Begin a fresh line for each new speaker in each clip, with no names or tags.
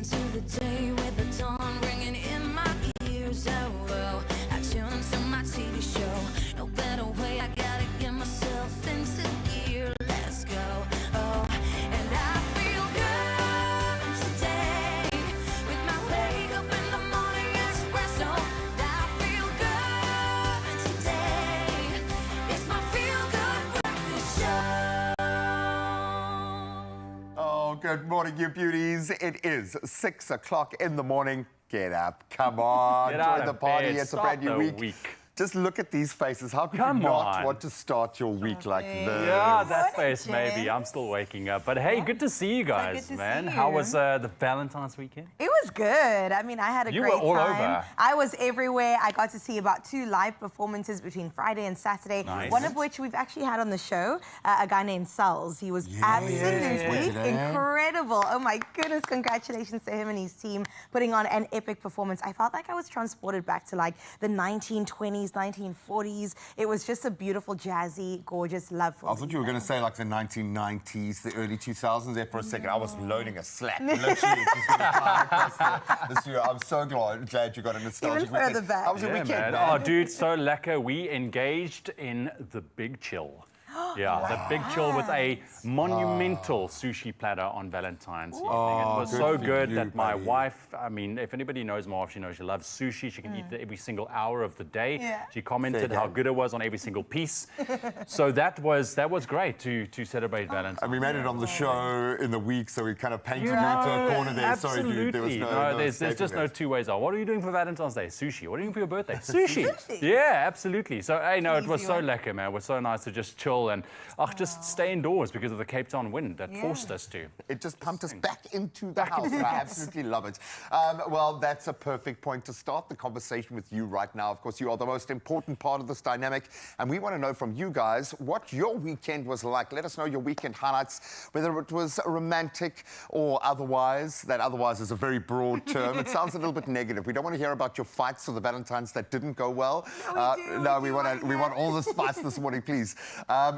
into the day with the dawn ringing in my ears. Oh, I tune into my TV show. No better way, I gotta get myself into gear. Let's go. Oh, and I feel good today with my wake up in the morning espresso. I feel good today. It's my feel good breakfast show.
Oh, good morning, you beauties. It is 6 o'clock in the morning. Get up. Come on.
Get out
Join the
of
party.
bed.
It's a
Start
brand new
the week.
Just look at these faces. How could
Come
you not
on.
want to start your week like this?
Yeah, that
Morning,
face maybe.
James.
I'm still waking up. But hey, good to see you guys,
good to
man.
see
How
you.
was the Valentine's weekend?
It was good. I mean, I had a
You
great
were all
time.
over.
I was everywhere. I got to see about 2 live performances between Friday and Saturday.
Nice.
One of which we've actually had on the show, a guy named Sulls. He was absolutely incredible. Oh my goodness, congratulations to him and his team putting on an epic performance. I felt like I was transported back to like the 1920s, 1940s. It was just a beautiful, jazzy, gorgeous, love for
I thought you were going to say like the 1990s, the early 2000s there for a second. I was loading a slap. Literally, it was going to fly across the studio. I'm so glad you got a nostalgic
Even further
weekend.
back.
How was your
Yeah,
weekend,
man. Oh, dude, so lekker. We engaged in the big chill. Yeah, the big chill with a monumental sushi platter on Valentine's evening. It was
good
so
for
good
you,
that my
buddy.
wife, I mean, if anybody knows my wife, she knows she loves sushi. She can eat it every single hour of the day.
Yeah.
She commented
Fair
how
game.
good it was on every single piece. So that was great to celebrate Valentine's.
And we made it on the show in the week, so we kind of painted you into
No,
a corner there.
absolutely.
Sorry, dude. There was no
there's
escaping
just no
it.
two ways. What are you doing for Valentine's Day? Sushi. What are you doing for your birthday? Sushi.
Sushi.
Yeah, absolutely. So, hey, no, it was
easy
so
one.
lekker, man. It was so nice to just chill and just stay indoors because of the Cape Town wind that forced us to.
It just pumped us back into the house. I absolutely love it. Well, that's a perfect point to start the conversation with you right now. Of course, you are the most important part of this dynamic, and we want to know from you guys what your weekend was like. Let us know your weekend highlights, whether it was romantic or otherwise. That otherwise is a very broad term. It sounds a little bit negative. We don't want to hear about your fights or the Valentines that didn't go well. We want all the spice this morning, please.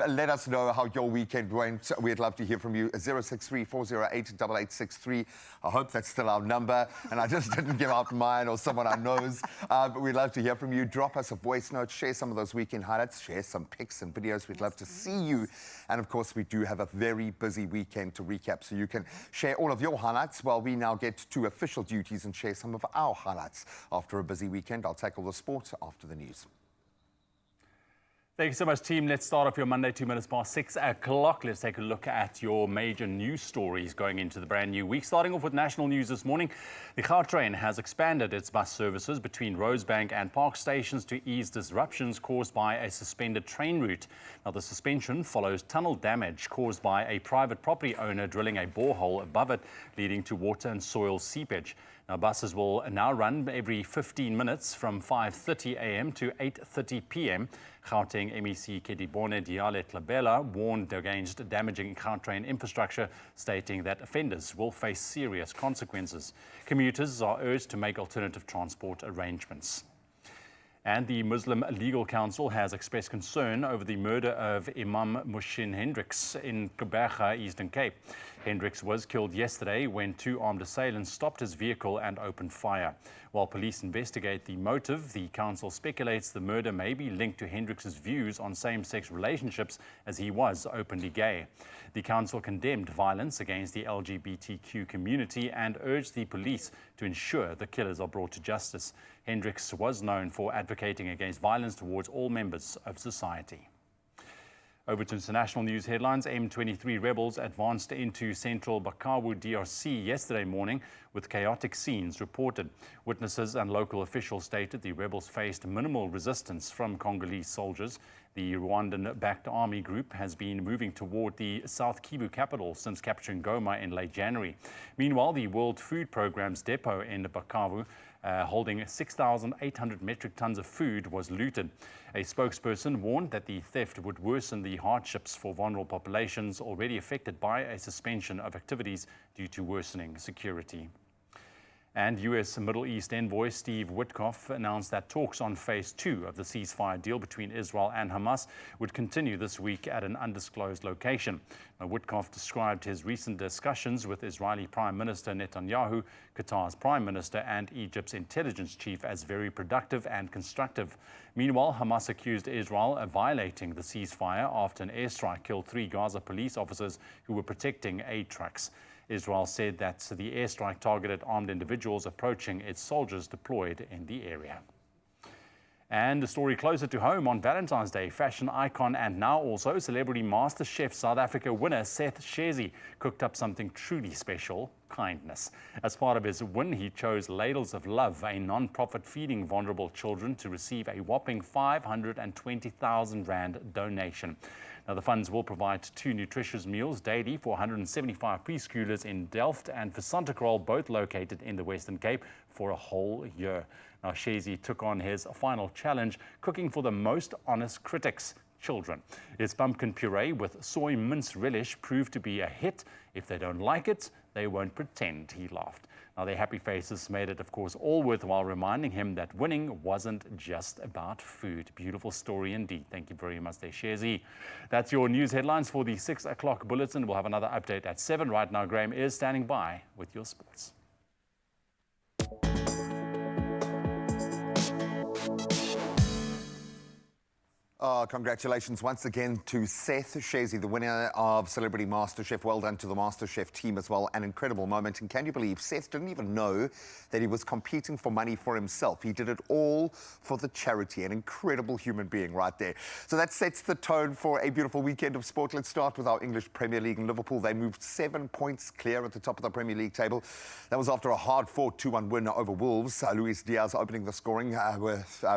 Let us know how your weekend went. We'd love to hear from you. 063-408-8863. I hope that's still our number, and I just didn't give out mine or someone I know's. But we'd love to hear from you. Drop us a voice note. Share some of those weekend highlights. Share some pics and videos. We'd love to see you. And of course, we do have a very busy weekend to recap, so you can share all of your highlights while we now get to official duties and share some of our highlights. After a busy weekend, I'll tackle the sport after the news.
Thank you so much, team. Let's start off your Monday, 2 minutes past 6 o'clock. Let's take a look at your major news stories going into the brand new week. Starting off with national news this morning, the Gautrain has expanded its bus services between Rosebank and Park stations to ease disruptions caused by a suspended train route. Now, the suspension follows tunnel damage caused by a private property owner drilling a borehole above it, leading to water and soil seepage. Now, buses will now run every 15 minutes from 5:30 a.m. to 8:30 p.m. Gauteng MEC Kedibone Diale Tlabela warned against damaging Gautrain infrastructure, stating that offenders will face serious consequences. Commuters are urged to make alternative transport arrangements. And the Muslim Legal Council has expressed concern over the murder of Imam Mushin Hendricks in Gqeberha, Eastern Cape. Hendricks was killed yesterday when 2 armed assailants stopped his vehicle and opened fire. While police investigate the motive, the council speculates the murder may be linked to Hendricks' views on same-sex relationships, as he was openly gay. The council condemned violence against the LGBTQ community and urged the police to ensure the killers are brought to justice. Hendricks was known for advocating against violence towards all members of society. Over to international news headlines. M23 rebels advanced into central Bukavu, DRC yesterday morning with chaotic scenes reported. Witnesses and local officials stated the rebels faced minimal resistance from Congolese soldiers. The Rwandan-backed army group has been moving toward the South Kivu capital since capturing Goma in late January. Meanwhile, the World Food Programme's depot in Bukavu holding 6,800 metric tons of food was looted. A spokesperson warned that the theft would worsen the hardships for vulnerable populations already affected by a suspension of activities due to worsening security. And U.S. Middle East envoy Steve Witkoff announced that talks on phase 2 of the ceasefire deal between Israel and Hamas would continue this week at an undisclosed location. Now, Witkoff described his recent discussions with Israeli Prime Minister Netanyahu, Qatar's Prime Minister, and Egypt's intelligence chief as very productive and constructive. Meanwhile, Hamas accused Israel of violating the ceasefire after an airstrike killed 3 Gaza police officers who were protecting aid trucks. Israel said that the airstrike targeted armed individuals approaching its soldiers deployed in the area. And a story closer to home on Valentine's Day, fashion icon and now also Celebrity MasterChef South Africa winner Seth Shezi cooked up something truly special: kindness. As part of his win, he chose Ladles of Love, a non-profit feeding vulnerable children, to receive a whopping 520,000 Rand donation. Now, the funds will provide 2 nutritious meals daily for 175 preschoolers in Delft and for Santakraal, both located in the Western Cape, for a whole year. Now, Shezi took on his final challenge, cooking for the most honest critics: children. His pumpkin puree with soy mince relish proved to be a hit. If they don't like it, they won't pretend, he laughed. Now, their happy faces made it, of course, all worthwhile, reminding him that winning wasn't just about food. Beautiful story indeed. Thank you very much there, Shezi. That's your news headlines for the 6 o'clock bulletin. We'll have another update at 7. Right now, Graham is standing by with your sports.
Congratulations once again to Seth Shezi, the winner of Celebrity MasterChef. Well done to the MasterChef team as well. An incredible moment. And can you believe Seth didn't even know that he was competing for money for himself? He did it all for the charity. An incredible human being right there. So that sets the tone for a beautiful weekend of sport. Let's start with our English Premier League in Liverpool. They moved 7 points clear at the top of the Premier League table. That was after a hard-fought 2-1 win over Wolves. Luis Diaz opening the scoring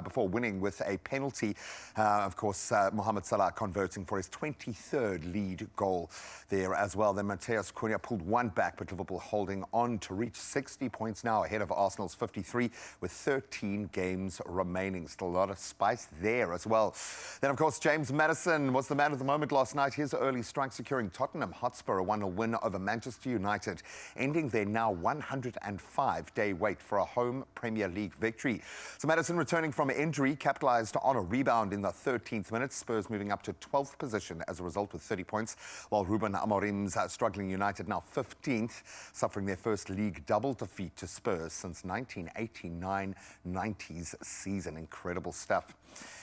before winning with a penalty. Of course, Mohamed Salah converting for his 23rd lead goal there as well. Then Mateus Cunha pulled one back, but Liverpool holding on to reach 60 points now ahead of Arsenal's 53 with 13 games remaining. Still a lot of spice there as well. Then, of course, James Maddison was the man of the moment last night. His early strike securing Tottenham Hotspur a 1-0 win over Manchester United, ending their now 105-day wait for a home Premier League victory. So Maddison, returning from injury, capitalised on a rebound in the 13th minute. Spurs moving up to 12th position as a result with 30 points, while Ruben Amorim's struggling United now 15th, suffering their first league double defeat to Spurs since 1989-90s season. Incredible stuff.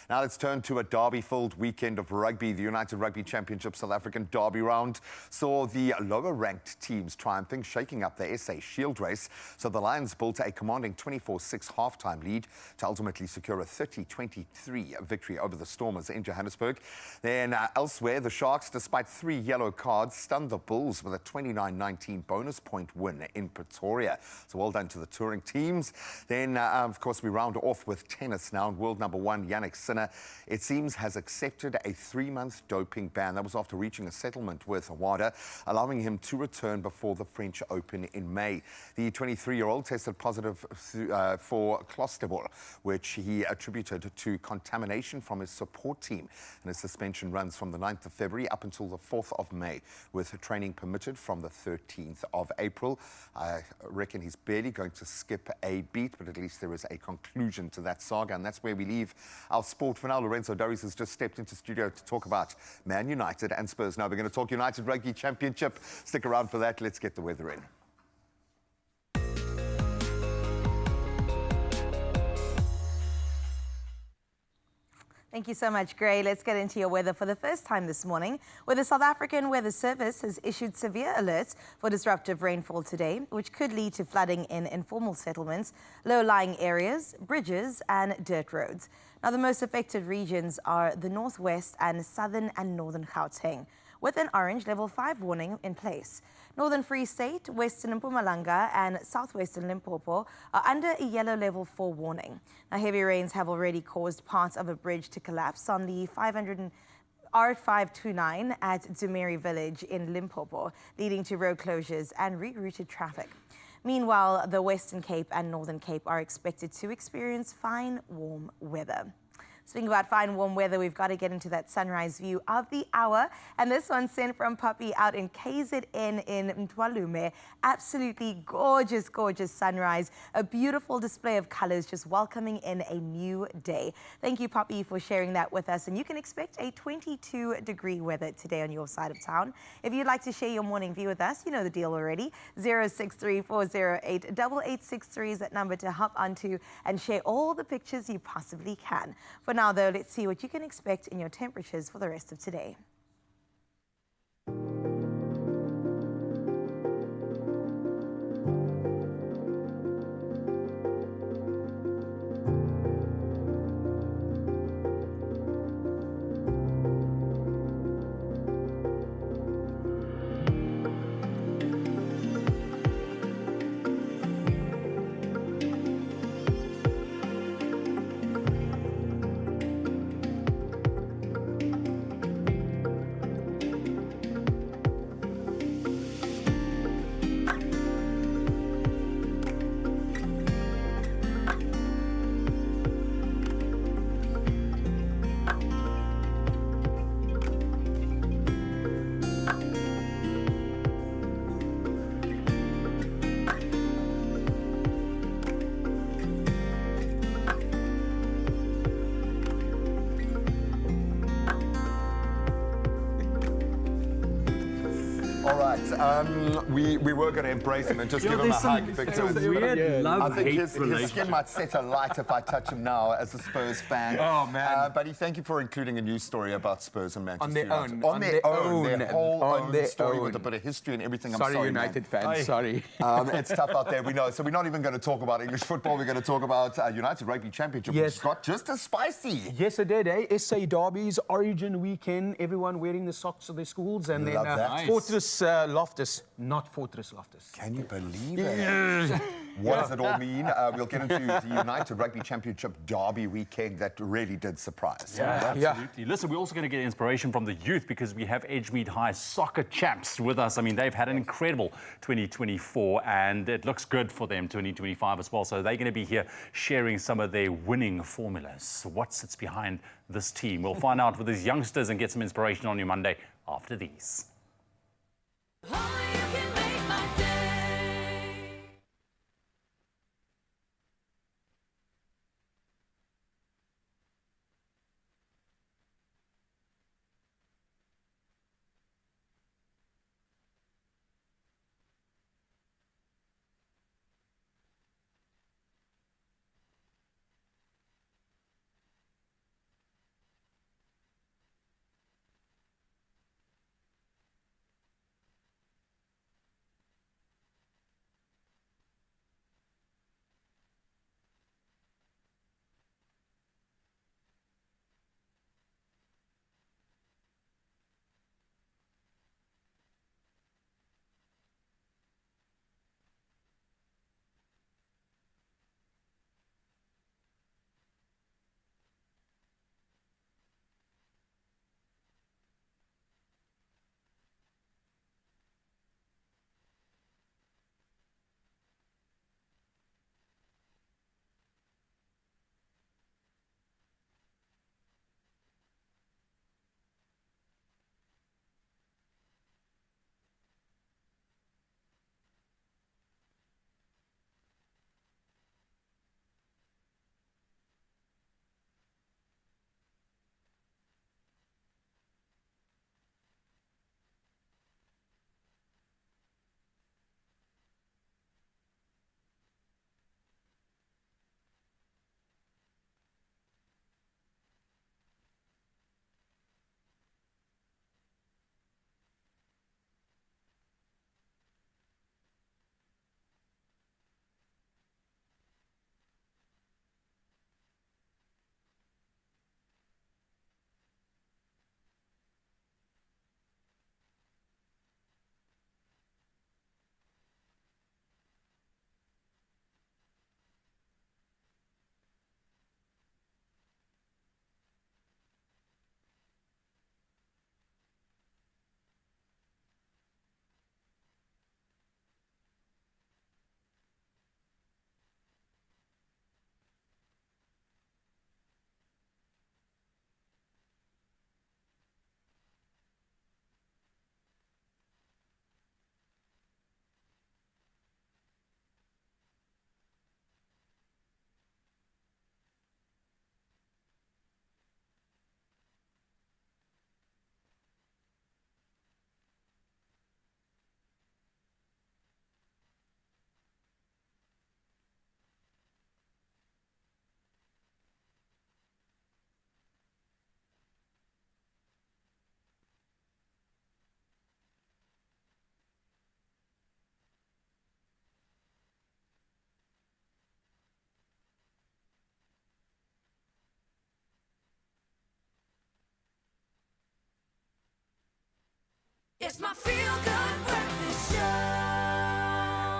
Now let's turn to a derby-filled weekend of rugby. The United Rugby Championship South African Derby round saw the lower-ranked teams triumphing, shaking up the SA Shield race. So the Lions built a commanding 24-6 half-time lead to ultimately secure a 30-23 victory over the Stormers in Johannesburg. Then elsewhere, the Sharks, despite 3 yellow cards, stunned the Bulls with a 29-19 bonus point win in Pretoria. So well done to the touring teams. Then, of course, we round off with tennis now. World number 1, Yannick Sinner, it seems, has accepted a 3-month doping ban. That was after reaching a settlement with WADA, allowing him to return before the French Open in May. The 23-year-old tested positive for clostridium, which he attributed to contamination from his support team. And his suspension runs from the 9th of February up until the 4th of May, with training permitted from the 13th of April. I reckon he's barely going to skip a beat, but at least there is a conclusion to that saga. And that's where we leave our sport for now. Lorenzo Doris has just stepped into studio to talk about Man United and Spurs. Now we're going to talk United Rugby Championship. Stick around for that. Let's get the weather in.
Thank you so much, Gray. Let's get into your weather for the first time this morning, where the South African Weather Service has issued severe alerts for disruptive rainfall today, which could lead to flooding in informal settlements, low-lying areas, bridges and dirt roads. Now, the most affected regions are the northwest and southern and northern Gauteng, with an orange level 5 warning in place. Northern Free State, Western Mpumalanga and Southwestern Limpopo are under a yellow level 4 warning. Now, heavy rains have already caused parts of a bridge to collapse on the R529 at Dumeri Village in Limpopo, leading to road closures and rerouted traffic. Meanwhile, the Western Cape and Northern Cape are expected to experience fine, warm weather. Speaking about fine warm weather, we've got to get into that sunrise view of the hour. And this one's sent from Poppy out in KZN in Mtwalume. Absolutely gorgeous, gorgeous sunrise. A beautiful display of colors just welcoming in a new day. Thank you, Poppy, for sharing that with us. And you can expect a 22-degree weather today on your side of town. If you'd like to share your morning view with us, you know the deal already. 0634088863 is that number to hop onto and share all the pictures you possibly can. For now, though, let's see what you can expect in your temperatures for the rest of today.
All right, we were going to embrace him and just give him a hug because
weird
I
love-hate
think his
relationship.
skin might set alight if I touch him now as a Spurs fan.
Oh, man.
Buddy, thank you for including a news story about Spurs and Manchester
On their
United.
own.
On their own. Their whole
On
own
their
story
own.
with a bit of history and everything. I'm
Sorry,
sorry,
United
man.
fans, sorry.
It's tough out there, we know. So we're not even going to talk about English football. We're going to talk about United Rugby Championship,
Yes.
which got just as spicy.
Yes, it did, eh? SA Derbies, Origin weekend, everyone wearing the socks of their schools, and
Love
then
that. Nice.
Fortress Loftus, not Fortress Loftus.
Can you believe it? What does it all mean? We'll get into the United Rugby Championship Derby weekend that really did surprise.
Absolutely. Listen, we're also going to get inspiration from the youth because we have Edgemead High soccer champs with us. I mean, they've had an incredible 2024 and it looks good for them 2025 as well. So they're going to be here sharing some of their winning formulas. What sits behind this team? We'll find out with these youngsters and get some inspiration on your Monday after these.
Only you can make my day. It's my feel-good breakfast show.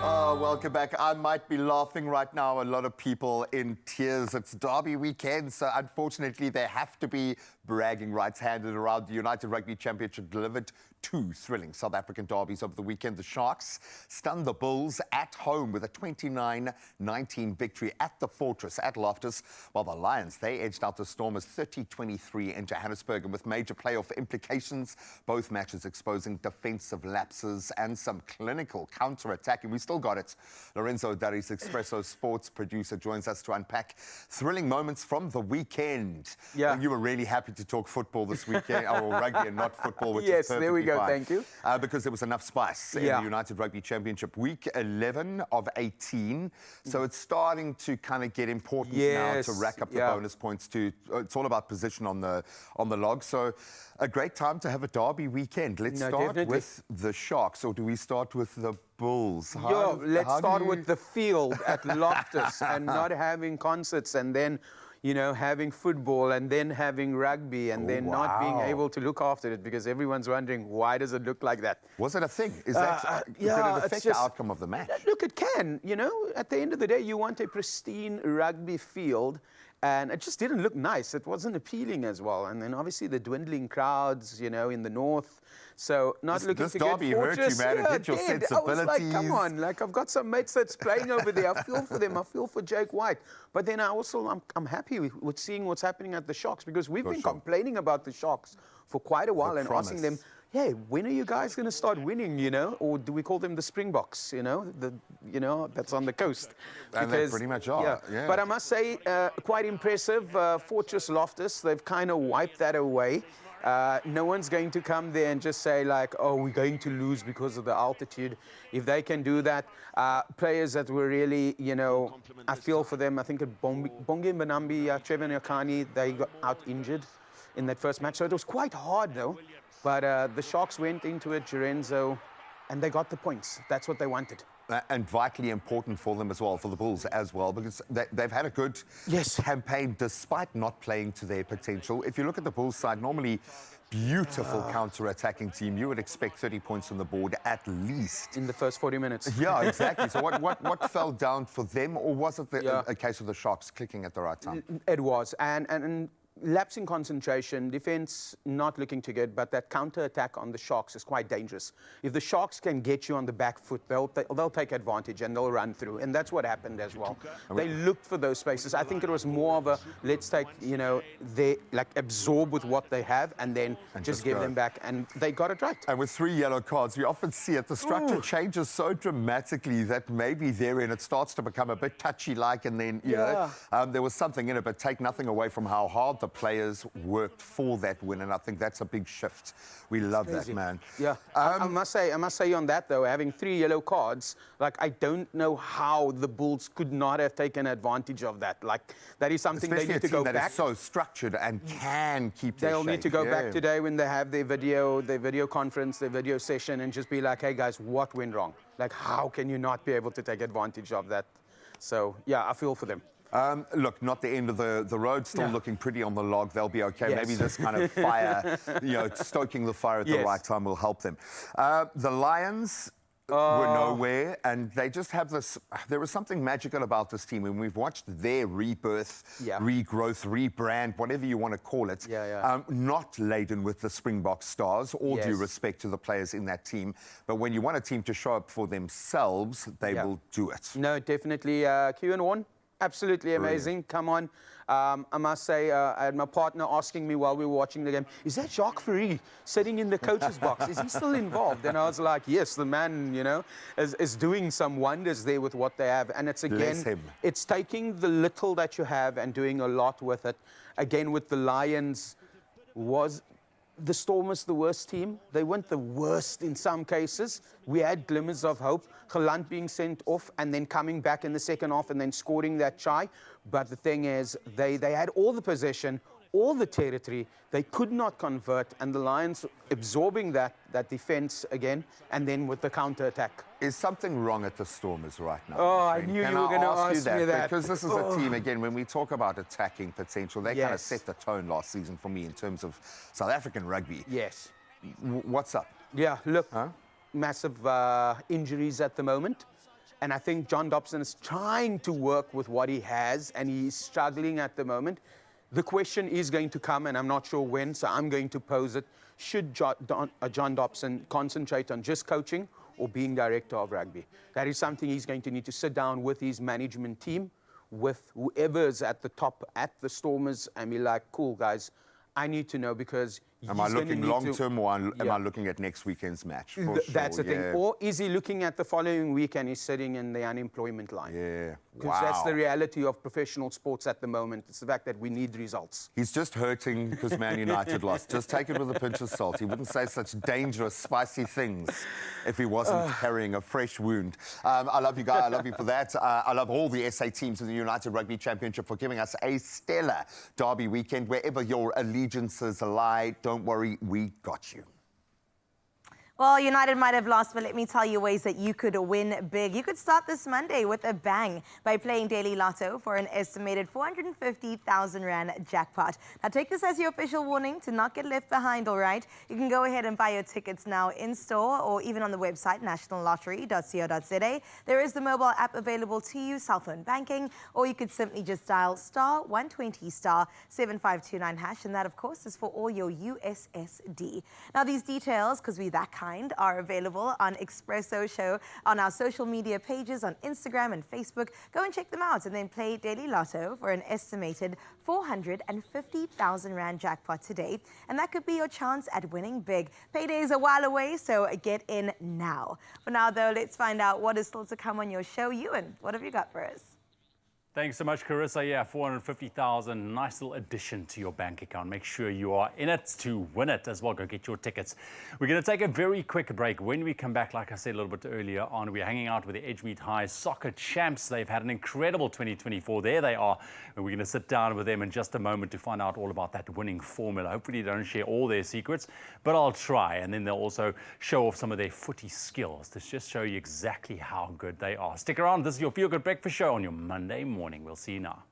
Oh, welcome back. I might be laughing right now. A lot of people in tears. It's Derby weekend, so unfortunately there have to be bragging rights handed around. The United Rugby Championship delivered 2 thrilling South African derbies over the weekend. The Sharks stunned the Bulls at home with a 29-19 victory at the Fortress at Loftus, while the Lions, they edged out the Stormers 30-23 in Johannesburg. And with major playoff implications, both matches exposing defensive lapses and some clinical counter-attacking. We still got it. Lorenzo Dari's Expresso sports producer joins us to unpack thrilling moments from the weekend.
Yeah.
And you were really happy to talk football this weekend, or rugby and not football, which
Yes,
is perfectly
there we go.
fine.
Thank you.
Because there was enough spice in
Yeah.
the United Rugby Championship, week 11 of 18. So it's starting to kind of get important now to rack up the bonus points. It's all about position on the log. So a great time to have a derby weekend. Let's start with the Sharks, or do we start with the Bulls?
Let's start with the field at Loftus and not having concerts and then, you know, having football and then having rugby and then not being able to look after it because everyone's wondering, why does it look like that?
Was it a thing? Did it affect the outcome of the match?
Look, it can. You know, at the end of the day, you want a pristine rugby field, and it just didn't look nice. It wasn't appealing as well. And then obviously the dwindling crowds, you know, in the north. So not looking to get
derby hurt you, man. It hit your
I was like,
sensibilities.
come on, like I've got some mates that's playing over there. I feel for them. I feel for Jake White. But then I'm happy with seeing what's happening at the Sharks because we've been complaining about the Sharks for quite a while and asking them, hey, when are you guys going to start winning, you know? Or do we call them the Springboks, you know? That's on the coast.
And they pretty much are, yeah.
But I must say, quite impressive. Fortress Loftus, they've kind of wiped that away. No one's going to come there and just say like, oh, we're going to lose because of the altitude. If they can do that, players that were really, you know, I feel for them. I think Bongi Mbonambi, Trevor Nyakani, they got out injured in that first match. So it was quite hard though. But the Sharks went into it, Lorenzo, and they got the points. That's what they wanted.
And vitally important for them as well, for the Bulls as well, because they've had a good campaign despite not playing to their potential. If you look at the Bulls side, normally beautiful counter-attacking team, you would expect 30 points on the board at least.
In the first 40 minutes.
Yeah, exactly. So what fell down for them, or was it a case of the Sharks clicking at the right time?
It was. And lapsing concentration, defense not looking too good, but that counter-attack on the Sharks is quite dangerous. If the Sharks can get you on the back foot, they'll take advantage and they'll run through. And that's what happened as well. They looked for those spaces. I think it was more of a, let's take, you know, they like absorb with what they have and then just give them back. And they got it right.
And with 3 yellow cards, we often see it. The structure changes so dramatically that maybe therein it starts to become a bit touchy-like, and then, you know, there was something in it, but take nothing away from how hard the players worked for that win, and I think that's a big shift. We love that, man.
Yeah, I must say on that though, having 3 yellow cards, like I don't know how the Bulls could not have taken advantage of that. Like that is something they need to go back.
That is so structured and can keep their
They'll
shape.
need to go back today when they have their video conference, their video session, and just be like, hey guys, what went wrong? Like, how can you not be able to take advantage of that? So yeah, I feel for them.
Look, not the end of the road, still looking pretty on the log. They'll be okay. Maybe this kind of fire, you know, stoking the fire at the right time will help them. The Lions were nowhere, and they just have this, there is something magical about this team, and we've watched their rebirth, regrowth, rebrand, whatever you want to call it, not laden with the Springbok stars, all due respect to the players in that team. But when you want a team to show up for themselves, they will do it.
No, definitely. Q and Warren. Absolutely amazing. Come on. I must say, I had my partner asking me while we were watching the game, is that Jacques Ferry sitting in the coach's box? Is he still involved? And I was like, yes, the man, you know, is doing some wonders there with what they have. And it's, again, it's taking the little that you have and doing a lot with it. Again, with the Lions, the Stormers the worst team? They weren't the worst in some cases. We had glimmers of hope. Gelant being sent off and then coming back in the second half and then scoring that try. But the thing is, they had all the possession, all the territory. They could not convert, and the Lions absorbing that defense again, and then with the counter-attack.
Is something wrong at the Stormers right now?
Oh, I knew you were going to ask me that.
Because this is a team, again, when we talk about attacking potential, they kind of set the tone last season for me in terms of South African rugby.
Yes.
What's up?
Yeah, look, massive injuries at the moment. And I think John Dobson is trying to work with what he has, and he's struggling at the moment. The question is going to come, and I'm not sure when, so I'm going to pose it. Should John Dobson concentrate on just coaching or being director of rugby? That is something he's going to need to sit down with his management team, with whoever's at the top at the Stormers, and be like, cool, guys, I need to know, because
Am I looking long-term, or am I looking at next weekend's match?
That's the thing. Or is he looking at the following week and he's sitting in the unemployment line?
Yeah.
Because that's the reality of professional sports at the moment. It's the fact that we need results.
He's just hurting because Man United lost. Just take it with a pinch of salt. He wouldn't say such dangerous, spicy things if he wasn't carrying a fresh wound. I love you, guys. I love you for that. I love all the SA teams in the United Rugby Championship for giving us a stellar derby weekend. Wherever your allegiances lie, don't worry, we got you.
Well, United might have lost, but let me tell you ways that you could win big. You could start this Monday with a bang by playing Daily Lotto for an estimated 450,000 Rand jackpot. Now, take this as your official warning to not get left behind, all right? You can go ahead and buy your tickets now in-store or even on the website, nationallottery.co.za. There is the mobile app available to you, cell phone banking, or you could simply just dial *120 *7529 hash, and that, of course, is for all your USSD. Now, these details, because we're that kind, are available on Expresso Show on our social media pages on Instagram and Facebook. Go and check them out and then play Daily Lotto for an estimated 450,000 Rand jackpot today. And that could be your chance at winning big. Payday is a while away, so get in now. For now, though, let's find out what is still to come on your show. Ewan, what have you got for us?
Thanks so much, Carissa. Yeah, 450,000, nice little addition to your bank account. Make sure you are in it to win it as well. Go get your tickets. We're going to take a very quick break. When we come back, like I said a little bit earlier on, we're hanging out with the Edgemead High soccer champs. They've had an incredible 2024. There they are. And we're going to sit down with them in just a moment to find out all about that winning formula. Hopefully they don't share all their secrets, but I'll try. And then they'll also show off some of their footy skills to just show you exactly how good they are. Stick around. This is your Feel Good Breakfast Show on your Monday morning. We'll see you now.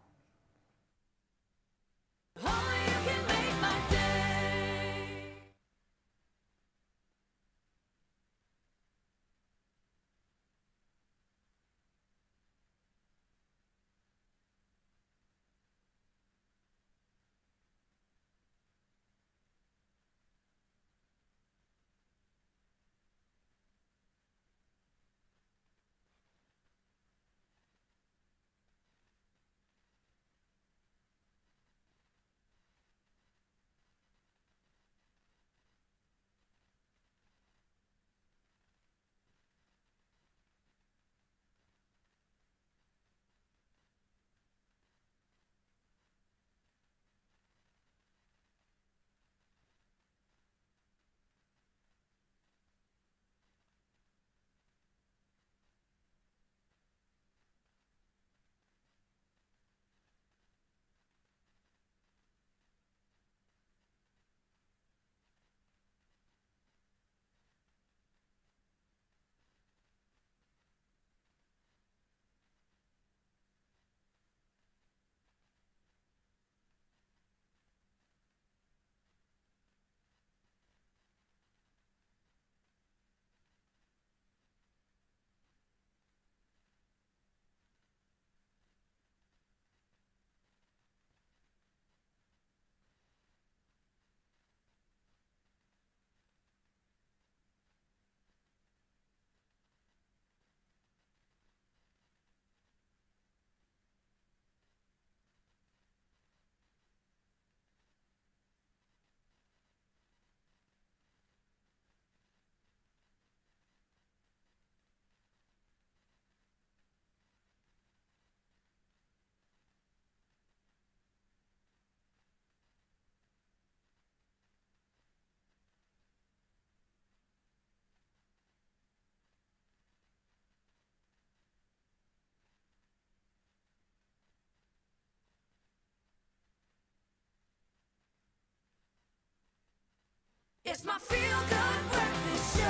It's my feel-good breakfast show.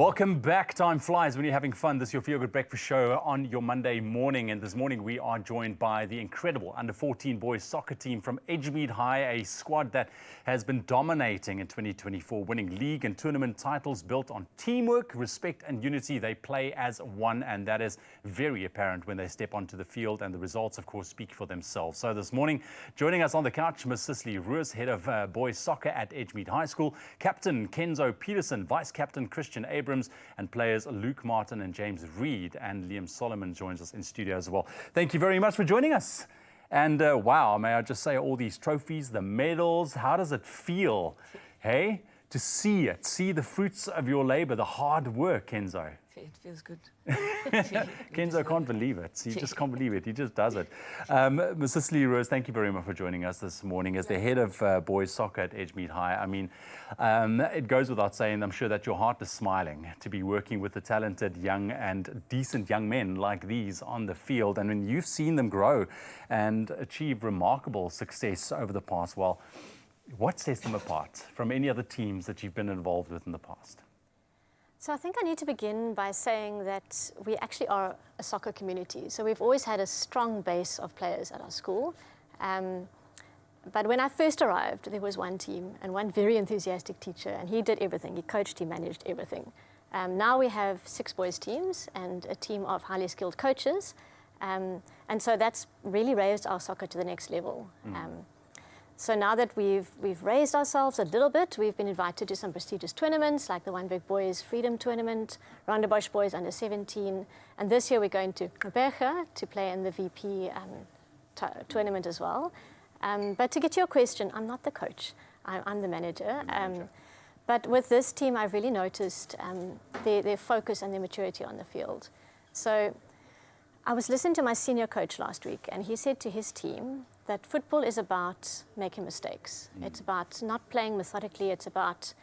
Welcome back. Time flies when you're having fun. This is your Feel Good Breakfast Show on your Monday morning. And this morning we are joined by the incredible under-14 boys soccer team from Edgemead High, a squad that has been dominating in 2024, winning league and tournament titles built on teamwork, respect and unity. They play as one, and that is very apparent when they step onto the field, and the results, of course, speak for themselves. So this morning, joining us on the couch, Ms. Cicely Roos, head of boys soccer at Edgemead High School, Captain Kenzo Peterson, Vice Captain Christian Abrams, and players Luke Martin and James Reed, and Liam Solomon joins us in studio as well. Thank you very much for joining us. And wow, may I just say, all these trophies, the medals, how does it feel, hey, to see it, see the fruits of your labor, the hard work, Kenzo?
It feels good.
Kenzo can't believe it. He just can't believe it. He just does it. Ms. Cicely Roos, thank you very much for joining us this morning as the head of boys soccer at Edgemead High. I mean, it goes without saying, I'm sure that your heart is smiling to be working with the talented young and decent young men like these on the field. And when you've seen them grow and achieve remarkable success over the past, well, what sets them apart from any other teams that you've been involved with in the past?
So I think I need to begin by saying that we actually are a soccer community. So we've always had a strong base of players at our school. But when I first arrived, there was one team and one very enthusiastic teacher, and he did everything. He coached, he managed everything. Now we have 6 boys teams and a team of highly skilled coaches. And so that's really raised our soccer to the next level. So now that we've raised ourselves a little bit, we've been invited to some prestigious tournaments like the One Boys Freedom Tournament, Rondebosch Boys Under 17, and this year we're going to Gqeberha to play in the VP tournament as well. But to get to your question, I'm not the coach, I'm the manager. But with this team, I've really noticed their focus and their maturity on the field. So I was listening to my senior coach last week, and he said to his team that football is about making mistakes. It's about not playing methodically. It's about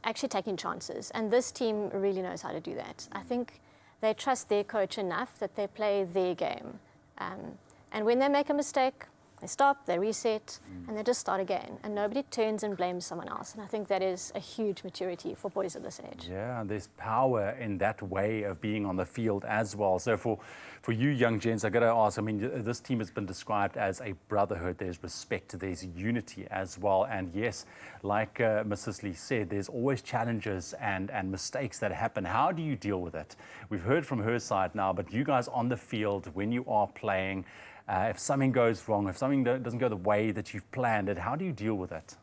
actually taking chances. And this team really knows how to do that. I think they trust their coach enough that they play their game. And when they make a mistake, they stop, they reset, and they just start again. And nobody turns and blames someone else. And I think that is a huge maturity for boys at this age.
Yeah, there's power in that way of being on the field as well. So for you young gents, I've got to ask, I mean, this team has been described as a brotherhood. There's respect, there's unity as well. And yes, like Ms. Cicely said, there's always challenges and mistakes that happen. How do you deal with it? We've heard from her side now, but you guys on the field, when you are playing, if something goes wrong, if something doesn't go the way that you've planned it, how do you deal with it?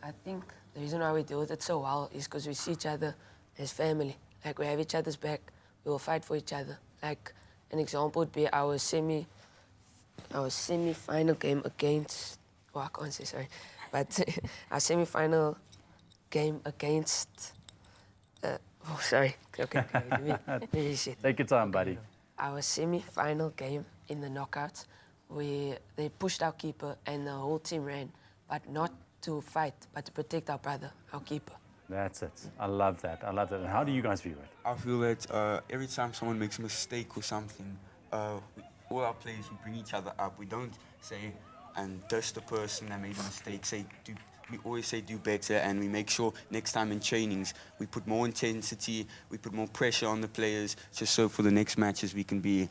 I think the reason why we deal with it so well is because we see each other as family. Like, we have each other's back. We will fight for each other. Like, an example would be our semi-final game against, oh, I can't say sorry, but our semi-final game against, oh, sorry, okay, let me reset.
Take your time, buddy.
Our semi-final game in the knockouts, they pushed our keeper and the whole team ran, but not to fight, but to protect our brother, our keeper.
That's it. I love that. I love that. And how do you guys view it?
I feel that every time someone makes a mistake or something, all our players, we bring each other up. We don't say and diss the person that made a mistake. We always say do better, and we make sure next time in trainings we put more intensity, we put more pressure on the players, just so for the next matches we can be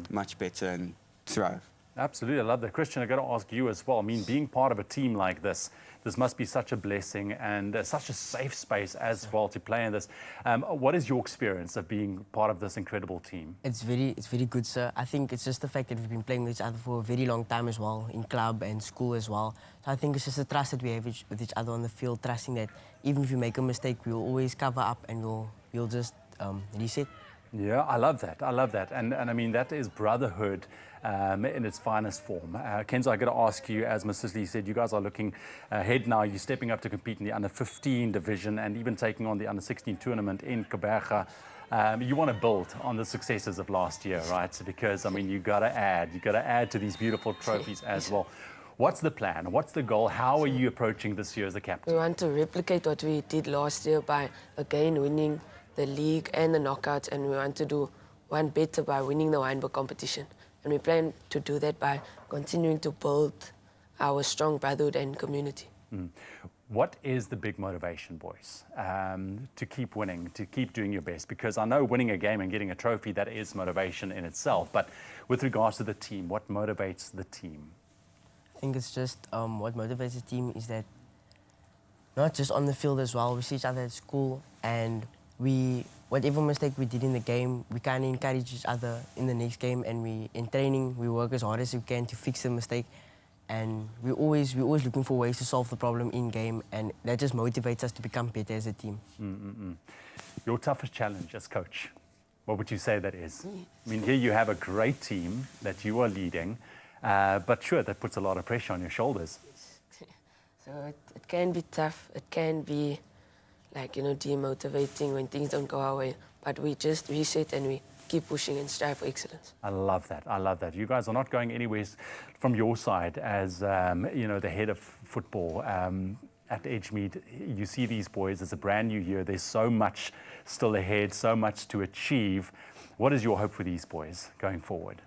much better and thrive.
Absolutely, I love that. Christian, I've got to ask you as well. I mean, being part of a team like this must be such a blessing and such a safe space as well to play in this. What is your experience of being part of this incredible team?
It's very good, sir. I think it's just the fact that we've been playing with each other for a very long time as well, in club and school as well. So I think it's just the trust that we have with each other on the field, trusting that even if we make a mistake, we'll always cover up and we'll just reset. Yeah,
I love that. I love that. And I mean, that is brotherhood in its finest form. Kenzo, I got to ask you, as Ms. Cicely said, you guys are looking ahead now. You're stepping up to compete in the under-15 division and even taking on the under-16 tournament in Gqeberha. You want to build on the successes of last year, right? Because, I mean, you got to add to these beautiful trophies as well. What's the plan? What's the goal? How are you approaching this year as a captain?
We want to replicate what we did last year by, again, winning the league and the knockouts, and we want to do one better by winning the Wynberg competition. And we plan to do that by continuing to build our strong brotherhood and community.
What is the big motivation, boys, to keep winning, to keep doing your best? Because I know winning a game and getting a trophy, that is motivation in itself. But with regards to the team, what motivates the team?
I think it's just what motivates the team is that not just on the field as well. We see each other at school, and whatever mistake we did in the game, we kind of encourage each other in the next game, and in training we work as hard as we can to fix the mistake, and we're always looking for ways to solve the problem in game, and that just motivates us to become better as a team.
Your toughest challenge as coach, what would you say that is? I mean, here you have a great team that you are leading, but sure, that puts a lot of pressure on your shoulders.
So it can be tough. It can be like, demotivating when things don't go our way. But we just reset and we keep pushing and strive for excellence.
I love that. I love that. You guys are not going anywhere from your side as, the head of football at Edgemead. You see these boys, it's a brand new year. There's so much still ahead, so much to achieve. What is your hope for these boys going forward?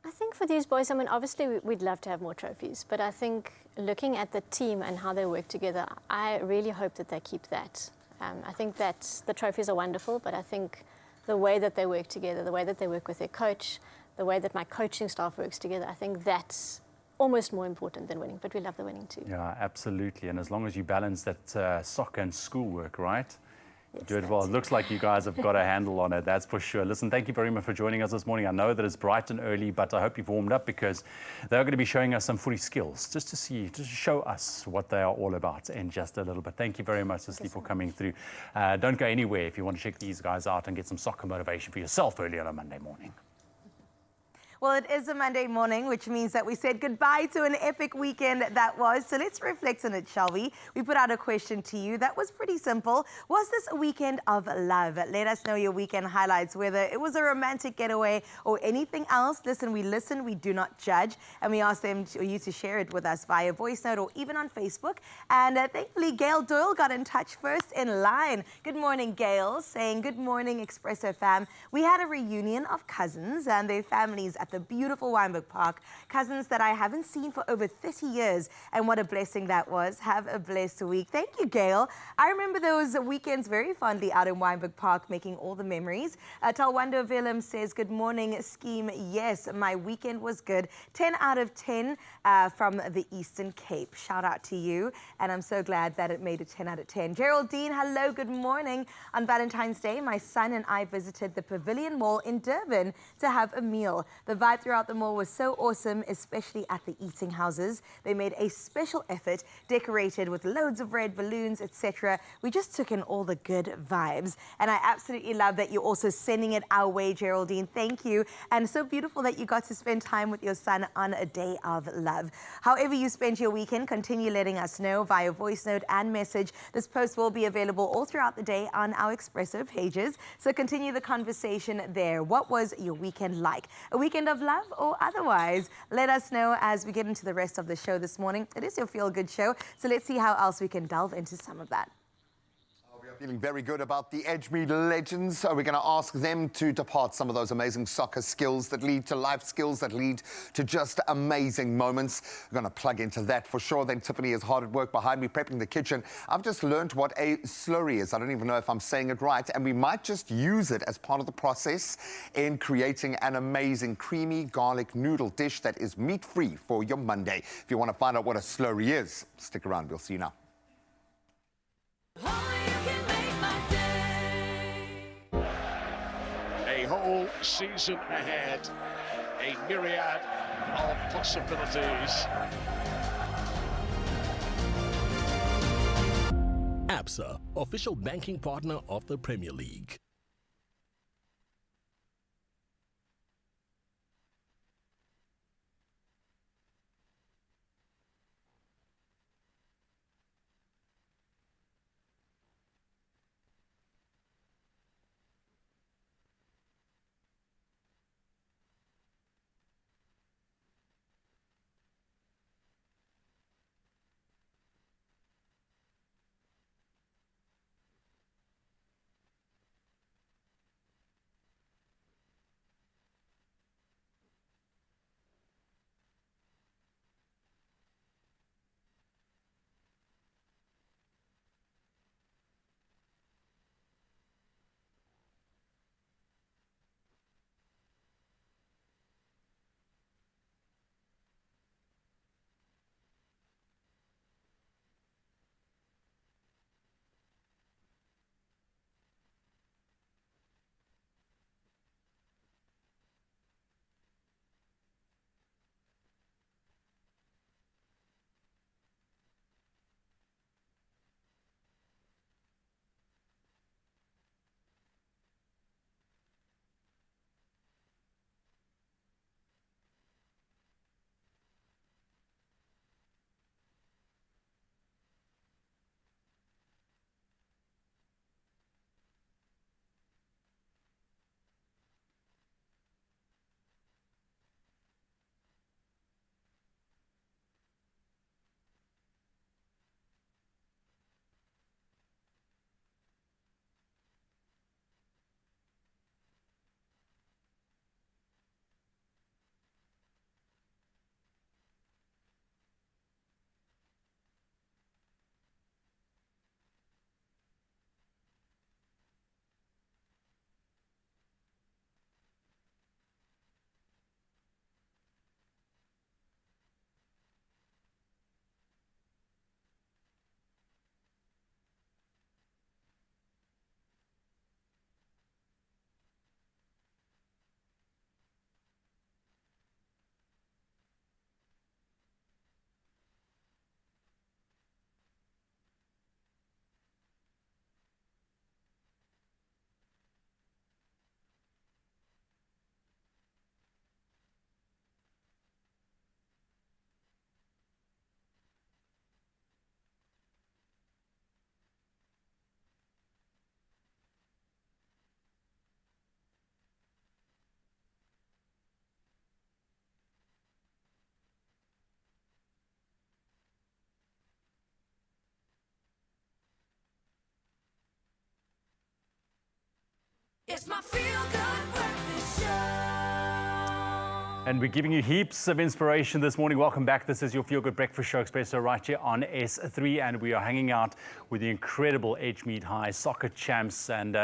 I think for these boys, I mean, obviously we'd love to have more trophies, but I think looking at the team and how they work together, I really hope that they keep that. I think that the trophies are wonderful, but I think the way that they work together, the way that they work with their coach, the way that my coaching staff works together, I think that's almost more important than winning, but we love the winning too.
Yeah, absolutely. And as long as you balance that soccer and schoolwork, right?
Yes,
Do it well. It looks like you guys have got a handle on it, that's for sure. Listen, thank you very much for joining us this morning. I know that it's bright and early, but I hope you've warmed up because they're going to be showing us some footy skills just to show us what they are all about in just a little bit. Thank you very much, Cecily, for coming through. Don't go anywhere if you want to check these guys out and get some soccer motivation for yourself early on a Monday morning.
Well, it is a Monday morning, which means that we said goodbye to an epic weekend that was. So let's reflect on it, shall we? We put out a question to you that was pretty simple. Was this a weekend of love? Let us know your weekend highlights, whether it was a romantic getaway or anything else. Listen, we do not judge. And we ask you to share it with us via voice note or even on Facebook. And thankfully, Gail Doyle got in touch first in line. Good morning, Gail, saying, good morning, Expresso fam. We had a reunion of cousins and their families at the beautiful Wynberg Park. Cousins that I haven't seen for over 30 years. And what a blessing that was. Have a blessed week. Thank you, Gail. I remember those weekends very fondly out in Wynberg Park, making all the memories. Talwando Willem says, good morning, Scheme. Yes, my weekend was good. 10 out of 10 from the Eastern Cape. Shout out to you. And I'm so glad that it made a 10 out of 10. Geraldine, hello, good morning. On Valentine's Day, my son and I visited the Pavilion Mall in Durban to have a meal. The vibe throughout the mall was so awesome, especially at the eating houses. They made a special effort, decorated with loads of red balloons, etc. We just took in all the good vibes. And I absolutely love that you're also sending it our way, Geraldine. Thank you. And so beautiful that you got to spend time with your son on a day of love. However you spent your weekend, continue letting us know via voice note and message. This post will be available all throughout the day on our Expresso pages. So continue the conversation there. What was your weekend like? A weekend of love or otherwise? Let us know as we get into the rest of the show this morning. It is your feel-good show, so let's see how else we can delve into some of that.
We are feeling very good about the Edgemead legends. So we're going to ask them to depart some of those amazing soccer skills that lead to life skills, that lead to just amazing moments. We're going to plug into that for sure. Then Tiffany is hard at work behind me, prepping the kitchen. I've just learned what a slurry is. I don't even know if I'm saying it right. And we might just use it as part of the process in creating an amazing creamy garlic noodle dish that is meat-free for your Monday. If you want to find out what a slurry is, stick around. We'll see you now.
A whole season ahead, a myriad of possibilities.
ABSA, official banking partner of the Premier League.
And we're giving you heaps of inspiration this morning. Welcome back. This is your Feel Good Breakfast Show, Expresso, right here on S3. And we are hanging out with the incredible Edgemead High soccer champs. And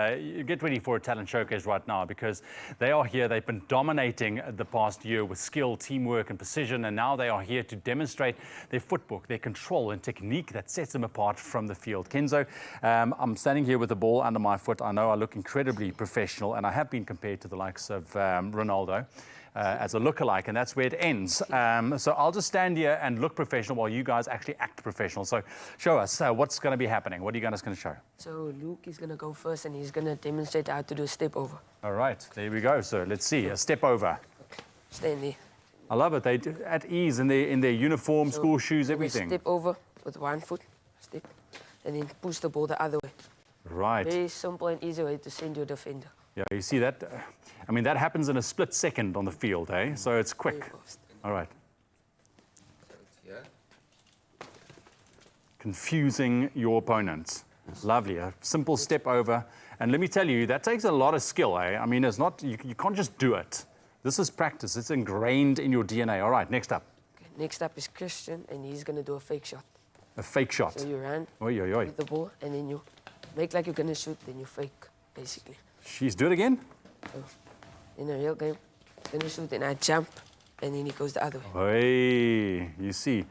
get ready for a talent showcase right now because they are here. They've been dominating the past year with skill, teamwork and precision. And now they are here to demonstrate their footwork, their control and technique that sets them apart from the field. Kenzo, I'm standing here with the ball under my foot. I know I look incredibly professional and I have been compared to the likes of Ronaldo. As a lookalike, and that's where it ends. So I'll just stand here and look professional while you guys actually act professional. So show us what's going to be happening. What are you guys going to show?
So Luke is going to go first and he's going to demonstrate how to do a step over.
All right, there we go. So let's see, a step over.
Okay. Stand there.
I love it. They do at ease in their uniform, so school shoes, everything.
Step over with one foot, step, and then push the ball the other way.
Right.
Very simple and easy way to send your defender.
Yeah, you see that? I mean, that happens in a split second on the field, eh? So it's quick. All right. Confusing your opponents. Lovely. A simple step over. And let me tell you, that takes a lot of skill, eh? I mean, it's not, you can't just do it. This is practice. It's ingrained in your DNA. All right, next up.
Okay, next up is Christian, and he's going to do a fake shot.
A fake shot.
So you run
with
the ball, and then you make like you're going to shoot, then you fake, basically.
She's do it again?
So in a real game, then you shoot, and I jump, and then he goes the other way.
Hey, you see.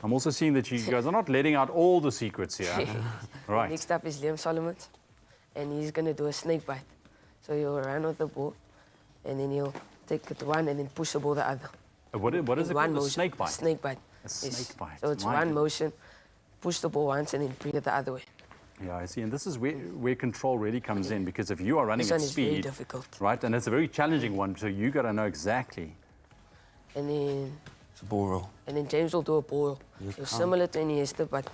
I'm also seeing that you guys are not letting out all the secrets here. Right.
Next up is Liam Solomon, and he's going to do a snake bite. So he'll run with the ball, and then he'll take it one and then push the ball the other.
What is it called?
Motion.
A snake bite?
Snake bite.
A snake bite.
So it's one motion, push the ball once, and then bring it the other way.
Yeah, I see. And this is where control really comes in, because if you are running at
This one is
speed,
very difficult.
right, and it's a very challenging one, so you got to know exactly.
And then
It's a ball roll.
And then James will do a ball roll. So similar to Iniesta, but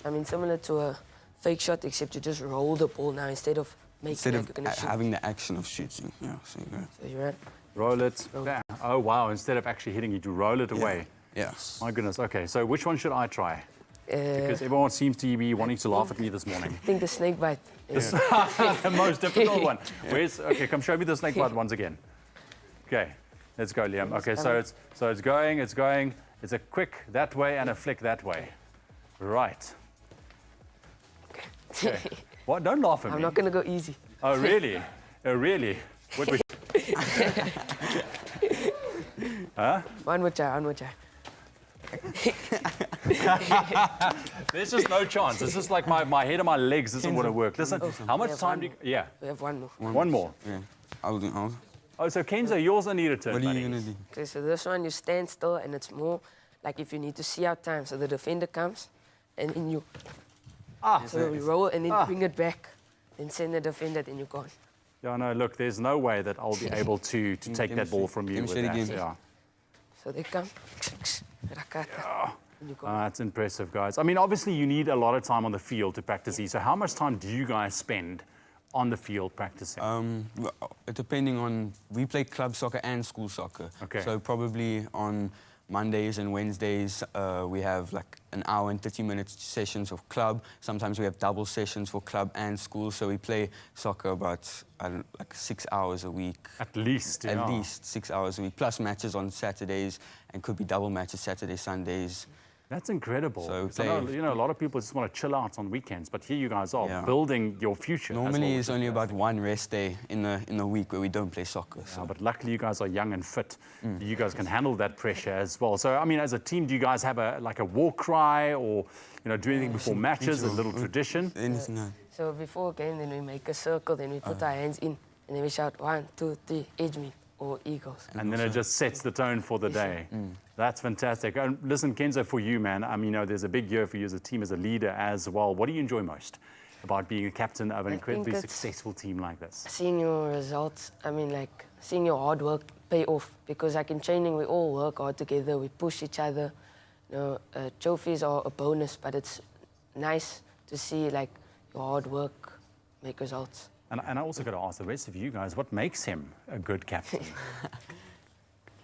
I mean similar to a fake shot, except you just roll the ball now instead of making like you're going to shoot.
Having the action of shooting. Yeah, so
you run.
Roll it. Bam. Oh, wow. Instead of actually hitting it, you roll it away.
Yes.
My goodness. Okay, so which one should I try? Because everyone seems to be wanting to laugh at me this morning.
I think the snake bite.
The most difficult one. Okay, come show me the snake bite once again. Okay, let's go, Liam. Okay, so it's going. It's a quick that way and a flick that way. Right. Okay. What? Don't laugh at me.
I'm not going to go easy.
Oh, really? Oh, really? What? Huh?
One more try.
There's just no chance. It's just like my head and my legs doesn't want to work. Listen, how much time do you... Yeah.
We have one more.
One more.
Yeah. I'll do.
Oh, so Kenzo, yours are need a turn.
What are you going to do?
Okay, so this one you stand still, and it's more like if you need to see out time. So the defender comes, and then you... So you roll and then bring it back, then send the defender, then you're gone.
Yeah, no, look, there's no way that I'll be able to take that ball from you with that. Yeah.
So they come,
That's impressive, guys. I mean, obviously, you need a lot of time on the field to practice these. So how much time do you guys spend on the field practicing?
Depending on... We play club soccer and school soccer.
Okay.
So probably on Mondays and Wednesdays, we have like an hour and 30-minute sessions of club. Sometimes we have double sessions for club and school. So we play soccer about like 6 hours a week.
At least, yeah.
At least 6 hours a week, plus matches on Saturdays, and could be double matches Saturdays, Sundays.
That's incredible.
So
I know, a lot of people just want to chill out on weekends, but here you guys are building your future.
Normally, it's only about one rest day in the week where we don't play soccer. So.
Yeah, but luckily, you guys are young and fit. You guys can handle that pressure as well. So, I mean, as a team, do you guys have a war cry or do anything before matches, a little tradition?
So before a game, then we make a circle, then we put our hands in, and then we shout 1, 2, 3, Edgemead or Eagles.
And then it just sets the tone for the day. That's fantastic. And listen, Kenzo, for you, man, I mean, there's a big year for you as a team, as a leader as well. What do you enjoy most about being a captain of an incredibly successful team like this?
Seeing your results, I mean, like, seeing your hard work pay off. Because like in training, we all work hard together, we push each other. Trophies are a bonus, but it's nice to see, like, your hard work make results.
And I also got to ask the rest of you guys, what makes him a good captain?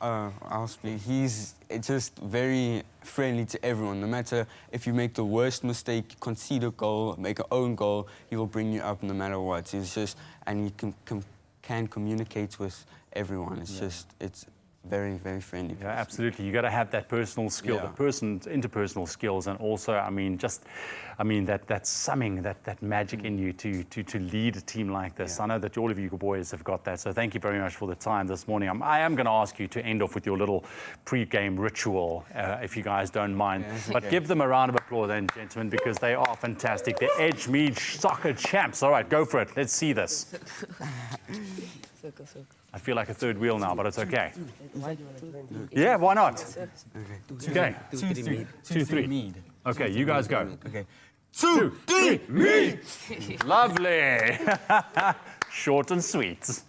I'll speak. He's just very friendly to everyone. No matter if you make the worst mistake, concede a goal, make an own goal, he will bring you up no matter what. He's just, and he can can communicate with everyone. It's just, it's very, very friendly.
Yeah, absolutely. You got to have that personal skill, the interpersonal skills, and also, I mean, that summing, that magic in you to lead a team like this. I know that all of you boys have got that. So thank you very much for the time this morning. I am going to ask you to end off with your little pre-game ritual, if you guys don't mind. But give them a round of applause, then, gentlemen, because they are fantastic. The Edgemead Soccer Champs. All right, go for it. Let's see this. I feel like a third wheel now, but it's okay. Yeah, why not? Okay. 2, 3. Okay, you guys go.
Okay.
2, 3, me!
Lovely. Short and sweet.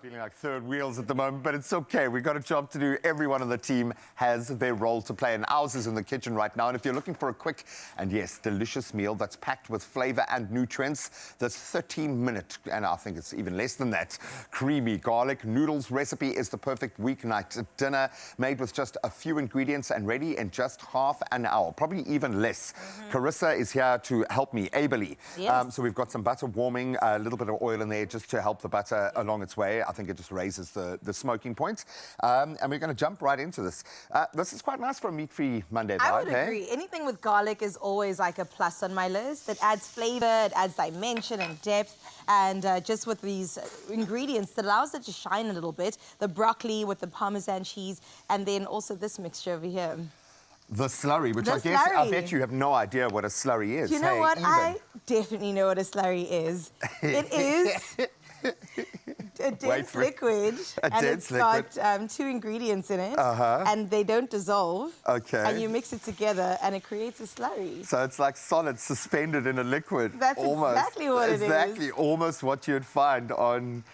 Feeling like third wheels at the moment, but it's okay. We've got a job to do. Everyone on the team has their role to play, and ours is in the kitchen right now. And if you're looking for a quick and, yes, delicious meal that's packed with flavor and nutrients, this 13-minute, and I think it's even less than that, creamy garlic noodles recipe is the perfect weeknight dinner, made with just a few ingredients and ready in just half an hour, probably even less. Carissa is here to help me ably.
Yes.
So we've got some butter warming, a little bit of oil in there just to help the butter along its way. I think it just raises the smoking point. And we're going to jump right into this. This is quite nice for a meat-free Monday vibe.
I would agree. Anything with garlic is always like a plus on my list. It adds flavor, it adds dimension and depth. And just with these ingredients, that allows it to shine a little bit. The broccoli with the Parmesan cheese, and then also this mixture over here.
The slurry, which I bet you have no idea what a slurry is.
Do you know what? I definitely know what a slurry is. It is a dense liquid, and it's got 2 ingredients in it, and they don't dissolve. Okay. And you mix it together, and it creates a slurry.
So it's like solid suspended in a liquid.
That's exactly what it is.
Exactly, almost what you'd find on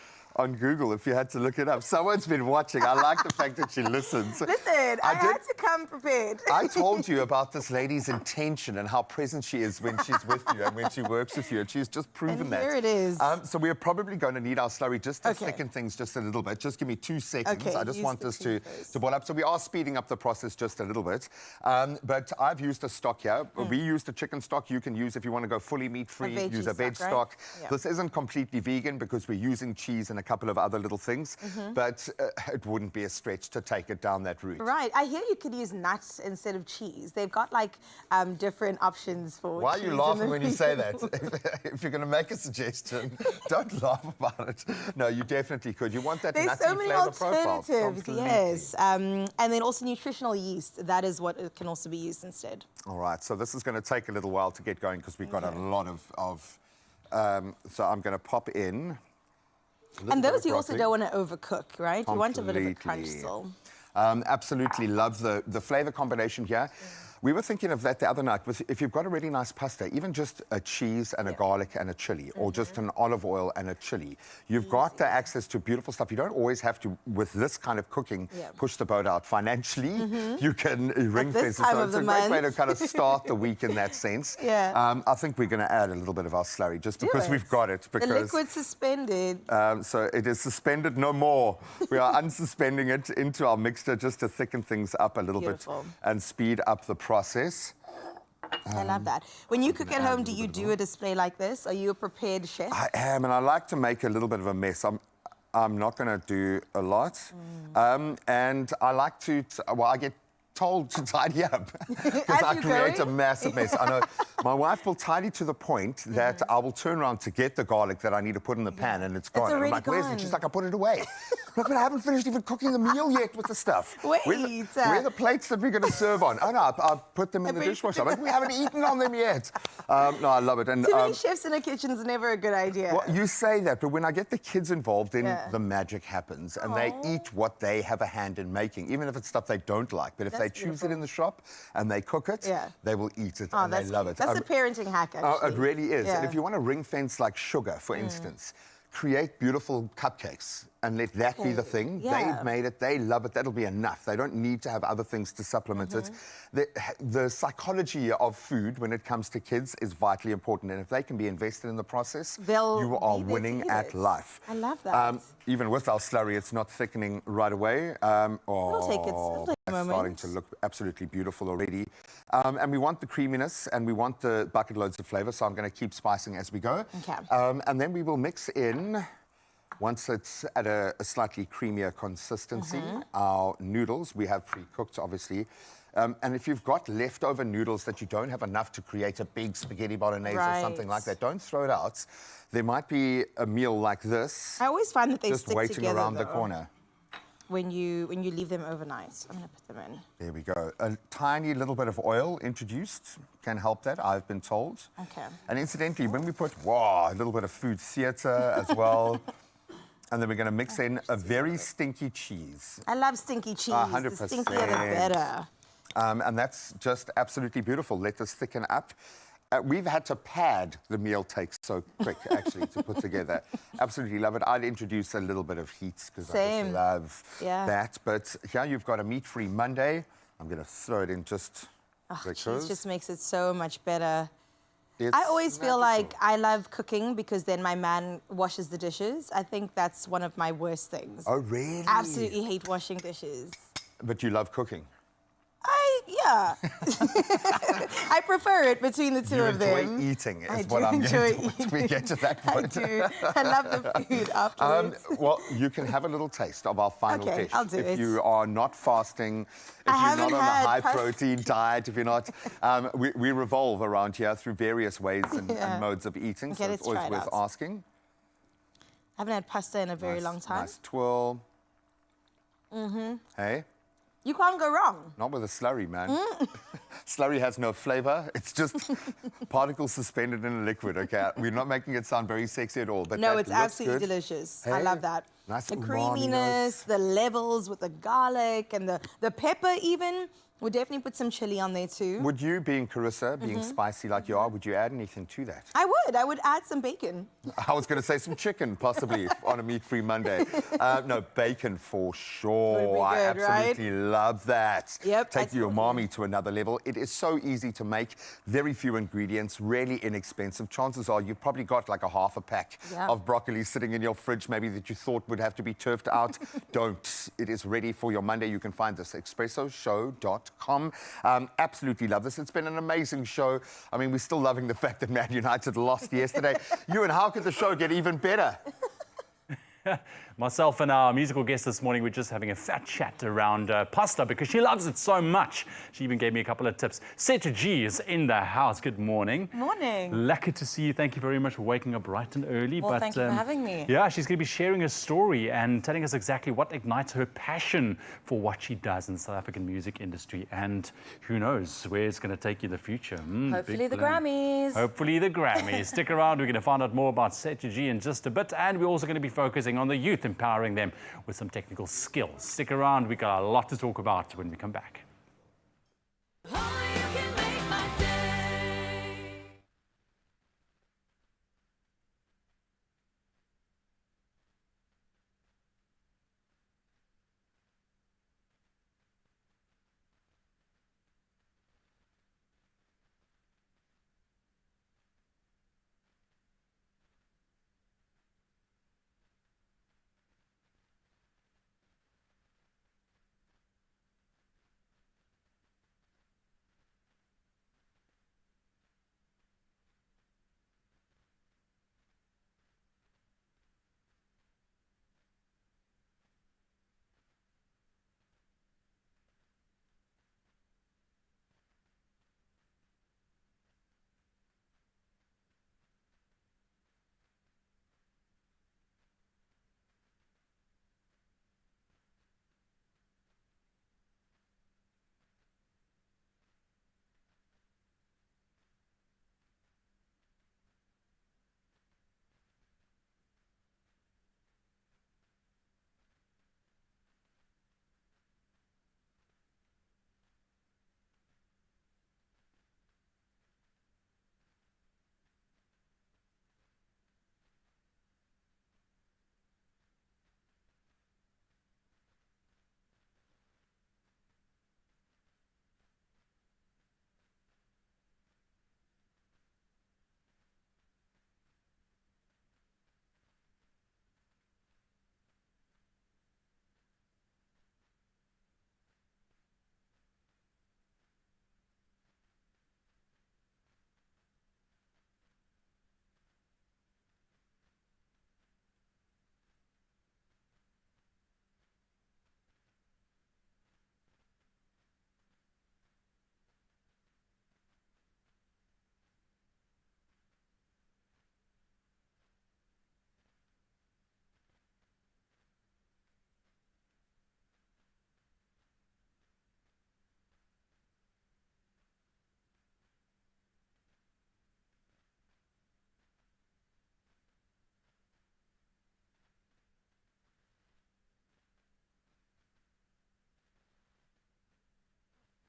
Google if you had to look it up. Someone's been watching. I like the fact that she listens.
Listen, I had to come prepared.
I told you about this lady's intention and how present she is when she's with you and when she works with you, and she's just proven that.
Here it is.
So we're probably going to need our slurry just to thicken things just a little bit. Just give me 2 seconds. I just want this to boil up. So we are speeding up the process just a little bit. But I've used a stock here. We used a chicken stock. You can use, if you want to go fully meat-free, use a veg stock. Right? This isn't completely vegan because we're using cheese and a couple of other little things, but it wouldn't be a stretch to take it down that route.
Right. I hear you could use nuts instead of cheese. They've got like different options for
Why
cheese.
Are you laughing when you say that? If you're going to make a suggestion, don't laugh about it. No, you definitely could. You want that nutty
so many
flavor profile.
alternatives, yes. And then also nutritional yeast. That is what it can also be used instead.
All right. So this is going to take a little while to get going because we've got a lot of so I'm going to pop in.
And those you also don't want to overcook, right? You want a bit of a crunch still.
Absolutely love the flavor combination here. We were thinking of that the other night. If you've got a really nice pasta, even just a cheese and a garlic and a chili, or just an olive oil and a chili, you've got the access to beautiful stuff. You don't always have to, with this kind of cooking, push the boat out financially. You can ring fence. So it's a great way to kind of start the week in that sense. I think we're going to add a little bit of our slurry just because we've got it. Because
the liquid's suspended.
So it is suspended no more. We are unsuspending it into our mixture just to thicken things up a little bit and speed up the process.
I love that. When you cook at home, do you do a display like this? Are you a prepared chef?
I am, and I like to make a little bit of a mess. I'm not going to do a lot. And I like to, well, I get told to tidy up because I create a massive mess. I know my wife will tidy to the point that I will turn around to get the garlic that I need to put in the pan and it's gone.
It's
I'm like, where's it? She's like, I put it away. Look, but I haven't finished even cooking the meal yet with the stuff.
Wait.
Where are the plates that we're going to serve on? Oh, no, I put them in the dishwasher. I'm like, we haven't eaten on them yet. No, I love it. And,
too many chefs in a kitchen is never a good idea.
Well, you say that, but when I get the kids involved, then the magic happens. And they eat what they have a hand in making, even if it's stuff they don't like. But if they choose it in the shop and they cook it, they will eat it and they love it.
That's a parenting hack, actually.
It really is. And if you want to ring fence like sugar, for instance, create beautiful cupcakes and let that be the thing.
Yeah.
They've made it. They love it. That'll be enough. They don't need to have other things to supplement it. The psychology of food when it comes to kids is vitally important. And if they can be invested in the process, you are winning at life.
I love that.
Even with our slurry, it's not thickening right away.
It'll take a
That's
moment.
starting to look absolutely beautiful already. And we want the creaminess and we want the bucket loads of flavor, so I'm going to keep spicing as we go.
Okay.
And then we will mix in, once it's at a slightly creamier consistency, our noodles. We have pre-cooked, obviously. And if you've got leftover noodles that you don't have enough to create a big spaghetti bolognese or something like that, don't throw it out. There might be a meal like this.
I always find that they
just
stick
waiting
together,
around the
though,
corner.
when you leave them overnight. I'm going to put them in.
There we go. A tiny little bit of oil introduced can help that, I've been told.
Okay.
And incidentally, when we put, a little bit of food theatre as well, and then we're going to mix in a very stinky cheese.
I love stinky cheese.
100%.
The stinkier, the better.
And that's just absolutely beautiful. Let this thicken up. We've had to pad the meal takes so quick, actually, to put together. Absolutely love it. I'd introduce a little bit of heat because I just love that. But here you've got a meat-free Monday. I'm going to throw it in just because.
Cheese just makes it so much better.
It's
I always feel
magical.
like I love cooking because then my man washes the dishes. I think that's one of my worst things.
Oh, really?
Absolutely hate washing dishes.
But you love cooking?
Yeah. I prefer it between the two of them.
You enjoy eating is
I
what
do
I'm
enjoy
getting to when we get to that point.
I do. I love the food afterwards.
Well, you can have a little taste of our final dish.
I'll do
if
it.
you are not fasting, if you're not on a high-protein diet, if you're not... we revolve around here through various ways and modes of eating, so it's always worth asking.
I haven't had pasta in a very long time.
Nice twirl. Hey?
You can't go wrong.
Not with a slurry, man. Slurry has no flavor. It's just particles suspended in a liquid, okay? We're not making it sound very sexy at all. But
No,
that
it's
looks
absolutely
good.
delicious.
Hey,
I love that.
nice
the
umami
creaminess,
notes.
the levels with the garlic and the pepper even. We'll definitely put some chili on there too.
Would you, being Carissa, being spicy like you are, would you add anything to that?
I would. I would add some bacon.
I was going to say some chicken, possibly, on a meat-free Monday. No, bacon for sure.
Would be
I
good,
absolutely love that.
Yep,
Take the umami to another level. It is so easy to make. Very few ingredients, really inexpensive. Chances are you've probably got like a half a pack of broccoli sitting in your fridge, maybe that you thought would have to be turfed out. Don't. It is ready for your Monday. You can find this at expressoshow.com. Absolutely love this. It's been an amazing show. I mean, we're still loving the fact that Man United lost yesterday. Ewan, how could the show get even better?
Myself and our musical guest this morning were just having a fat chat around pasta because she loves it so much. She even gave me a couple of tips. Seta G is in the house. Good morning.
Morning.
Lucky to see you. Thank you very much for waking up bright and early.
Well, thank you for having me.
Yeah, she's going to be sharing her story and telling us exactly what ignites her passion for what she does in the South African music industry. And who knows where it's going to take you in the future.
Hopefully the Grammys.
Hopefully the Grammys. Stick around. We're going to find out more about Seta G in just a bit. And we're also going to be focusing on the youth, empowering them with some technical skills. Stick around. We've got a lot to talk about when we come back.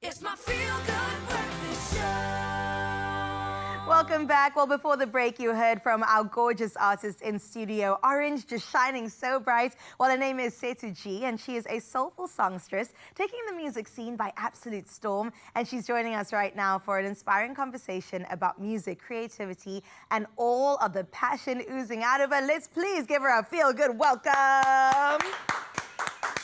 It's my feel-good breakfast show.
Welcome back. Well, before the break, you heard from our gorgeous artist in studio, Orange, just shining so bright. Well, her name is Sethu G, and she is a soulful songstress, taking the music scene by absolute storm. And she's joining us right now for an inspiring conversation about music, creativity, and all of the passion oozing out of her. Let's please give her a feel-good welcome.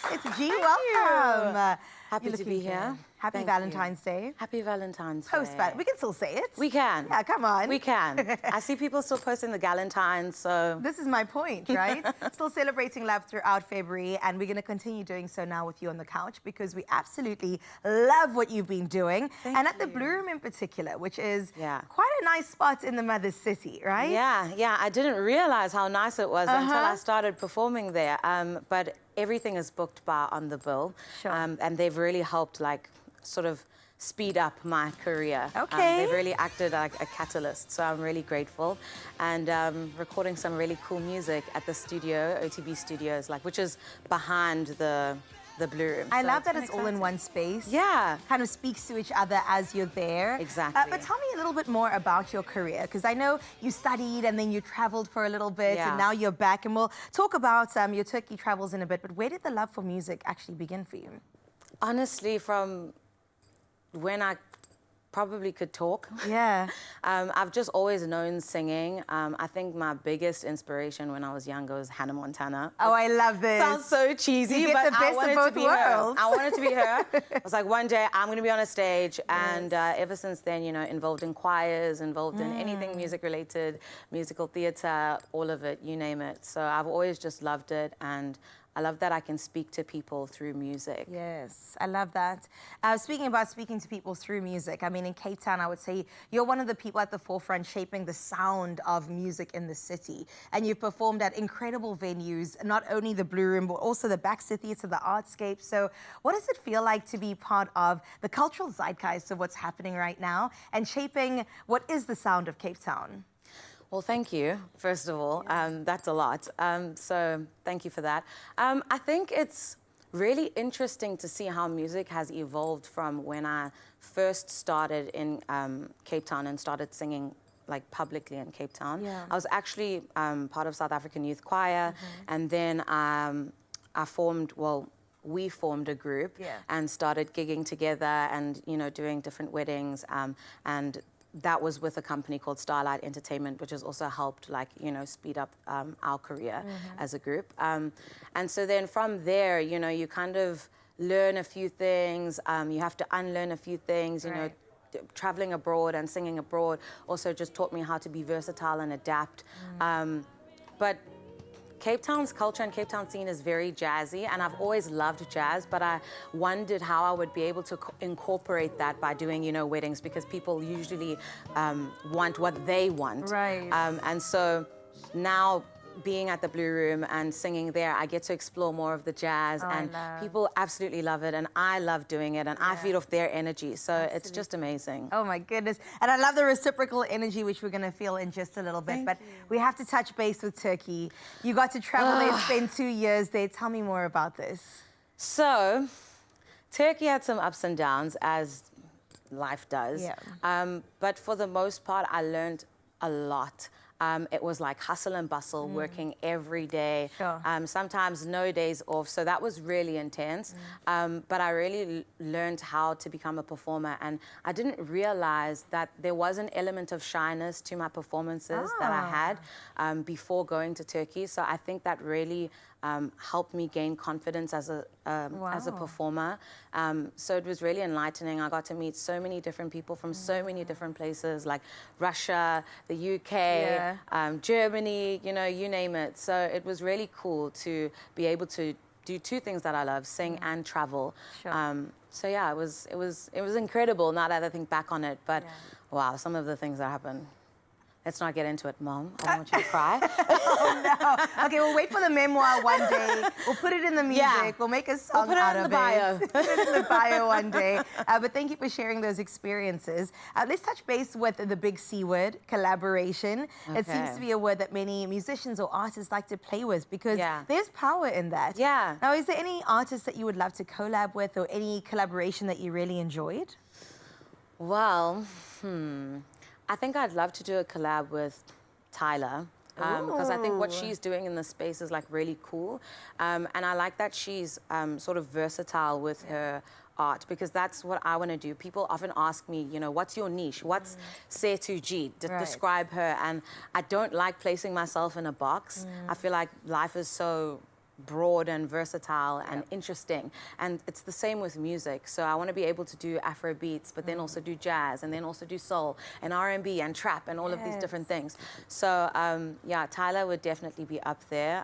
Sethu G, welcome.
Happy to be here.
Happy
Thank
Valentine's Day.
Happy Valentine's Day.
Post-Val. We can still say it.
We can.
Yeah, come on.
We can. I see people still posting the Galentines, so...
This is my point, right? Still celebrating love throughout February, and we're going to continue doing so now with you on the couch because we absolutely love what you've been doing.
Thank
at the
you.
Blue Room in particular, which is
Yeah.
quite a nice spot in the mother city, right?
Yeah. I didn't realize how nice it was until I started performing there. But everything is booked by On The Bill.
Sure.
And they've really helped, like, sort of speed up my career.
Okay.
They've really acted like a catalyst, so I'm really grateful. And recording some really cool music at the studio, OTB Studios, like, which is behind the Blue Room.
I
So
love that
been
it's all in
exciting.
one space.
Yeah.
Kind of speaks to each other as you're there.
Exactly.
But tell me a little bit more about your career, because I know you studied and then you traveled for a little bit,
Yeah.
and now you're back. And we'll talk about your Turkey travels in a bit. But where did the love for music actually begin for you?
Honestly, from when I probably could talk.
Yeah.
I've just always known singing. I think my biggest inspiration when I was younger was Hannah Montana.
Oh, I love this.
Sounds so cheesy,
You get
but
the best
I
of
wanted
both
to be
worlds.
her. I wanted to be her. I was like, one day I'm going to be on a stage, and ever since then, you know, involved in choirs, involved in anything music related, musical theatre, all of it, you name it. So I've always just loved it, and I love that I can speak to people through music.
Yes, I love that. Speaking about speaking to people through music, I mean, in Cape Town, I would say you're one of the people at the forefront shaping the sound of music in the city. And you've performed at incredible venues, not only the Blue Room, but also the Baxter Theatre, the Artscape. So what does it feel like to be part of the cultural zeitgeist of what's happening right now and shaping what is the sound of Cape Town?
Well, thank you, first of all. That's a lot. So thank you for that. I think it's really interesting to see how music has evolved from when I first started in Cape Town and started singing like publicly in Cape Town.
Yeah.
I was actually part of South African Youth Choir, and then we formed a group and started gigging together and, you know, doing different weddings, and that was with a company called Starlight Entertainment, which has also helped, like, you know, speed up our career as a group. And so then from there, you know, you kind of learn a few things. You have to unlearn a few things, you know. Traveling abroad and singing abroad also just taught me how to be versatile and adapt. But Cape Town's culture and Cape Town scene is very jazzy, and I've always loved jazz, but I wondered how I would be able to incorporate that by doing, you know, weddings, because people usually want what they want.
Right.
And so now, being at the Blue Room and singing there, I get to explore more of the jazz, and people absolutely love it, and I love doing it, and I feed off their energy, so it's just amazing.
Oh my goodness. And I love the reciprocal energy, which we're going to feel in just a little bit. But we have to touch base with Turkey. You got to travel there, spend 2 years there. Tell me more about this.
So, Turkey had some ups and downs, as life does.
Yeah.
But for the most part, I learned a lot. It was like hustle and bustle, working every day, sometimes no days off. So that was really intense. But I really learned how to become a performer. And I didn't realize that there was an element of shyness to my performances that I had before going to Turkey. So I think that really helped me gain confidence as a performer. So it was really enlightening. I got to meet so many different people from so many different places, like Russia, the UK, Germany, you know, you name it. So it was really cool to be able to do two things that I love, sing and travel. So yeah, it was incredible now that I think back on it. But wow, some of the things that happened. Let's not get into it, Mom. I don't want you to cry.
Oh, no. Okay, we'll wait for the memoir one day. We'll put it in the music.
Yeah.
We'll make a song
We'll put it
out
in
of
the bio.
Put it in the bio one day. But thank you for sharing those experiences. Let's touch base with the big C word, collaboration. It seems
Okay.
to be a word that many musicians or artists like to play with because
Yeah.
there's power in that.
Yeah.
Now, is there any artists that you would love to collab with or any collaboration that you really enjoyed?
Well, I think I'd love to do a collab with Tyler. Because I think what
Ooh.
she's doing in the space is like really cool. And I like that she's sort of versatile with her art because that's what I want to do. People often ask me, you know, what's your niche? What's Setu-G? Describe her. And I don't like placing myself in a box. I feel like life is so broad and versatile and interesting. And it's the same with music. So I want to be able to do Afro beats, but then also do jazz and then also do soul and R&B and trap and all of these different things. So yeah, Tyler would definitely be up there.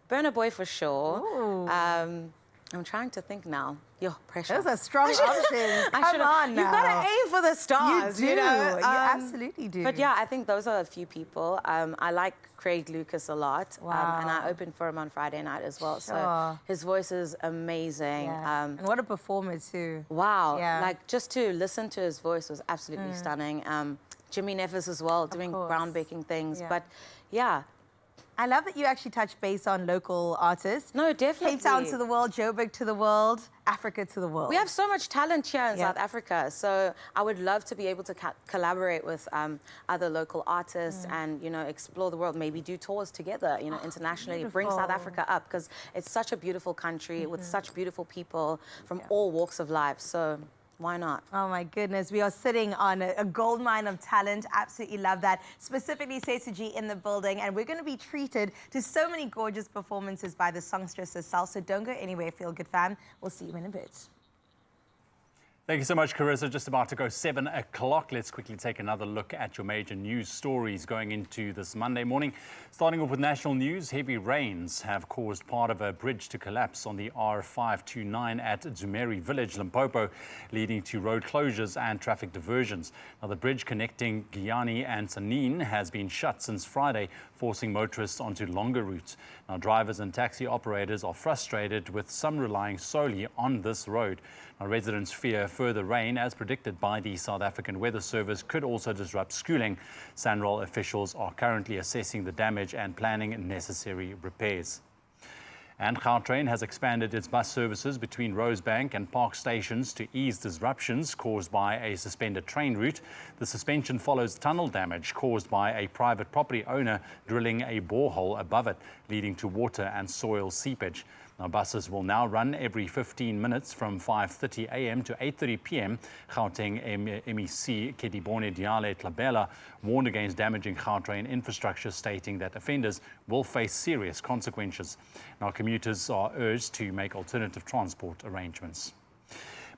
Burna Boy for sure. I'm trying to think now. Yo, pressure.
Those are strong options. Come on now.
You've got to aim for the stars.
You do.
You know?
You absolutely do.
But yeah, I think those are a few people. I like Craig Lucas a lot.
Wow.
And I opened for him on Friday night as well.
Sure.
So his voice is amazing.
Yeah. And what a performer too.
Wow.
Yeah.
Like just to listen to his voice was absolutely stunning. Jimmy Nevis as well, doing groundbreaking things.
Yeah.
But yeah.
I love that you actually touch base on local artists.
No, definitely.
Cape Town to the world, Joburg to the world, Africa to the world.
We have so much talent here in South Africa, so I would love to be able to collaborate with other local artists and, you know, explore the world, maybe do tours together, you know, internationally, bring South Africa up, because it's such a beautiful country with such beautiful people from all walks of life, so why not?
Oh my goodness, we are sitting on a gold mine of talent. Absolutely love that. Specifically, Setu-G in the building, and we're going to be treated to so many gorgeous performances by the songstress herself. So don't go anywhere, Feel Good fam. We'll see you in a bit.
Thank you so much, Carissa. Just about to go 7 o'clock. Let's quickly take another look at your major news stories going into this Monday morning. Starting off with national news, heavy rains have caused part of a bridge to collapse on the R529 at Dzumeri Village, Limpopo, leading to road closures and traffic diversions. Now, the bridge connecting Guyani and Sanin has been shut since Friday, forcing motorists onto longer routes. Now, drivers and taxi operators are frustrated, with some relying solely on this road. Now, residents fear further rain, as predicted by the South African Weather Service, could also disrupt schooling. SANRAL officials are currently assessing the damage and planning necessary repairs. And Gautrain has expanded its bus services between Rosebank and Park stations to ease disruptions caused by a suspended train route. The suspension follows tunnel damage caused by a private property owner drilling a borehole above it, leading to water and soil seepage. Now, buses will now run every 15 minutes from 5:30 a.m. to 8:30 p.m. Gauteng MEC Kedibone Diale Tlabela warned against damaging Gautrain infrastructure, stating that offenders will face serious consequences. Now, commuters are urged to make alternative transport arrangements.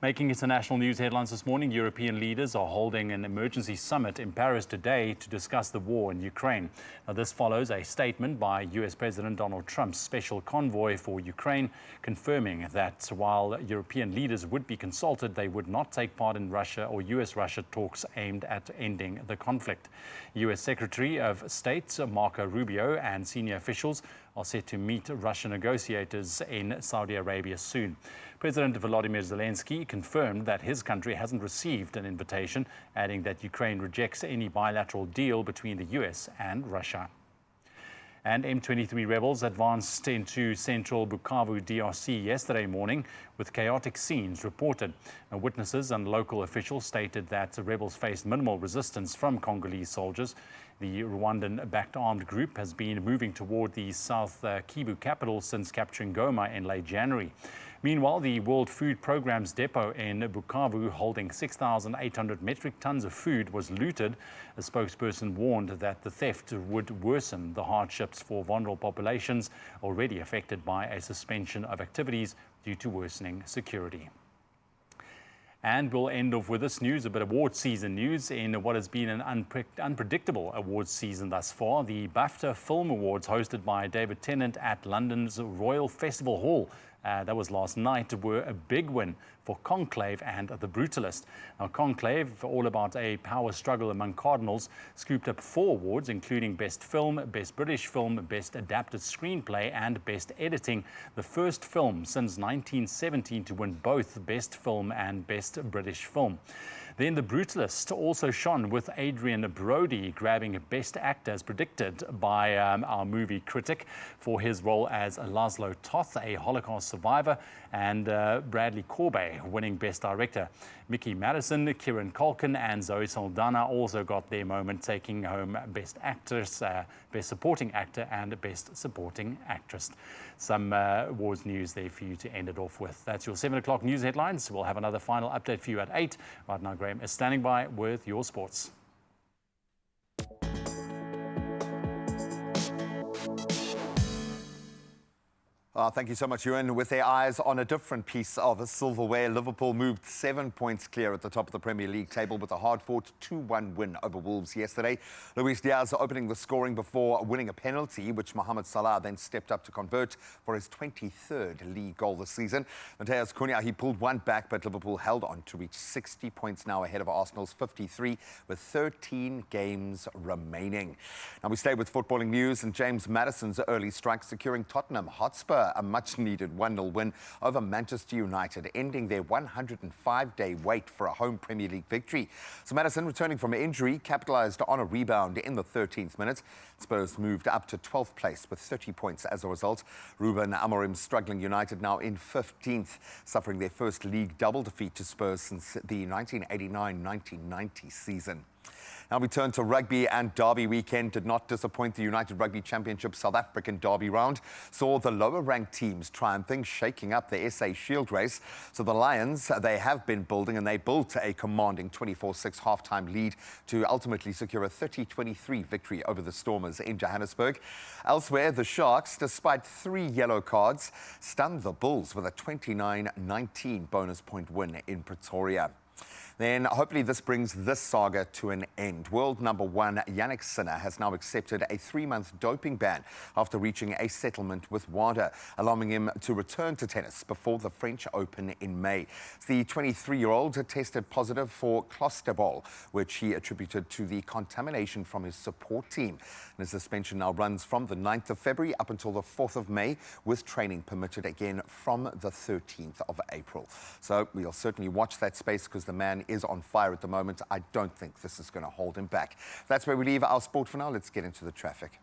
Making international news headlines this morning, European leaders are holding an emergency summit in Paris today to discuss the war in Ukraine. Now, this follows a statement by US President Donald Trump's special convoy for Ukraine, confirming that while European leaders would be consulted, they would not take part in Russia or US-Russia talks aimed at ending the conflict. US Secretary of State Marco Rubio and senior officials are set to meet Russian negotiators in Saudi Arabia soon. President Volodymyr Zelensky confirmed that his country hasn't received an invitation, adding that Ukraine rejects any bilateral deal between the US and Russia. And M23 rebels advanced into central Bukavu, DRC yesterday morning, with chaotic scenes reported. Now, witnesses and local officials stated that the rebels faced minimal resistance from Congolese soldiers. The Rwandan-backed armed group has been moving toward the South Kivu capital since capturing Goma in late January. Meanwhile, the World Food Programme's depot in Bukavu, holding 6,800 metric tons of food, was looted. A spokesperson warned that the theft would worsen the hardships for vulnerable populations already affected by a suspension of activities due to worsening security. And we'll end off with this news, a bit of award season news in what has been an unpredictable awards season thus far. The BAFTA Film Awards, hosted by David Tennant at London's Royal Festival Hall, that was last night, were a big win for Conclave and The Brutalist. Now, Conclave, all about a power struggle among cardinals, scooped up 4 awards, including Best Film, Best British Film, Best Adapted Screenplay, and Best Editing. The first film since 1917 to win both Best Film and Best British Film. Then The Brutalist also shone with Adrian Brody grabbing Best Actor as predicted by our movie critic for his role as Laszlo Toth, a Holocaust survivor, and Bradley Corbet winning Best Director. Mickey Madison, Kieran Culkin, and Zoe Saldana also got their moment, taking home Best Actress, Best Supporting Actor, and Best Supporting Actress. Some awards news there for you to end it off with. That's your 7 o'clock news headlines. We'll have another final update for you at 8. Right now, Graham is standing by with your sports.
Thank you so much, Ewan. With their eyes on a different piece of silverware, Liverpool moved 7 points clear at the top of the Premier League table with a hard-fought 2-1 win over Wolves yesterday. Luis Diaz opening the scoring before winning a penalty, which Mohamed Salah then stepped up to convert for his 23rd league goal this season. Mateus Cunha, he pulled one back, but Liverpool held on to reach 60 points now ahead of Arsenal's 53 with 13 games remaining. Now we stay with footballing news, and James Maddison's early strike securing Tottenham Hotspur a much-needed 1-0 win over Manchester United, ending their 105-day wait for a home Premier League victory. So Maddison, returning from injury, capitalised on a rebound in the 13th minute. Spurs moved up to 12th place with 30 points as a result. Ruben Amorim's struggling United now in 15th, suffering their first league double defeat to Spurs since the 1989-1990 season. Now we turn to rugby, and Derby weekend did not disappoint. The United Rugby Championship South African Derby round saw the lower-ranked teams triumphing, shaking up the SA Shield race. So the Lions, they have been building, and they built a commanding 24-6 half-time lead to ultimately secure a 30-23 victory over the Stormers in Johannesburg. Elsewhere, the Sharks, despite 3 yellow cards, stunned the Bulls with a 29-19 bonus point win in Pretoria. Then hopefully this brings this saga to an end. World number 1 Yannick Sinner has now accepted a 3-month doping ban after reaching a settlement with WADA, allowing him to return to tennis before the French Open in May. The 23-year-old had tested positive for clostribol, which he attributed to the contamination from his support team. And his suspension now runs from the 9th of February up until the 4th of May, with training permitted again from the 13th of April. So we'll certainly watch that space, because the man is on fire at the moment. I don't think this is going to hold him back. That's where we leave our sport for now. Let's get into the traffic.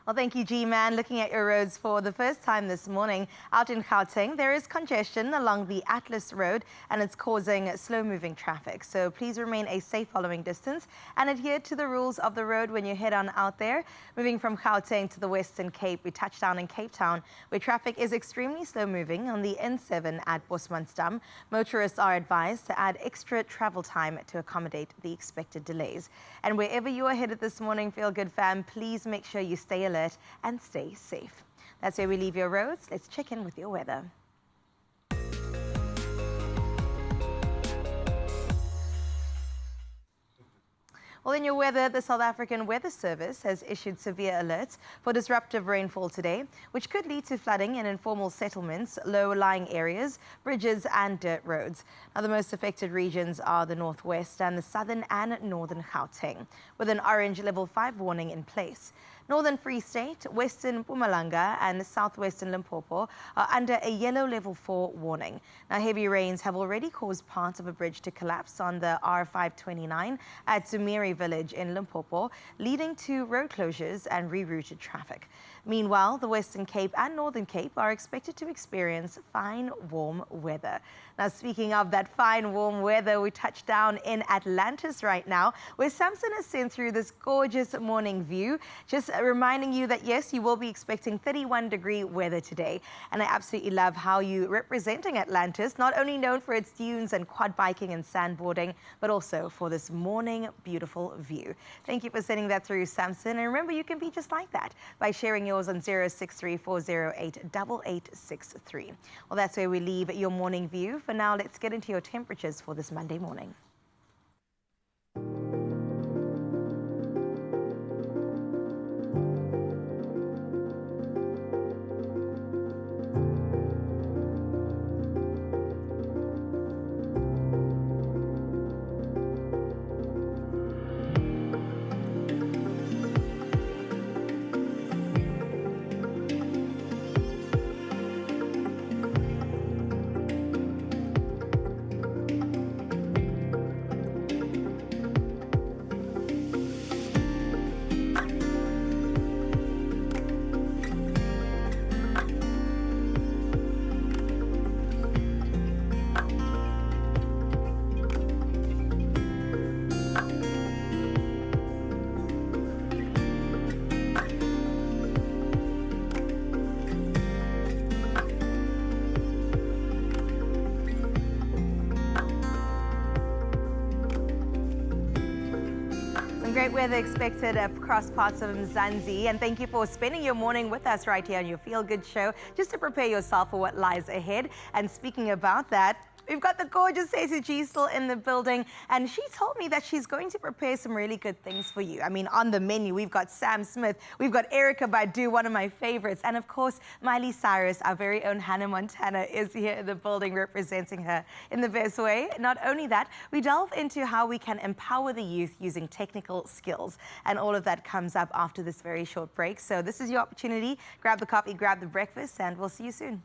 Well, thank you, G-Man. Looking at your roads for the first time this morning, out in Gauteng, there is congestion along the Atlas Road, and it's causing slow-moving traffic. So please remain a safe following distance and adhere to the rules of the road when you head on out there. Moving from Gauteng to the Western Cape, we touch down in Cape Town, where traffic is extremely slow-moving on the N7 at Bosmansdam. Motorists are advised to add extra travel time to accommodate the expected delays. And wherever you are headed this morning, Feel Good fam, please make sure you stay alert and stay safe. That's where we leave your roads. Let's check in with your weather. Well, in your weather, the South African Weather Service has issued severe alerts for disruptive rainfall today, which could lead to flooding in informal settlements, low-lying areas, bridges and dirt roads. Now, the most affected regions are the northwest and the southern and northern Gauteng, with an orange level 5 warning in place. Northern Free State, Western Mpumalanga and Southwestern Limpopo are under a yellow level 4 warning. Now, heavy rains have already caused part of a bridge to collapse on the R529 at Zumiri village in Limpopo, leading to road closures and rerouted traffic. Meanwhile, the Western Cape and Northern Cape are expected to experience fine, warm weather. Now, speaking of that fine, warm weather, we touch down in Atlantis right now, where Samson has sent through this gorgeous morning view, just reminding you that, yes, you will be expecting 31-degree weather today. And I absolutely love how you're representing Atlantis, not only known for its dunes and quad biking and sandboarding, but also for this morning beautiful view. Thank you for sending that through, Samson. And remember, you can be just like that by sharing yours on 0634088863. Well, that's where we leave your morning view. For now, let's get into your temperatures for this Monday morning. Great weather expected across parts of Mzansi. And thank you for spending your morning with us right here on your Feel Good show, just to prepare yourself for what lies ahead. And speaking about that, we've got the gorgeous Stacey G still in the building, and she told me that she's going to prepare some really good things for you. I mean, on the menu, we've got Sam Smith, we've got Erica Badu, one of my favorites, and of course, Miley Cyrus, our very own Hannah Montana, is here in the building representing her in the best way. Not only that, we delve into how we can empower the youth using technical skills, and all of that comes up after this very short break. So this is your opportunity. Grab the coffee, grab the breakfast, and we'll see you soon.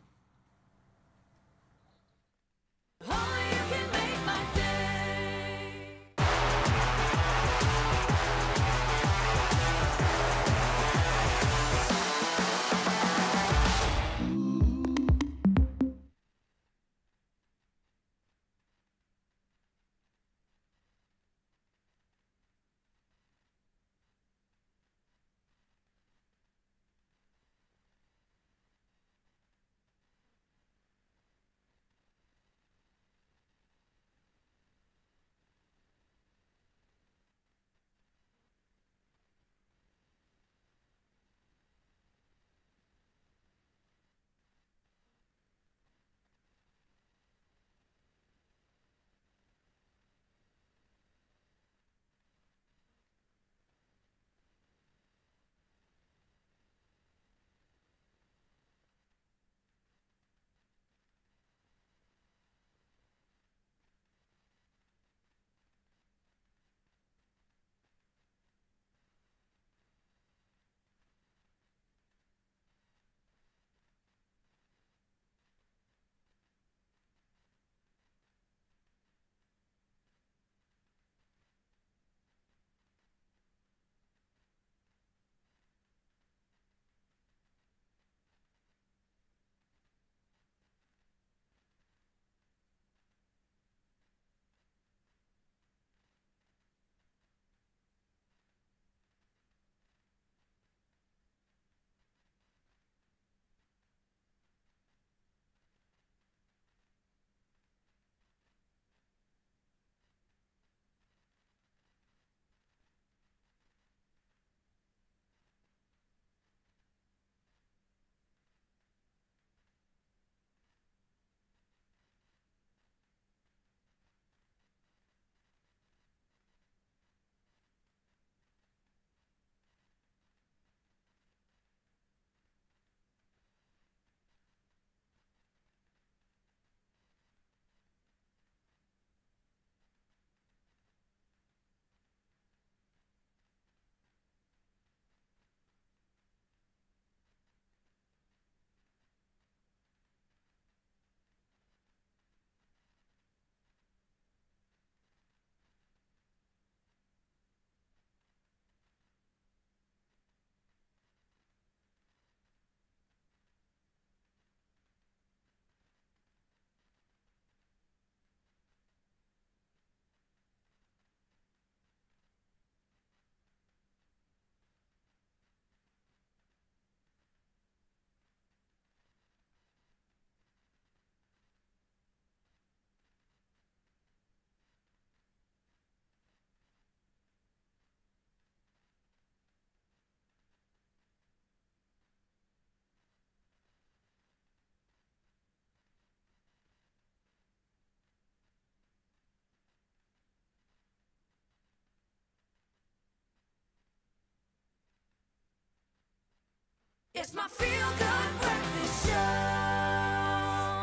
It's my Feel Good Breakfast Show.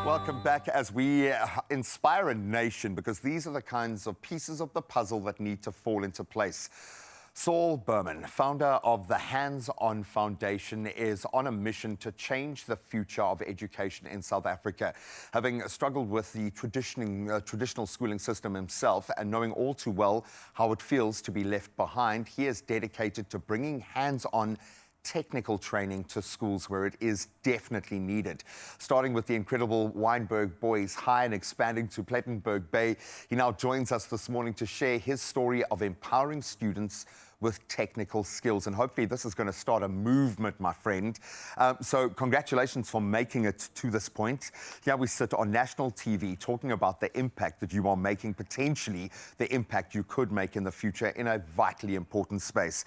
Welcome back as we inspire a nation, because these are the kinds of pieces of the puzzle that need to fall into place. Saul Berman, founder of the Hands On Foundation, is on a mission to change the future of education in South Africa. Having struggled with the traditional schooling system himself and knowing all too well how it feels to be left behind, he is dedicated to bringing hands-on technical training to schools where it is definitely needed. Starting with the incredible Wynberg boys high and expanding to Plettenberg Bay, he now joins us this morning to share his story of empowering students with technical skills. And hopefully this is going to start a movement, my friend. So congratulations for making it to this point. Here we sit on national TV talking about the impact that you are making, potentially the impact you could make in the future in a vitally important space.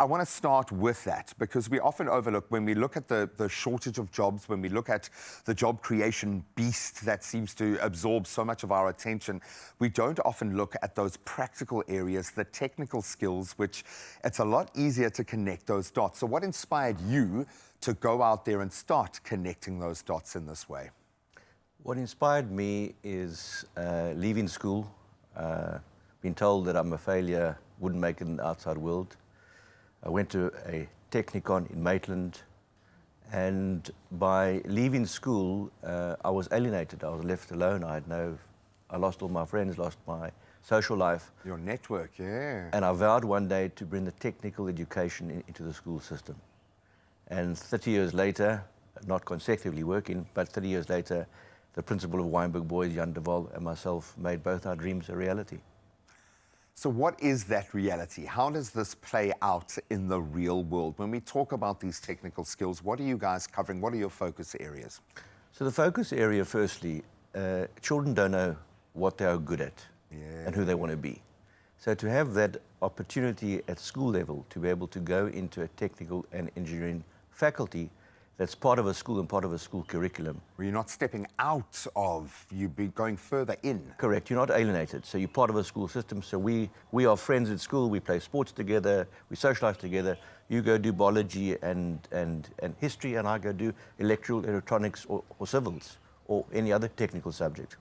I want to start with that because we often overlook when we look at the shortage of jobs, when we look at the job creation beast that seems to absorb so much of our attention, we don't often look at those practical areas, the technical skills, which it's a lot easier to connect those dots. So what inspired you to go out there and start connecting those dots in this way?
What inspired me is leaving school, being told that I'm a failure, wouldn't make it in the outside world. I went to a Technikon in Maitland, and by leaving school, I was alienated. I was left alone. I lost all my friends, lost my social life.
Your network, yeah.
And I vowed one day to bring the technical education into the school system. And 30 years later, not consecutively working, but 30 years later, the principal of Wynberg Boys, Jan de Waal, and myself made both our dreams a reality.
So what is that reality? How does this play out in the real world? When we talk about these technical skills, what are you guys covering? What are your focus areas?
So the focus area, firstly, children don't know what they are good at and who they want to be. So to have that opportunity at school level to be able to go into a technical and engineering faculty that's part of a school and part of a school curriculum.
Where you're not stepping out of, you'd be going further in.
Correct, you're not alienated. So you're part of a school system. So we are friends at school, we play sports together, we socialize together. You go do biology and history, and I go do electrical, electronics, or civils, or any other technical subject.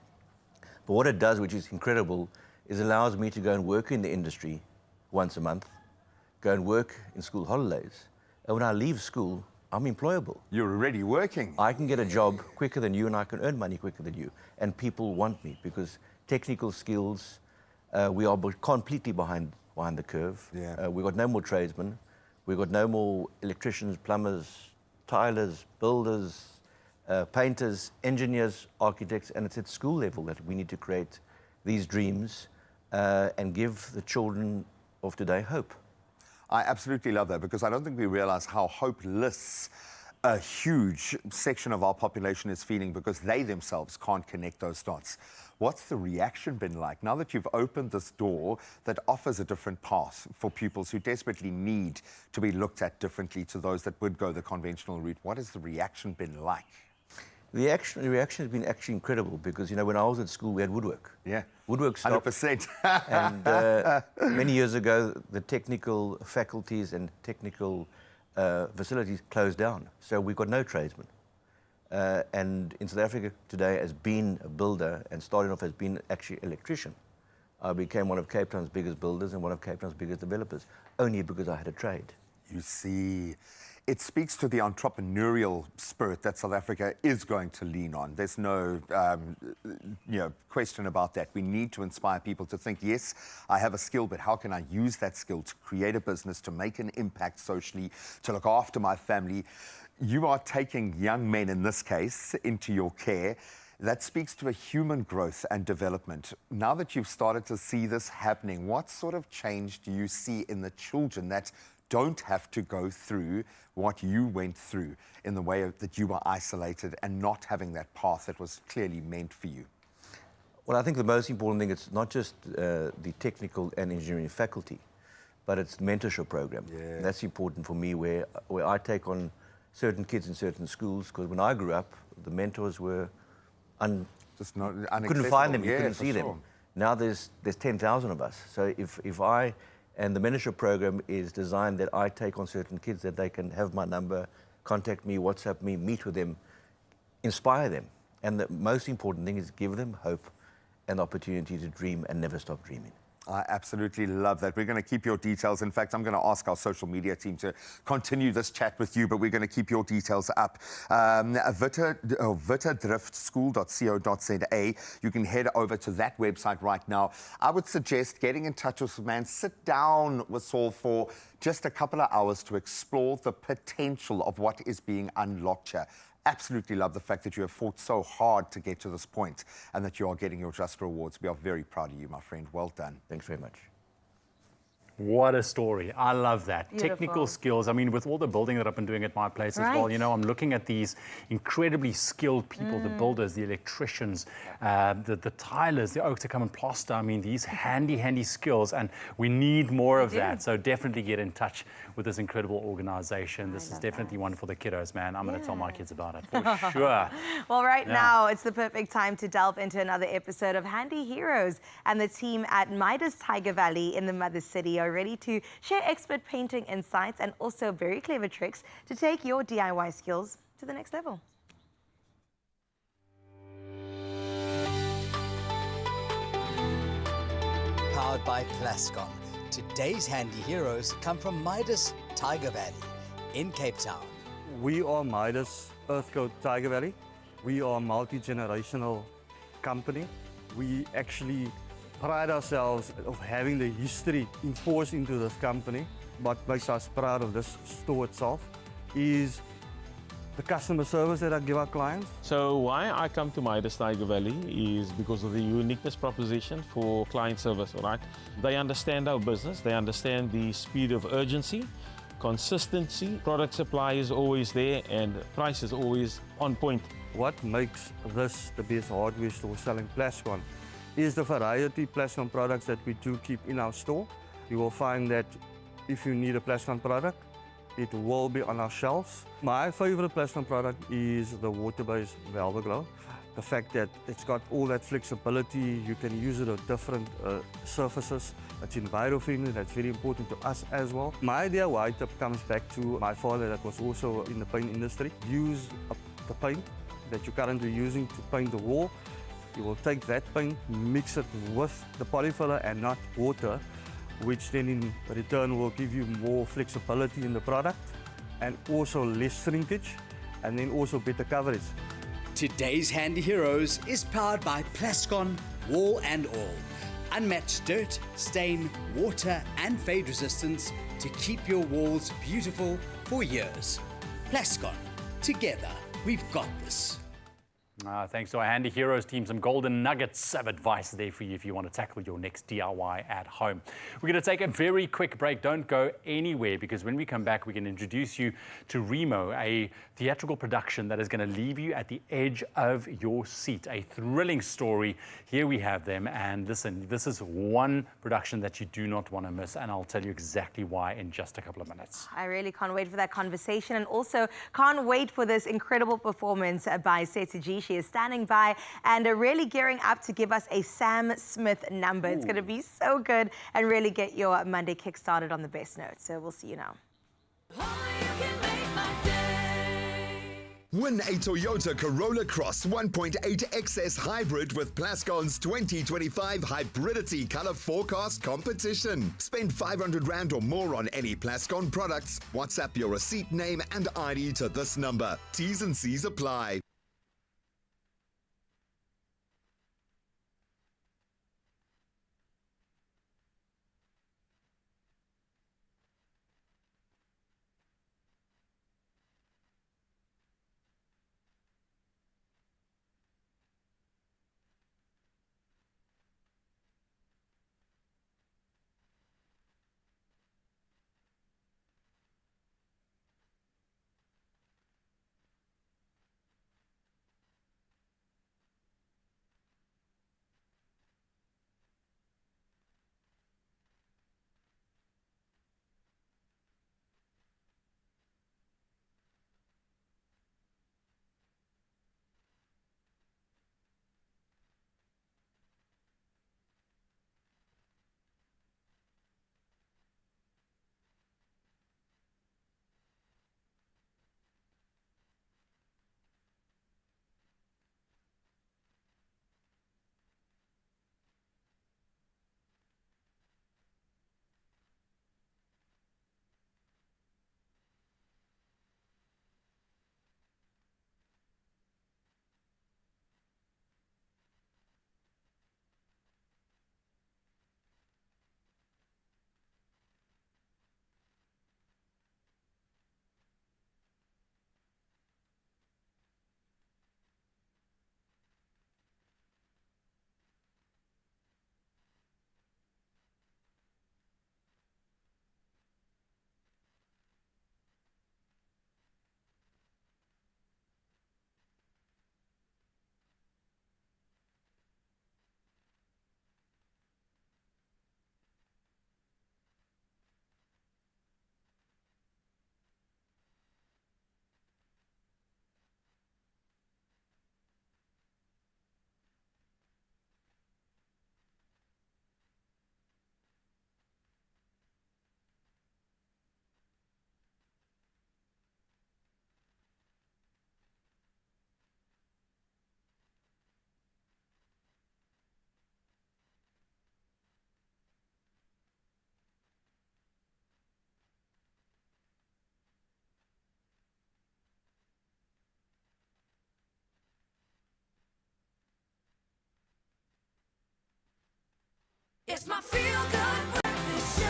But what it does, which is incredible, is allows me to go and work in the industry once a month, go and work in school holidays. And when I leave school, I'm employable.
You're already working.
I can get a job quicker than you, and I can earn money quicker than you. And people want me because technical skills, we are completely behind the curve.
Yeah.
We've got no more tradesmen. We've got no more electricians, plumbers, tilers, builders, painters, engineers, architects. And it's at school level that we need to create these dreams and give the children of today hope.
I absolutely love that because I don't think we realize how hopeless a huge section of our population is feeling because they themselves can't connect those dots. What's the reaction been like now that you've opened this door that offers a different path for pupils who desperately need to be looked at differently to those that would go the conventional route? What has the reaction been like?
The reaction has been actually incredible because, you know, when I was at school, we had woodwork.
Yeah.
Woodwork stopped.
100%.
And many years ago, the technical faculties and technical facilities closed down. So we've got no tradesmen. And in South Africa today, as being a builder and starting off as being actually an electrician, I became one of Cape Town's biggest builders and one of Cape Town's biggest developers, only because I had a trade.
You see, it speaks to the entrepreneurial spirit that South Africa is going to lean on. There's no question about that. We need to inspire people to think, yes, I have a skill, but how can I use that skill to create a business, to make an impact socially, to look after my family? You are taking young men, in this case, into your care. That speaks to a human growth and development. Now that you've started to see this happening, what sort of change do you see in the children that don't have to go through what you went through in the way that you were isolated and not having that path that was clearly meant for you?
Well, I think the most important thing, it's not just the technical and engineering faculty, but it's the mentorship program.
Yeah.
That's important for me, where I take on certain kids in certain schools, because when I grew up, the mentors were
just not
couldn't find them, you
yeah,
couldn't see
sure.
them. Now there's 10,000 of us. So if I, and the mentorship program is designed that I take on certain kids that they can have my number, contact me, WhatsApp me, meet with them, inspire them. And the most important thing is give them hope and opportunity to dream and never stop dreaming.
I absolutely love that. We're going to keep your details. In fact, I'm going to ask our social media team to continue this chat with you, but we're going to keep your details up. Witterdriftschool.co.za. You can head over to that website right now. I would suggest getting in touch with man. Sit down with Saul for just a couple of hours to explore the potential of what is being unlocked here. Absolutely love the fact that you have fought so hard to get to this point and that you are getting your just rewards. We are very proud of you, my friend. Well done.
Thanks very much.
What a story. I love that.
Beautiful.
Technical skills. I mean, with all the building that I've been doing at my place as well, you know, I'm looking at these incredibly skilled people, the builders, the electricians, the tilers, the oaks to come and plaster. I mean, these handy skills, and we need more of that. So definitely get in touch with this incredible organization. This is definitely one for the kiddos, man. I'm going to tell my kids about it for sure.
Well, right now, it's the perfect time to delve into another episode of Handy Heroes. And the team at Midas Tiger Valley in the Mother City are ready to share expert painting insights and also very clever tricks to take your DIY skills to the next level.
Powered by Plascon. Today's handy heroes come from Midas Tiger Valley in Cape Town.
We are Midas Earthcoat Tiger Valley. We are a multi-generational company. We actually pride ourselves of having the history enforced into this company. What makes us proud of this store itself is the customer service that I give our clients.
So why I come to Midas Tiger Valley is because of the uniqueness proposition for client service, right? They understand our business, they understand the speed of urgency, consistency, product supply is always there, and price is always on point.
What makes this the best hardware store selling Plascon is the variety of Plascon products that we do keep in our store. You will find that if you need a Plascon product, it will be on our shelves. My favorite Plascon product is the water-based Velvet Glow. The fact that it's got all that flexibility, you can use it on different surfaces. It's enviro-friendly, that's very important to us as well. My DIY tip comes back to my father that was also in the paint industry. Use the paint that you're currently using to paint the wall. You will take that paint, mix it with the polyfiller and not water, which then in return will give you more flexibility in the product and also less shrinkage and then also better coverage.
Today's handy heroes is powered by Plascon Wall and All. Unmatched dirt, stain, water and fade resistance to keep your walls beautiful for years. Plascon, together we've got this.
Thanks to our Handy Heroes team, some golden nuggets of advice there for you if you want to tackle your next DIY at home. We're going to take a very quick break. Don't go anywhere, because when we come back, we can introduce you to Remo, a theatrical production that is going to leave you at the edge of your seat. A thrilling story. Here we have them. And listen, this is one production that you do not want to miss. And I'll tell you exactly why in just a couple of minutes.
I really can't wait for that conversation, and also can't wait for this incredible performance by Setsuji. She is standing by and really gearing up to give us a Sam Smith number. It's going to be so good and really get your Monday kick started on the best note. So we'll see you now.
Win a Toyota Corolla Cross 1.8 XS Hybrid with Plascon's 2025 Hybridity Color Forecast Competition. Spend 500 Rand or more on any Plascon products. WhatsApp your receipt, name and ID to this number. T's and C's apply.
It's my feel-good breakfast show.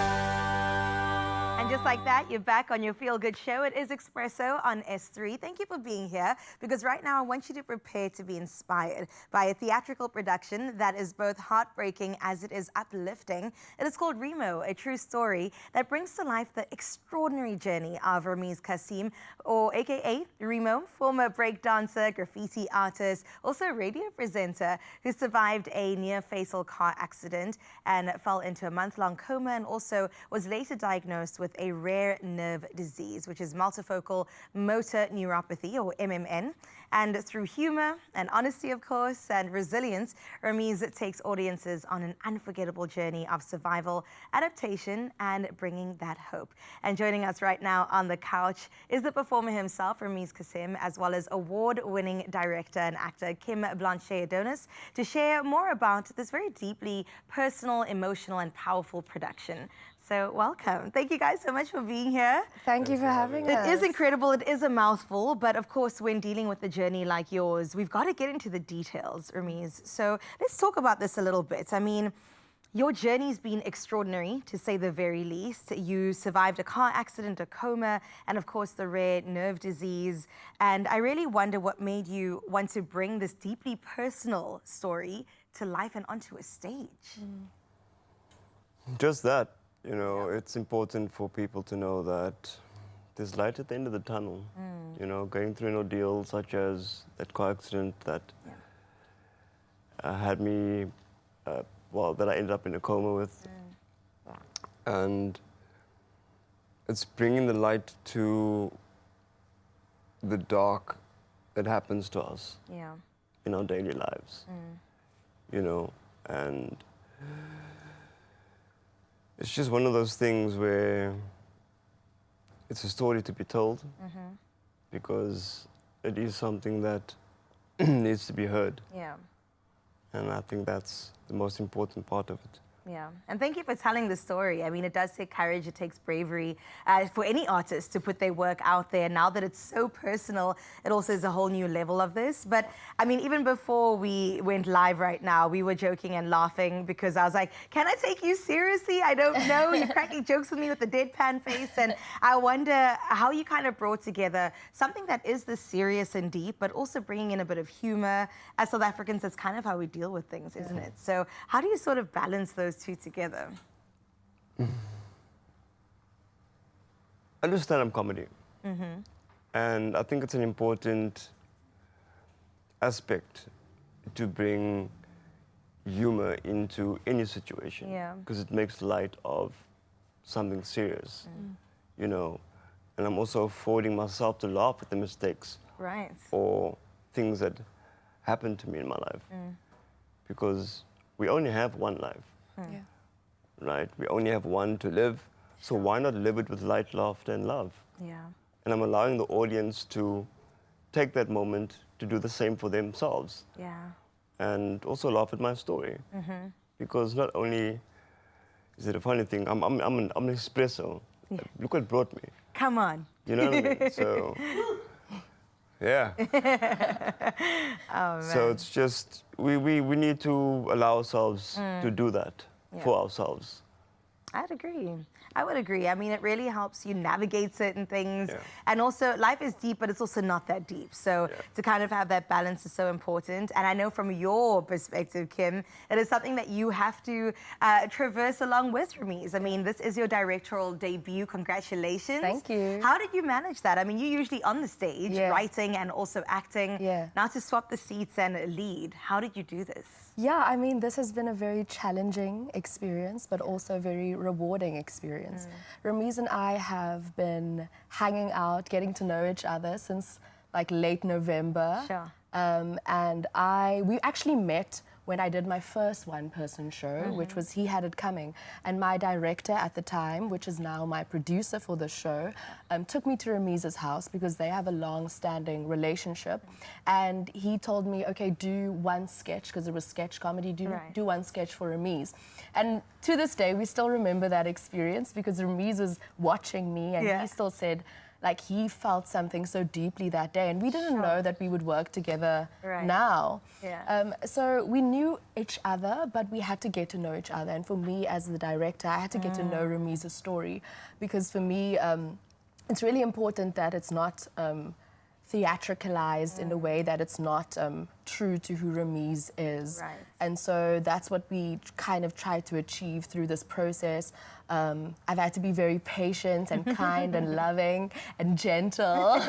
And just like that, you're back on your Feel Good show. It is Expresso on S3. Thank you for being here, because right now I want you to prepare to be inspired by a theatrical production that is both heartbreaking as it is uplifting. It is called Remo, a true story that brings to life the extraordinary journey of Ramiz Kasim, or aka Remo, former breakdancer, graffiti artist, also a radio presenter who survived a near-fatal car accident and fell into a month-long coma, and also was later diagnosed with a rare nerve disease, which is multifocal motor neuropathy, or MMN. And through humor and honesty, of course, and resilience, Ramiz takes audiences on an unforgettable journey of survival, adaptation, and bringing that hope. And joining us right now on the couch is the performer himself, Ramiz Kasim, as well as award-winning director and actor Kim Blanchet-Adonis, to share more about this very deeply personal, emotional, and powerful production. So welcome. Thank you guys so much for being here.
Thank you for having us.
It is incredible. It is a mouthful, but of course, when dealing with a journey like yours, we've got to get into the details, Ramiz. So let's talk about this a little bit. I mean, your journey's been extraordinary, to say the very least. You survived a car accident, a coma, and of course, the rare nerve disease. And I really wonder what made you want to bring this deeply personal story to life and onto a stage.
Just that. You know, it's important for people to know that there's light at the end of the tunnel. You know, going through an ordeal such as that car accident that had me, well, that I ended up in a coma with. And it's bringing the light to the dark that happens to us in our daily lives. You know, and it's just one of those things where it's a story to be told, because it is something that needs to be heard.
Yeah.
And I think that's the most important part of it.
Yeah, and thank you for telling the story. I mean, it does take courage, it takes bravery for any artist to put their work out there. Now that it's so personal, it also is a whole new level of this. But I mean, even before we went live right now, we were joking and laughing because I was like, can I take you seriously? I don't know. You're cracking jokes with me with the deadpan face. And I wonder how you kind of brought together something that is this serious and deep, but also bringing in a bit of humor. As South Africans, that's kind of how we deal with things, isn't it? So how do you sort of balance those two together?
I do stand-up comedy. And I think it's an important aspect to bring humor into any situation. Because it makes light of something serious, you know. And I'm also affording myself to laugh at the mistakes or things that happened to me in my life. Because we only have one life. Right? We only have one to live, so why not live it with light, laughter, and love? And I'm allowing the audience to take that moment to do the same for themselves. And also laugh at my story. Because not only is it a funny thing, I'm an Expresso. Look what brought me.
Come on.
You know what I mean? So, yeah.
Oh, man.
So it's just, we need to allow ourselves to do that for ourselves.
I'd agree. I would agree. I mean, it really helps you navigate certain things. And also, life is deep, but it's also not that deep. So to kind of have that balance is so important. And I know from your perspective, Kim, it is something that you have to traverse along with Ramiz. I mean, this is your directorial debut. Congratulations.
Thank you.
How did you manage that? I mean, you're usually on the stage, writing and also acting. Now to swap the seats and lead. How did you do this?
Yeah, I mean, this has been a very challenging experience, but also a very rewarding experience. Ramiz and I have been hanging out, getting to know each other since like late November. And we actually met when I did my first one-person show, which was He Had It Coming. And my director at the time, which is now my producer for the show, took me to Ramiz's house because they have a long-standing relationship. And he told me, okay, do one sketch, because it was sketch comedy, do one sketch for Ramiz. And to this day, we still remember that experience because Ramiz was watching me and he still said, like he felt something so deeply that day, and we didn't know that we would work together now.
Yeah.
So we knew each other, but we had to get to know each other. And for me, as the director, I had to get to know Remi's story, because for me, it's really important that it's not theatricalized in a way that it's not true to who Remi's is.
Right.
And so that's what we kind of tried to achieve through this process. I've had to be very patient and kind and loving and gentle.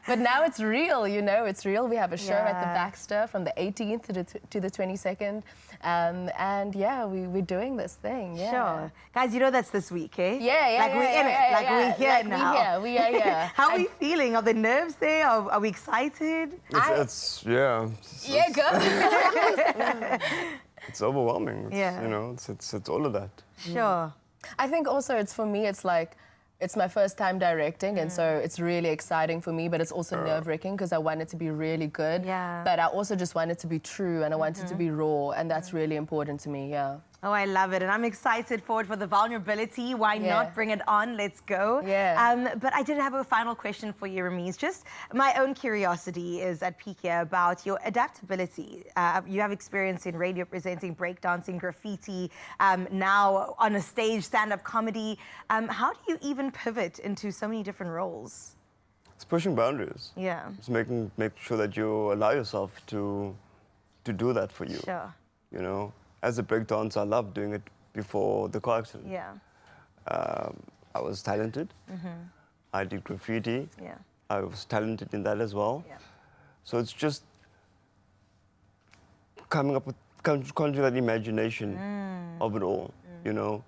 But now it's real, you know, it's real. We have a show at the Baxter from the 18th to the 22nd. And yeah, we're doing this thing,
Sure. Guys, you know that's this week, eh?
Yeah,
Like we're in it, like we're here
like
now.
We are here.
How are we feeling? Are the nerves there? Are we excited?
It's go. It's overwhelming. It's, you know, it's all of that.
Sure.
I think also it's for me, it's like, it's my first time directing, and so it's really exciting for me, but it's also nerve-wracking because I want it to be really good.
Yeah.
But I also just want it to be true, and I want it to be raw, and that's really important to me, yeah.
Oh, I love it. And I'm excited for it, for the vulnerability. Why not bring it on? Let's go.
Yeah.
But I did have a final question for you, Remi's. Just my own curiosity is at peak here about your adaptability. You have experience in radio presenting, breakdancing, graffiti, now on a stage, stand-up comedy. How do you even pivot into so many different roles?
It's pushing boundaries.
Yeah.
It's making sure that you allow yourself to do that for you.
Sure.
You know, as a breakdancer, I loved doing it before the car accident.
Yeah.
I was talented. I did graffiti.
Yeah.
I was talented in that as well.
Yeah.
So it's just conjuring that imagination of it all, you know.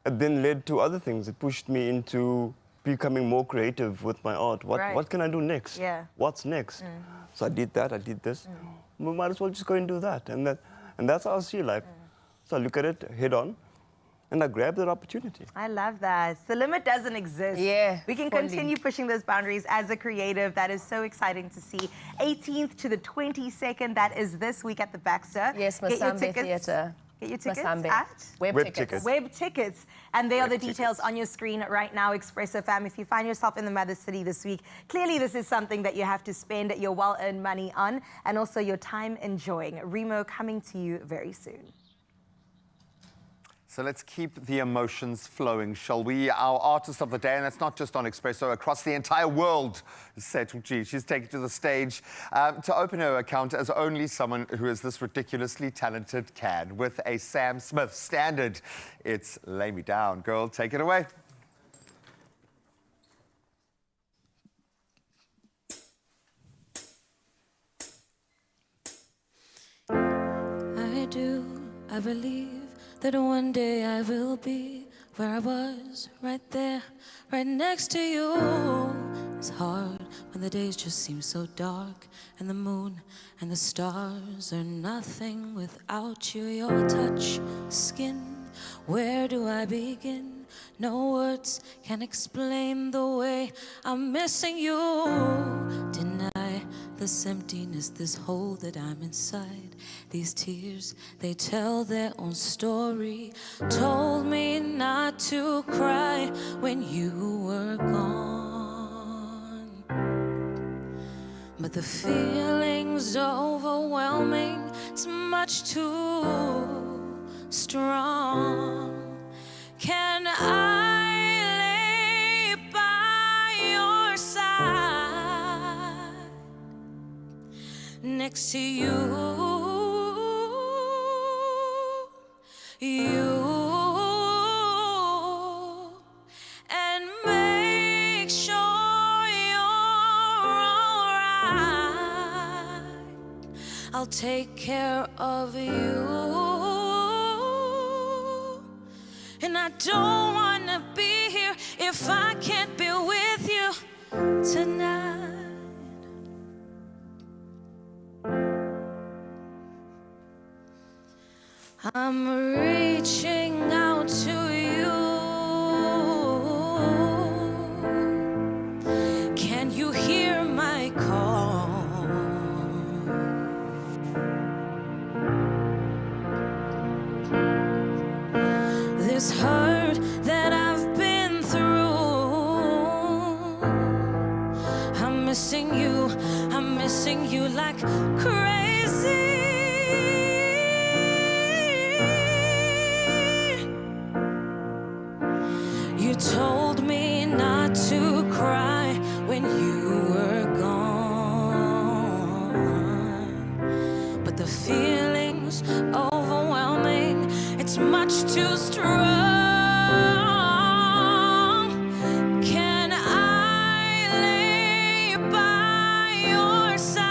It then led to other things. It pushed me into becoming more creative with my art. What can I do next?
Yeah.
What's next? So I did that, I did this. We might as well just go and do that. And that's how I see life. So I look at it head on, and I grab that opportunity.
I love that. The limit doesn't exist.
Yeah,
we can
fully.
continue pushing those boundaries as a creative. That is so exciting to see. 18th to the 22nd, that is this week at the Baxter.
Yes,
Get your
Masambe
tickets.
Theatre.
Get your tickets
Masambe.
at?
Web tickets.
Web tickets. And there are the details on your screen right now, Expresso fam. If you find yourself in the Mother City this week, clearly this is something that you have to spend your well-earned money on and also your time enjoying. Remo coming to you very soon.
So let's keep the emotions flowing, shall we? Our artist of the day, and that's not just on Expresso, across the entire world, Setuchi. She's taken to the stage to open her account as only someone who is this ridiculously talented can, with a Sam Smith standard. It's Lay Me Down. Girl, take it away.
I believe that one day I will be where I was, right there, right next to you. It's hard when the days just seem so dark, and the moon and the stars are nothing without you. Your touch, skin, where do I begin? No words can explain the way I'm missing you. Deny this emptiness, this hole that I'm inside. These tears, they tell their own story. Told me not to cry when you were gone. But the feeling's overwhelming. It's much too strong. Can I lay by your side, next to you? And make sure you're alright. I'll take care of you. And I don't wanna be here if I can't be with you tonight. I'm reaching out to you. Can you hear my call? This hurt that I've been through, missing you. I'm missing you like crazy. You told me not to cry when you were gone, but the feeling's overwhelming. It's much too strong. Can I lay by your side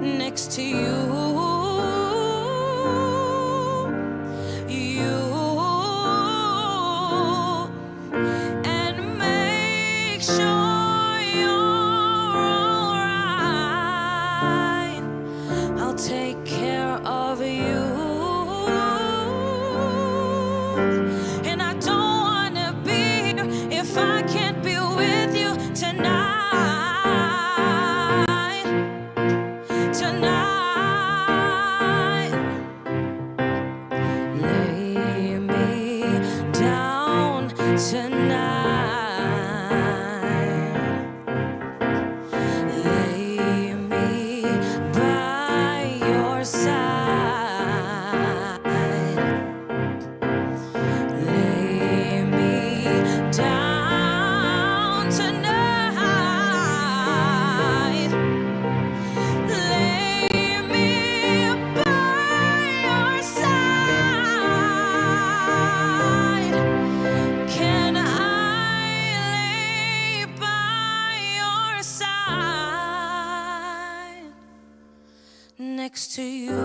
next to you? And make sure you're alright. I'll take care of you. And I don't wanna be here if I can't be with you tonight. Tonight. Lay me down tonight. Lay me by your side. Lay me down tonight. Lay me by your side. Can I lay by your side next to you?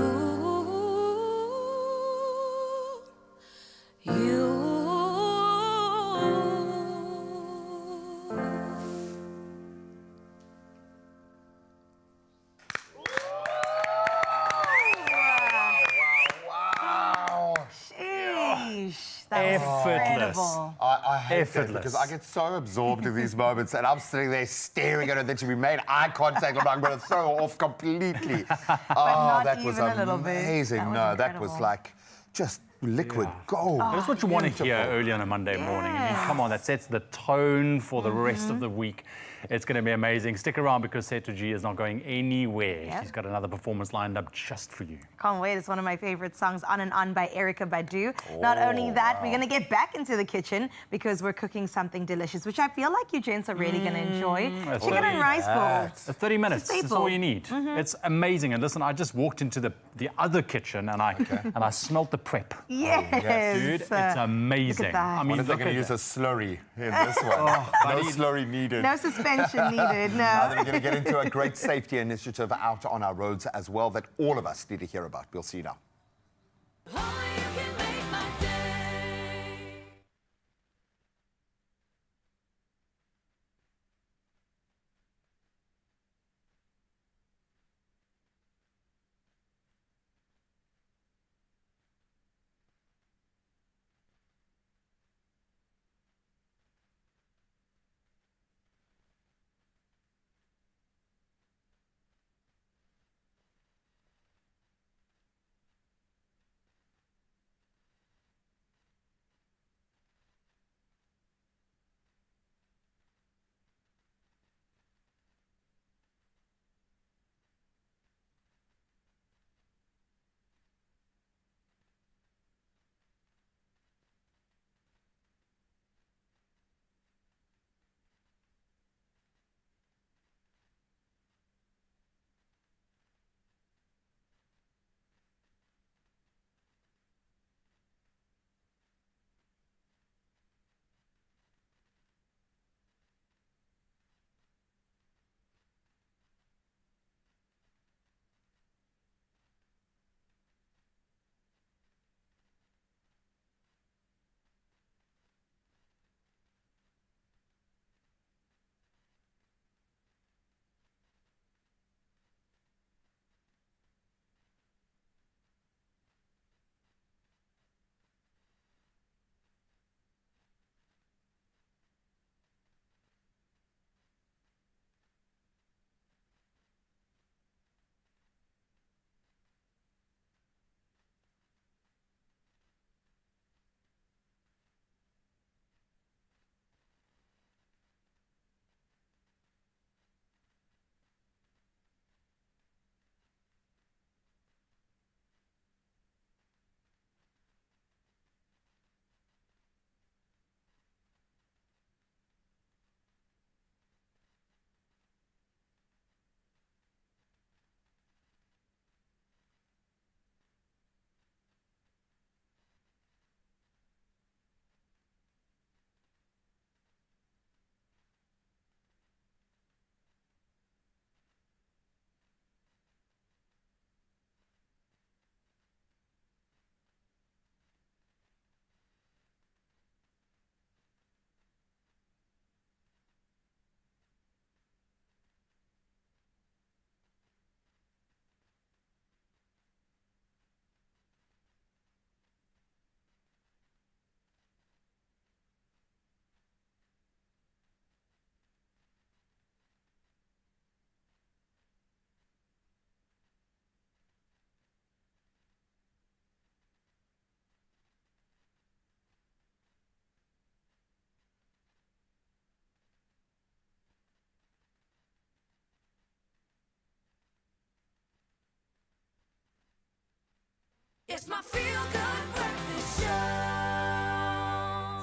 Sheesh, that was
Effortless.
incredible.
I hate that
Effortless.
because I get so absorbed in these moments and I'm sitting there staring at her that we made eye contact. I'm going to throw her off completely.
not
that was
even a little bit.
amazing.
That was
No, that was
incredible.
like just liquid gold.
That's what you want to hear
Beautiful.
early on a Monday morning. I mean, come on, that sets the tone for the rest of the week. It's going to be amazing. Stick around because Seto G is not going anywhere.
Yep.
She's got another performance lined up just for you.
Can't wait. It's one of my favorite songs, On and On by Erykah Badu. Not only that, we're going to get back into the kitchen because we're cooking something delicious, which I feel like you gents are really going to enjoy.
That's
Chicken and rice balls.
30 minutes. That's
staple.
all you need. It's amazing. And listen, I just walked into the other kitchen and I smelt the prep.
Yes.
Dude, it's amazing.
Look at that.
I mean,
What if they're
look
going to
at
use a slurry in this one? No slurry needed.
No suspension needed, no.
Now that we're going to get into a great safety initiative out on our roads as well that all of us need to hear about. We'll see you now.
It's my feel-good breakfast show.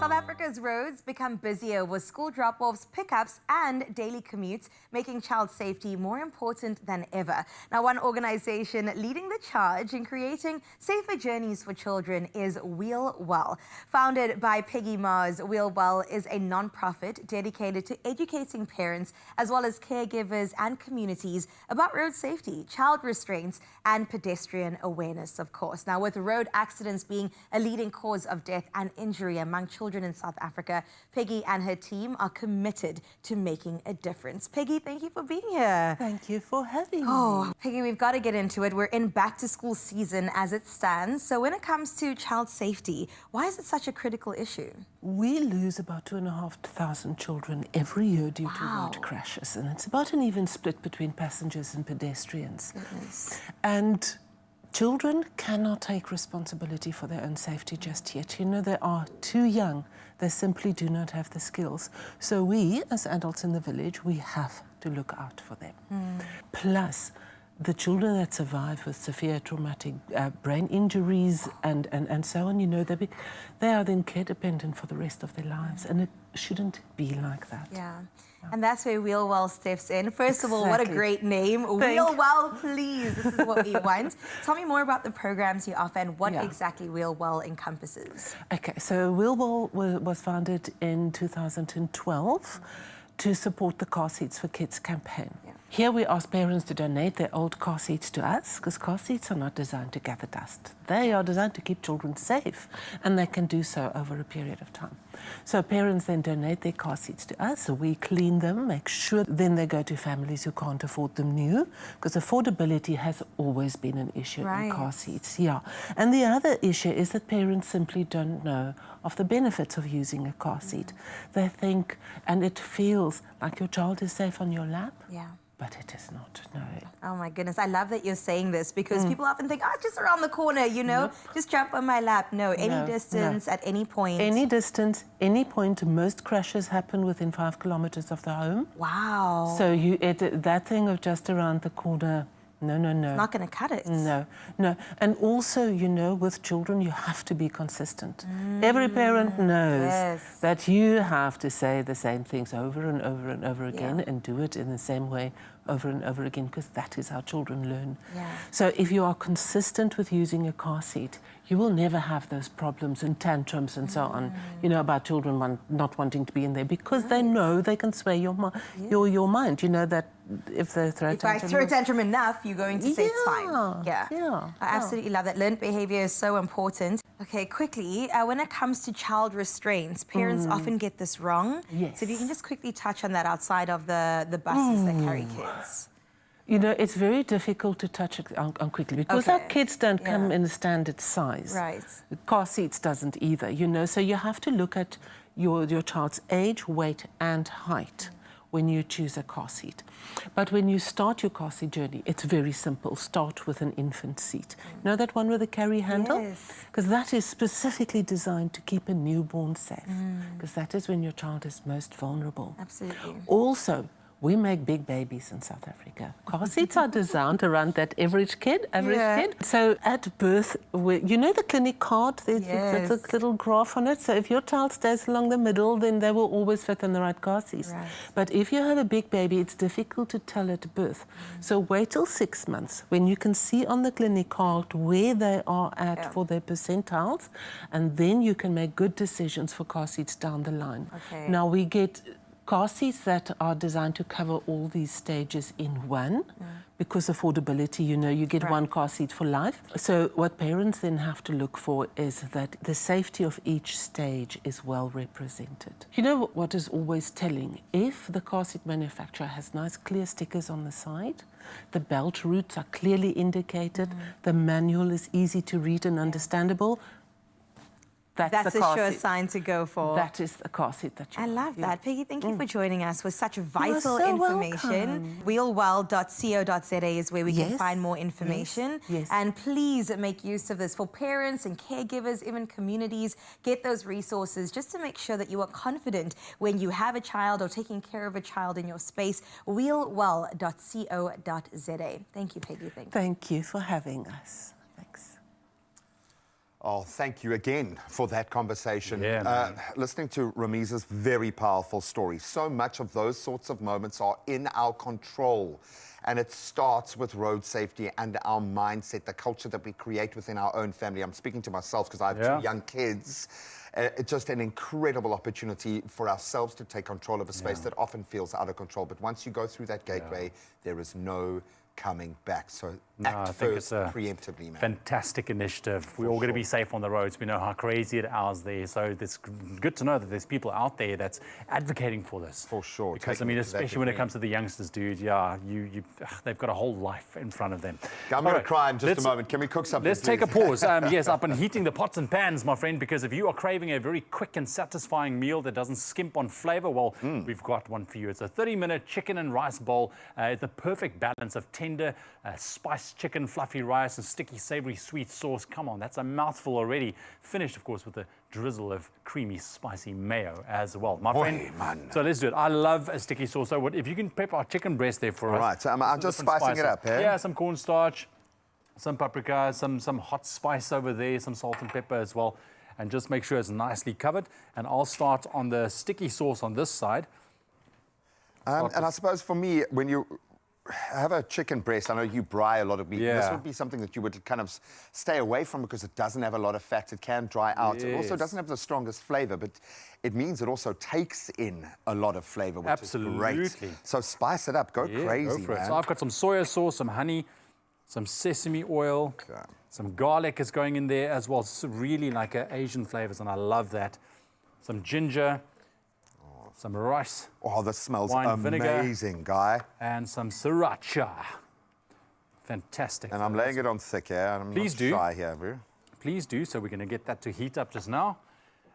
South Africa's roads become busier with school drop-offs, pickups and daily commutes, making child safety more important than ever. Now, one organization leading the charge in creating safer journeys for children is Wheel Well. Founded by Peggy Mars, Wheel Well is a non-profit dedicated to educating parents as well as caregivers and communities about road safety, child restraints and pedestrian awareness, of course. Now, with road accidents being a leading cause of death and injury among children in South Africa, Peggy and her team are committed to making a difference. Peggy, thank you for being here.
Thank you for having me.
Peggy, we've got to get into it. We're in back to school season as it stands. So when it comes to child safety, why is it such a critical issue?
We lose about 2,500 children every year due to road crashes, and it's about an even split between passengers and pedestrians.
Goodness.
And children cannot take responsibility for their own safety just yet. You know, they are too young. They simply do not have the skills. So we, as adults in the village, we have to look out for them. Plus, the children that survive with severe traumatic brain injuries and so on, you know, they are then care dependent for the rest of their lives, and it shouldn't be like that.
Yeah. And that's where Wheel Well steps in. First of all, what a great name. Wheel Well, please. This is what we want. Tell me more about the programs you offer and what exactly Wheel Well encompasses.
Okay, so Wheel Well was founded in 2012 to support the Car Seats for Kids campaign. Here we ask parents to donate their old car seats to us, because car seats are not designed to gather dust. They are designed to keep children safe, and they can do so over a period of time. So parents then donate their car seats to us, so we clean them, make sure then they go to families who can't afford them new, because affordability has always been an issue in car seats. And the other issue is that parents simply don't know of the benefits of using a car seat. They think, and it feels like your child is safe on your lap. But it is not, no.
Oh my goodness, I love that you're saying this, because people often think, it's just around the corner, you know, just jump on my lap. No, any distance, at any point.
Any distance, any point. Most crashes happen within 5 kilometers of the home.
Wow.
So that thing of just around the corner, no.
It's not going to cut it.
No. And also, you know, with children, you have to be consistent. Every parent knows that you have to say the same things over and over and over again and do it in the same way over and over again, because that is how children learn. So if you are consistent with using a car seat, you will never have those problems and tantrums and so on, you know, about children not wanting to be in there, because they know they can sway your mind. You know that if they throw a tantrum...
If I throw a tantrum enough, you're going to say it's fine. I absolutely love that. Learned behavior is so important. Okay, quickly, when it comes to child restraints, parents often get this wrong. So if you can just quickly touch on that outside of the buses that carry kids.
You know, it's very difficult to touch it on quickly, because our kids don't come in a standard size. The car seats doesn't either, you know, so you have to look at your child's age, weight and height when you choose a car seat. But when you start your car seat journey, it's very simple. Start with an infant seat. You know that one with the carry handle? Because that is specifically designed to keep a newborn safe, because that is when your child is most vulnerable.
Absolutely.
Also, we make big babies in South Africa. Car seats are designed around that average kid. So at birth, you know the clinic card? There's a little graph on it. So if your child stays along the middle, then they will always fit in the right car seat. But if you have a big baby, it's difficult to tell at birth. So wait till 6 months when you can see on the clinic card where they are at for their percentiles, and then you can make good decisions for car seats down the line. Now we get car seats that are designed to cover all these stages in one, because affordability, you know, you get one car seat for life. So what parents then have to look for is that the safety of each stage is well represented. You know what is always telling? If the car seat manufacturer has nice clear stickers on the side, the belt routes are clearly indicated, the manual is easy to read and understandable, that's
a sure sign to go for.
That is the car seat that you
I love that. Peggy, thank you for joining us with such vital information. Wheelwell.co.za is where we can find more information. And please make use of this for parents and caregivers, even communities. Get those resources just to make sure that you are confident when you have a child or taking care of a child in your space. Wheelwell.co.za. Thank you, Peggy.
Thank you for having us. Thanks.
Oh, thank you again for that conversation.
Yeah, man.
Listening to Ramiza's very powerful story. So much of those sorts of moments are in our control. And it starts with road safety and our mindset, the culture that we create within our own family. I'm speaking to myself because I have two young kids. It's just an incredible opportunity for ourselves to take control of a space that often feels out of control. But once you go through that gateway, there is no coming back. So act first preemptively, man.
Fantastic initiative. We're all going to be safe on the roads. We know how crazy it is there. So it's good to know that there's people out there that's advocating for this.
For sure.
Because, I mean, especially when it comes to the youngsters, dude, they've got a whole life in front of them.
I'm going to cry in just a moment. Can we cook something,
Let's take a pause. Yes, I've been heating the pots and pans, my friend, because if you are craving a very quick and satisfying meal that doesn't skimp on flavor, well, we've got one for you. It's a 30-minute chicken and rice bowl. It's the perfect balance of tender, spiced chicken, fluffy rice, and sticky, savory, sweet sauce. Come on, that's a mouthful already. Finished, of course, with a drizzle of creamy, spicy mayo as well. My friend, so let's do it. I love a sticky sauce. So if you can prep our chicken breast there for us.
Right, so I'm just spicing it up,
Yeah, some cornstarch, some paprika, some hot spice over there, some salt and pepper as well. And just make sure it's nicely covered. And I'll start on the sticky sauce on this side.
And I suppose for me, when you have a chicken breast, I know you braai a lot of meat. This would be something that you would kind of stay away from because it doesn't have a lot of fat. It can dry out. It also doesn't have the strongest flavor, but it means it also takes in a lot of flavor, which is great. So spice it up. Go crazy,
go for it.
man.
So I've got some soya sauce, some honey, some sesame oil, some garlic is going in there as well. It's really like Asian flavors, and I love that. Some ginger. Some rice.
Oh, this smells
vinegar,
amazing, guy.
And some sriracha. Fantastic.
And I'm laying it on thick, I'm
Please
not
do.
shy here, bro.
Please do. So we're going to get that to heat up just now.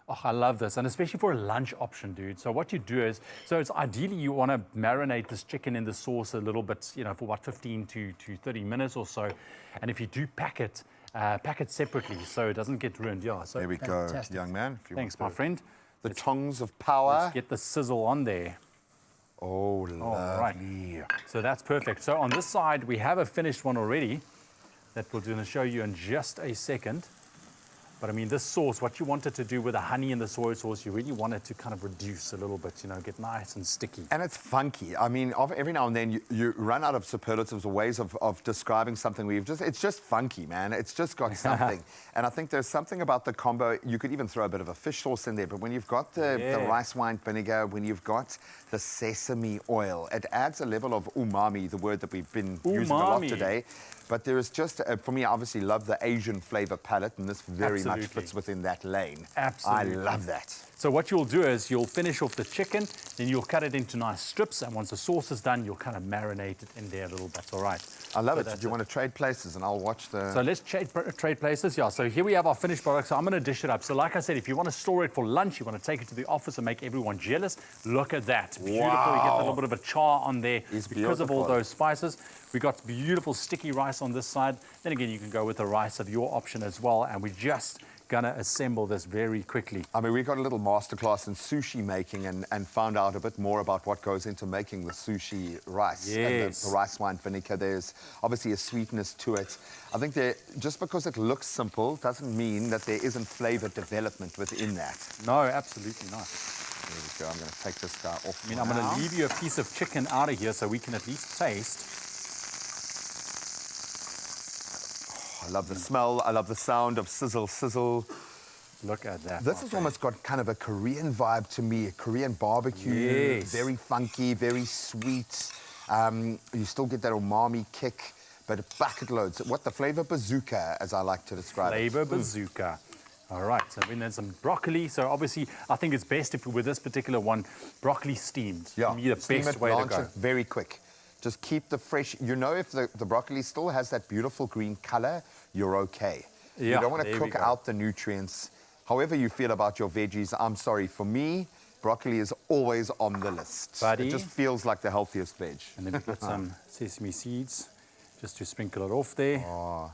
Oh, I love this. And especially for a lunch option, dude. So what you do is, so it's ideally you want to marinate this chicken in the sauce a little bit, for about 15 to 30 minutes or so. And if you do pack it separately so it doesn't get ruined. So
there we go, young man.
Thanks, my friend.
The tongs of power.
Let's get the sizzle on there.
Oh, lovely.
Right. So that's perfect. So on this side, we have a finished one already that we're going to show you in just a second. But I mean, this sauce, what you wanted to do with the honey and the soy sauce, you really want it to kind of reduce a little bit, get nice and sticky.
And it's funky. I mean, every now and then you run out of superlatives or ways of describing something where it's just funky, man. It's just got something. And I think there's something about the combo. You could even throw a bit of a fish sauce in there, but when you've got the rice wine vinegar, when you've got the sesame oil, it adds a level of umami, the word that we've been using a lot today. But there is just, for me, I obviously love the Asian flavor palette, and this very much fits within that lane.
Absolutely.
I love that.
So what you'll do is you'll finish off the chicken, then you'll cut it into nice strips, and once the sauce is done, you'll kind of marinate it in there a little bit. All right.
I love it. Do you want to trade places, and I'll watch the...
So let's trade places. Yeah, so here we have our finished product. So I'm going to dish it up. So like I said, if you want to store it for lunch, you want to take it to the office and make everyone jealous, look at that. Beautiful. You get a little bit of a char on there because of all those spices. We got beautiful sticky rice on this side. Then again, you can go with the rice of your option as well. And we just gonna assemble this very quickly.
I mean, we got a little masterclass in sushi making and found out a bit more about what goes into making the sushi rice. And the rice wine vinegar. There's obviously a sweetness to it. I think just because it looks simple doesn't mean that there isn't flavor development within that.
No, absolutely not.
There we go. I'm going to take this guy off.
I mean, I'm going to leave you a piece of chicken out of here so we can at least taste.
I love the smell. I love the sound of sizzle, sizzle.
Look at that.
This has almost got kind of a Korean vibe to me. A Korean barbecue. Very funky, very sweet. You still get that umami kick, but bucket loads. What the flavor bazooka, as I like to describe it.
Flavor bazooka. All right, so then some broccoli. So obviously, I think it's best if with this particular one, broccoli steamed.
Yeah,
the best way to go.
It very quick. Just keep the fresh, if the broccoli still has that beautiful green color, you're okay.
Yeah,
you don't want to cook out the nutrients. However you feel about your veggies, I'm sorry, for me, broccoli is always on the list. It just feels like the healthiest veg.
And then we've got some sesame seeds, just to sprinkle it off there.
Oh,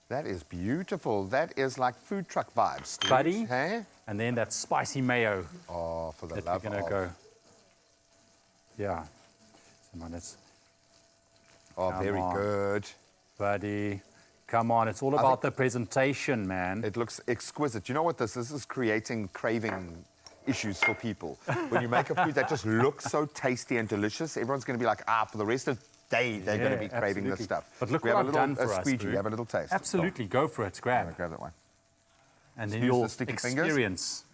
that is beautiful. That is like food truck vibes, dude.
Buddy.
Hey?
And then that spicy mayo.
Oh, for the
that
love
we're gonna
of.
go. Yeah. Come on,
very good.
Buddy, Come on, it's all about the presentation, man.
It looks exquisite. You know what this is? This is creating craving issues for people. When you make a food that just looks so tasty and delicious, everyone's going to be like, for the rest of the day, they're going to be craving this stuff.
But look
we
what
have
I've
a little
done for us,
squeegee.
Boo.
You have a little taste.
Absolutely, go for it. Grab.
Grab that one.
And then
Use
you'll
the sticky
experience.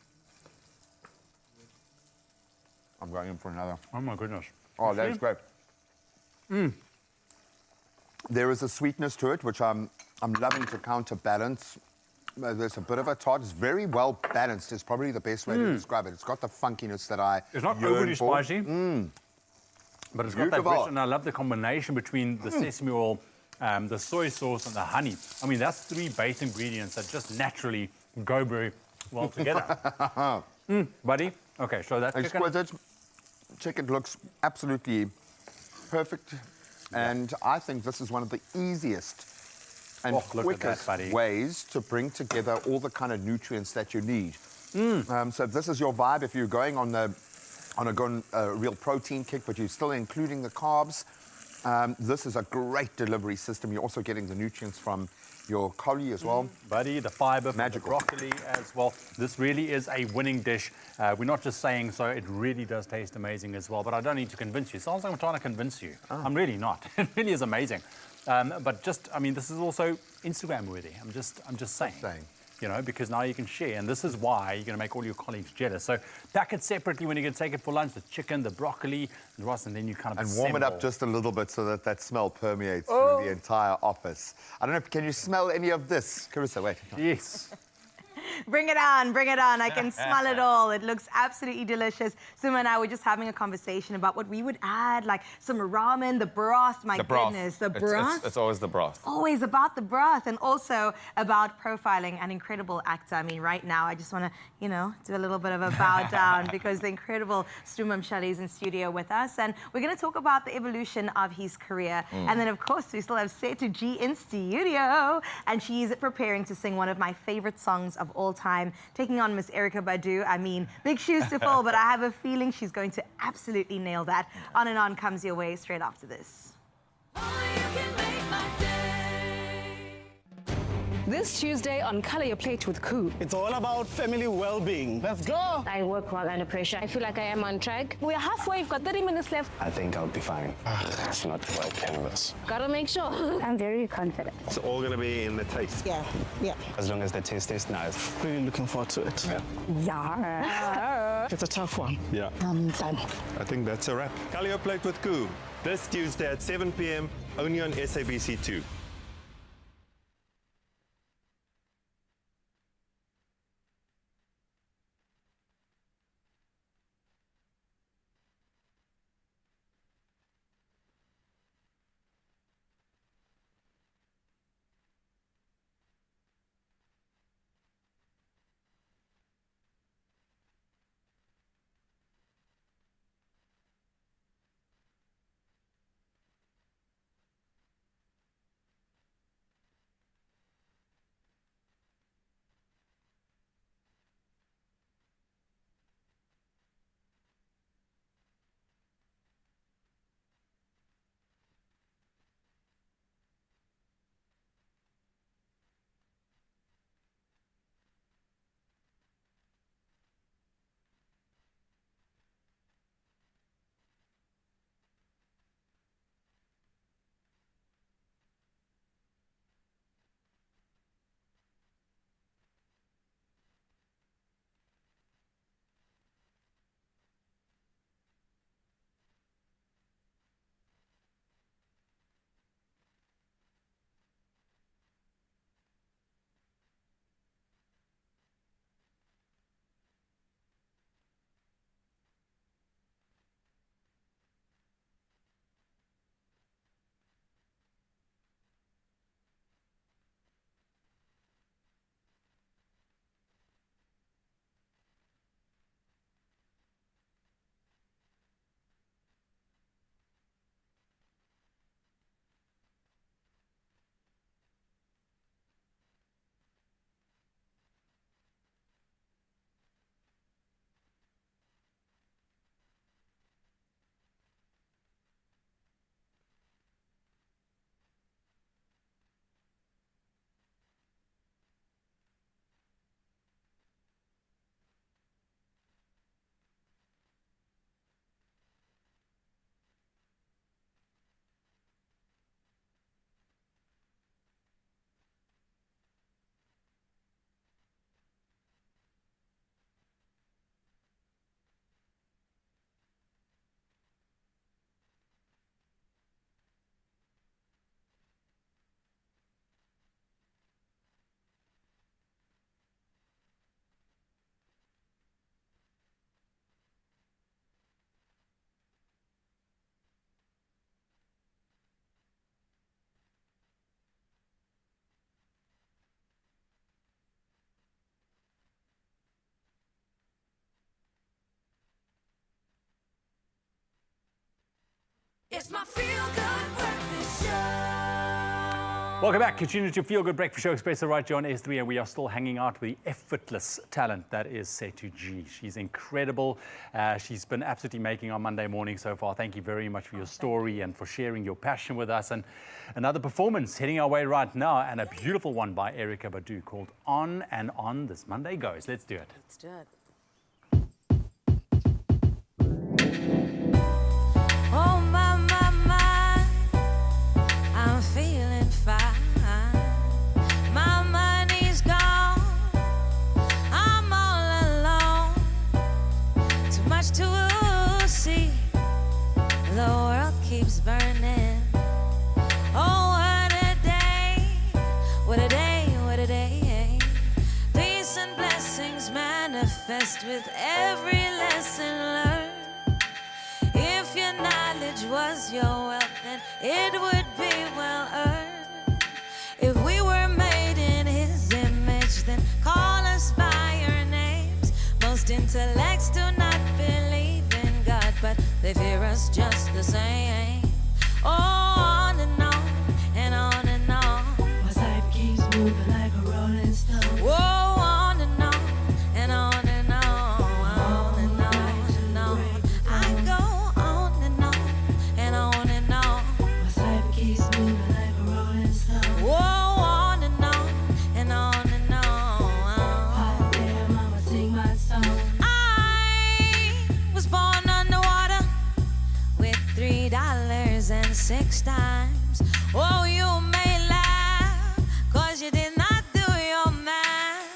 I'm going in for another.
Oh my goodness.
Oh, that's great. There is a sweetness to it, which I'm loving to counterbalance. There's a bit of a tart. It's very well balanced. Is probably the best way to describe it. It's got the funkiness that I
It's not
yearn
overly
for.
spicy, but it's got that rich, and I love the combination between the sesame oil, the soy sauce, and the honey. I mean, that's 3 base ingredients that just naturally go very well together. Buddy, okay, so that's
exquisite. Chicken looks absolutely perfect, and I think this is one of the easiest and quickest ways to bring together all the kind of nutrients that you need. So if this is your vibe, if you're going on a real protein kick, but you're still including the carbs, this is a great delivery system. You're also getting the nutrients from your curry as well.
Buddy, the fiber from the broccoli as well. This really is a winning dish. We're not just saying so, it really does taste amazing as well, but I don't need to convince you. It sounds like I'm trying to convince you. I'm really not. It really is amazing. But just, I mean, this is also Instagram worthy. I'm just saying. You know, because now you can share, and this is why you're going to make all your colleagues jealous. So pack it separately when you're going to take it for lunch, the chicken, the broccoli, the rice, and then you kind of
And warm it up just a little bit so that that smell permeates through the entire office. I don't know, can you smell any of this? Carissa, wait.
Yes.
Bring it on, bring it on. I can smell it all. It looks absolutely delicious. Suma and I were just having a conversation about what we would add, like some ramen, the broth, my goodness. The broth.
It's always the broth.
Always about the broth, and also about profiling an incredible actor. I mean, right now, I just want to, you know, do a little bit of a bow down because the incredible Stumam Shelley is in studio with us, and we're going to talk about the evolution of his career. And then, of course, we still have Setu G in studio, and she's preparing to sing one of my favorite songs of all time, taking on Miss Erica Badu. I mean, big shoes to fill, but I have a feeling she's going to absolutely nail that. On and On comes your way straight after this.
This Tuesday on Color Your Plate with Koo.
It's all about family well-being. Let's go!
I work well under pressure. I feel like I am on track. We're halfway. We've got 30 minutes left.
I think I'll be fine. It's not the right canvas.
Gotta make sure. I'm very confident.
It's all gonna be in the taste.
Yeah.
As long as the taste is nice. Really looking forward to it.
Yeah.
It's a tough one.
Yeah. I'm done.
I think that's a wrap.
Color Your Plate with Koo. This Tuesday at 7 p.m. only on SABC2.
It's my feel-good breakfast show.
Welcome back. Continue to Feel Good Breakfast Show Expresso right here on S3, and we are still hanging out with the effortless talent that is Setu G. She's incredible. She's been absolutely making our Monday morning so far. Thank you very much for your story and for sharing your passion with us. And another performance heading our way right now, and a beautiful one by Erykah Badu called On and On. This Monday goes. Let's do it.
Let's do it.
Oh my, I'm feeling fine. My money's gone, I'm all alone. Too much to see, the world keeps burning. Oh, what a day, what a day, what a day. Peace and blessings manifest with every lesson learned. If your knowledge was your wealth, then it would be well earned. If we were made in his image, then call us by our names. Most intellects do not believe in God, but they fear us just the same. Oh, on and on and on and on.
My life keeps moving like a rolling stone.
Whoa, on and on and on and on. On and on and on. I go on and on and on and on.
My life keeps moving like a rolling stone.
Whoa, on and on and on and on.
Hot damn, mama, sing my song.
I was born underwater with $3.06. Oh, you may laugh, 'cause you did not do your math.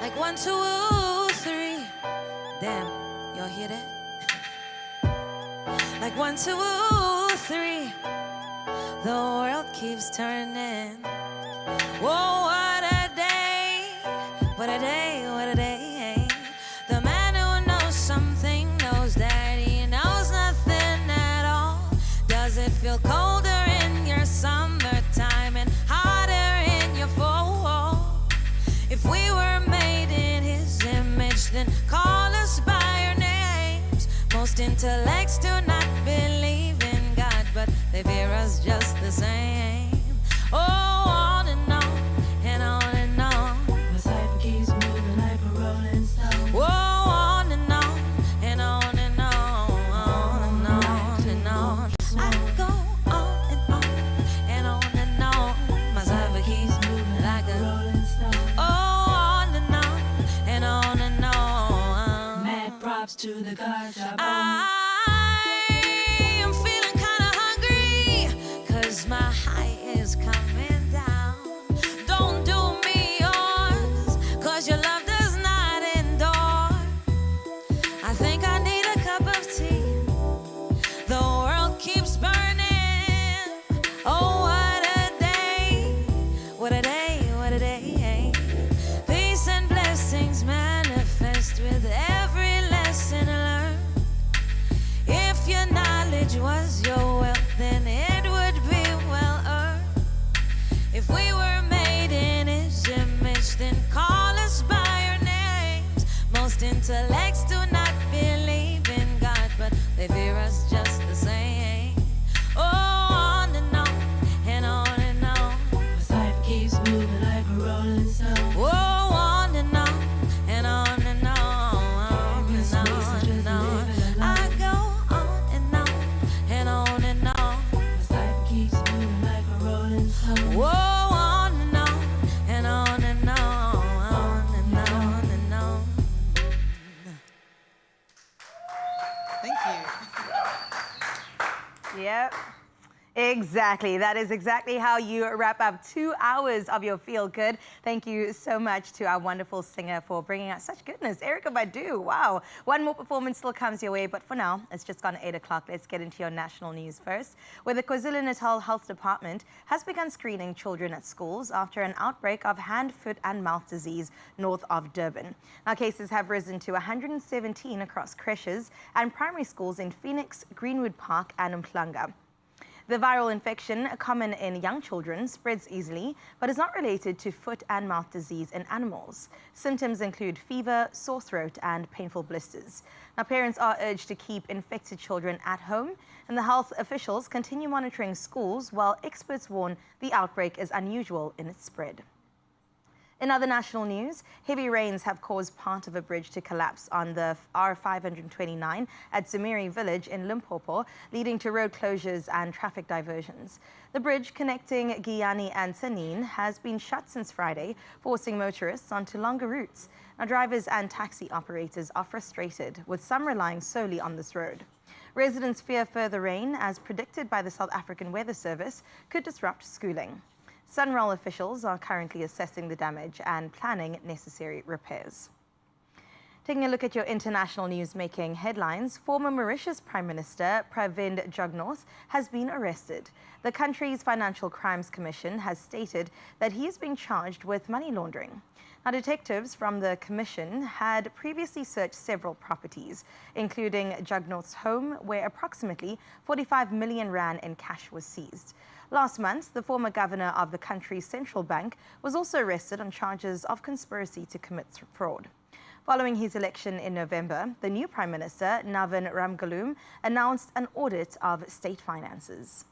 Like 1, 2, 3. Damn, y'all hear that? Like 1, 2, 3. The world keeps turning. Whoa, what a day, what a day, what a day. The man who knows something knows that he knows nothing at all. Does it feel colder in your summertime and hotter in your fall? If we were made in his image, then call us by our names. Most intellects do not believe in God, but they fear us just the same. Oh, on and on and on and on.
My life keeps moving like a rolling stone.
Whoa, on and on and on and on, on and on and on. I go on and on and on and on. My life keeps moving like a
rolling stone.
Oh, on and on and on and on.
Mad props to the guard job.
I am feeling kinda hungry, 'cause my high is coming down. Don't do me yours, 'cause your love does not endure. I think I need a cup of tea. The world keeps burning. Oh, what a day, what a day, what a day. Peace and blessings manifest with every lesson learned. If your knowledge was your wealth, then it would be well earned. If we were made in his image, then call us by our names. Most intellects do not believe in God, but they fear us just the same. Oh, on and on and on and on.
My life keeps moving like a rolling stone.
Whoa, on and on and on and on, on and on and on. I go on and on and on and on.
My life keeps moving like a rolling stone.
Whoa, on and on and on and on and on and on.
Thank you. Yep. Exactly. That is exactly how you wrap up 2 hours of your Feel Good. Thank you so much to our wonderful singer for bringing us such goodness. Erykah Badu, wow. One more performance still comes your way, but for now, it's just gone 8 o'clock. Let's get into your national news first, where the KwaZulu-Natal Health Department has begun screening children at schools after an outbreak of hand, foot and mouth disease north of Durban. Now, cases have risen to 117 across creches and primary schools in Phoenix, Greenwood Park and Umhlanga. The viral infection, common in young children, spreads easily, but is not related to foot and mouth disease in animals. Symptoms include fever, sore throat, and painful blisters. Now, parents are urged to keep infected children at home, and the health officials continue monitoring schools, while experts warn the outbreak is unusual in its spread. In other national news, heavy rains have caused part of a bridge to collapse on the R529 at Zumiri village in Limpopo, leading to road closures and traffic diversions. The bridge connecting Giyani and Tanin has been shut since Friday, forcing motorists onto longer routes. Now, drivers and taxi operators are frustrated, with some relying solely on this road. Residents fear further rain, as predicted by the South African Weather Service, could disrupt schooling. Sunroll officials are currently assessing the damage and planning necessary repairs. Taking a look at your international news making headlines, former Mauritius Prime Minister Pravind Jugnauth has been arrested. The country's Financial Crimes Commission has stated that he is being charged with money laundering. Now, detectives from the commission had previously searched several properties, including Jugnauth's home, where approximately 45 million rand in cash was seized. Last month, the former governor of the country's central bank was also arrested on charges of conspiracy to commit fraud. Following his election in November, the new Prime Minister, Navin Ramgoolam, announced an audit of state finances.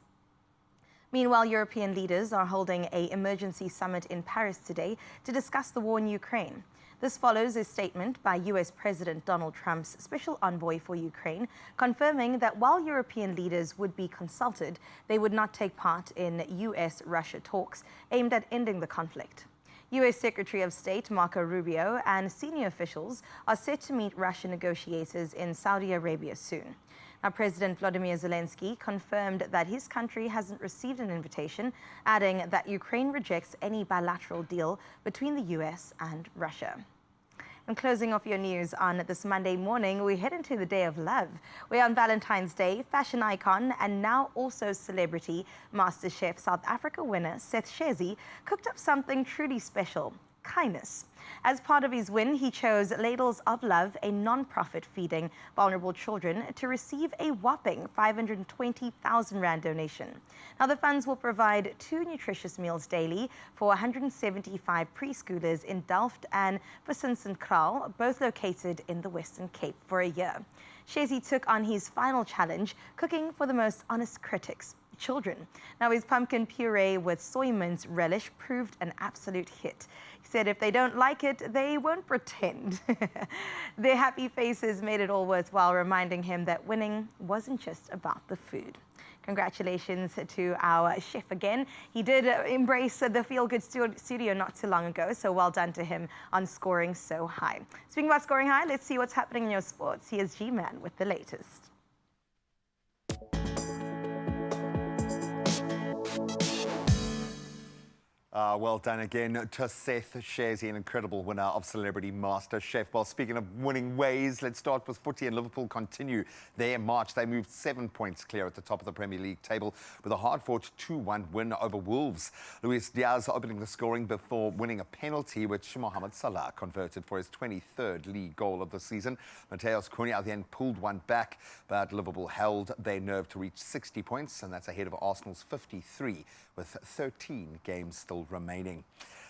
Meanwhile, European leaders are holding an emergency summit in Paris today to discuss the war in Ukraine. This follows a statement by US President Donald Trump's special envoy for Ukraine, confirming that while European leaders would be consulted, they would not take part in US-Russia talks aimed at ending the conflict. US Secretary of State Marco Rubio and senior officials are set to meet Russian negotiators in Saudi Arabia soon. Now, President Volodymyr Zelensky confirmed that his country hasn't received an invitation, adding that Ukraine rejects any bilateral deal between the US and Russia. And closing off your news on this Monday morning, we head into the Day of Love. We're on Valentine's Day. Fashion icon and now also celebrity MasterChef South Africa winner Seth Shezi cooked up something truly special: kindness. As part of his win, he chose Ladles of Love, a non-profit feeding vulnerable children, to receive a whopping 520,000 rand donation. Now, the funds will provide 2 nutritious meals daily for 175 preschoolers in Delft and Vincent-Kraal, both located in the Western Cape, for a year. Shezi took on his final challenge, cooking for the most honest critics: children. Now, his pumpkin puree with soy mince relish proved an absolute hit. He said if they don't like it, they won't pretend. Their happy faces made it all worthwhile, reminding him that winning wasn't just about the food. Congratulations to our chef again. He did embrace the Feel Good studio not too long ago, so well done to him on scoring so high. Speaking about scoring high, let's see what's happening in your sports. Here's G-Man with the latest.
Well done again to Seth Shezi, an incredible winner of Celebrity Master Chef. Well, speaking of winning ways, let's start with footy, and Liverpool continue their march. They moved 7 points clear at the top of the Premier League table with a hard-fought 2-1 win over Wolves. Luis Diaz opening the scoring before winning a penalty, which Mohamed Salah converted for his 23rd league goal of the season. Mateus Cunha then pulled one back, but Liverpool held their nerve to reach 60 points, and that's ahead of Arsenal's 53, with 13 games still remaining.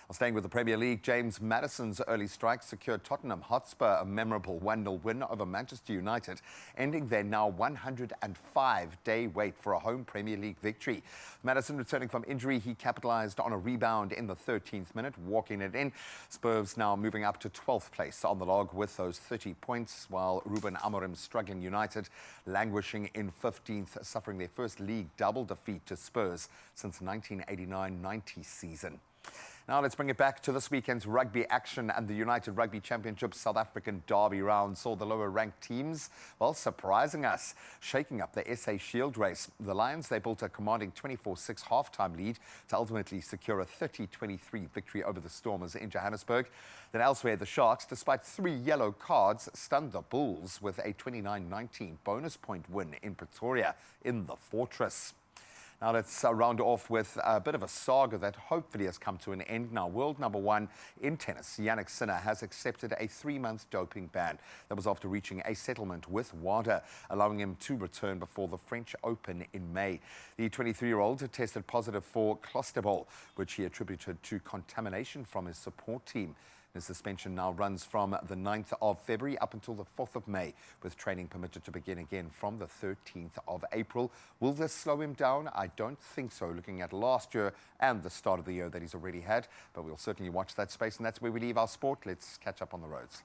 Well, staying with the Premier League, James Maddison's early strike secured Tottenham Hotspur a memorable 1-0 win over Manchester United, ending their now 105-day wait for a home Premier League victory. Maddison returning from injury, he capitalised on a rebound in the 13th minute, walking it in. Spurs now moving up to 12th place on the log with those 30 points, while Ruben Amorim's struggling United languishing in 15th, suffering their first league double defeat to Spurs since 1989-90 season. Now let's bring it back to this weekend's rugby action, and the United Rugby Championship South African Derby round saw the lower-ranked teams, well, surprising us, shaking up the SA Shield race. The Lions, they built a commanding 24-6 half-time lead to ultimately secure a 30-23 victory over the Stormers in Johannesburg. Then elsewhere, the Sharks, despite 3 yellow cards, stunned the Bulls with a 29-19 bonus point win in Pretoria in the Fortress. Now let's round off with a bit of a saga that hopefully has come to an end now. World number one in tennis, Jannik Sinner, has accepted a 3-month doping ban. That was after reaching a settlement with WADA, allowing him to return before the French Open in May. The 23-year-old tested positive for clostridiol, which he attributed to contamination from his support team. His suspension now runs from the 9th of February up until the 4th of May, with training permitted to begin again from the 13th of April. Will this slow him down? I don't think so, looking at last year and the start of the year that he's already had. But we'll certainly watch that space, and that's where we leave our sport. Let's catch up on the roads.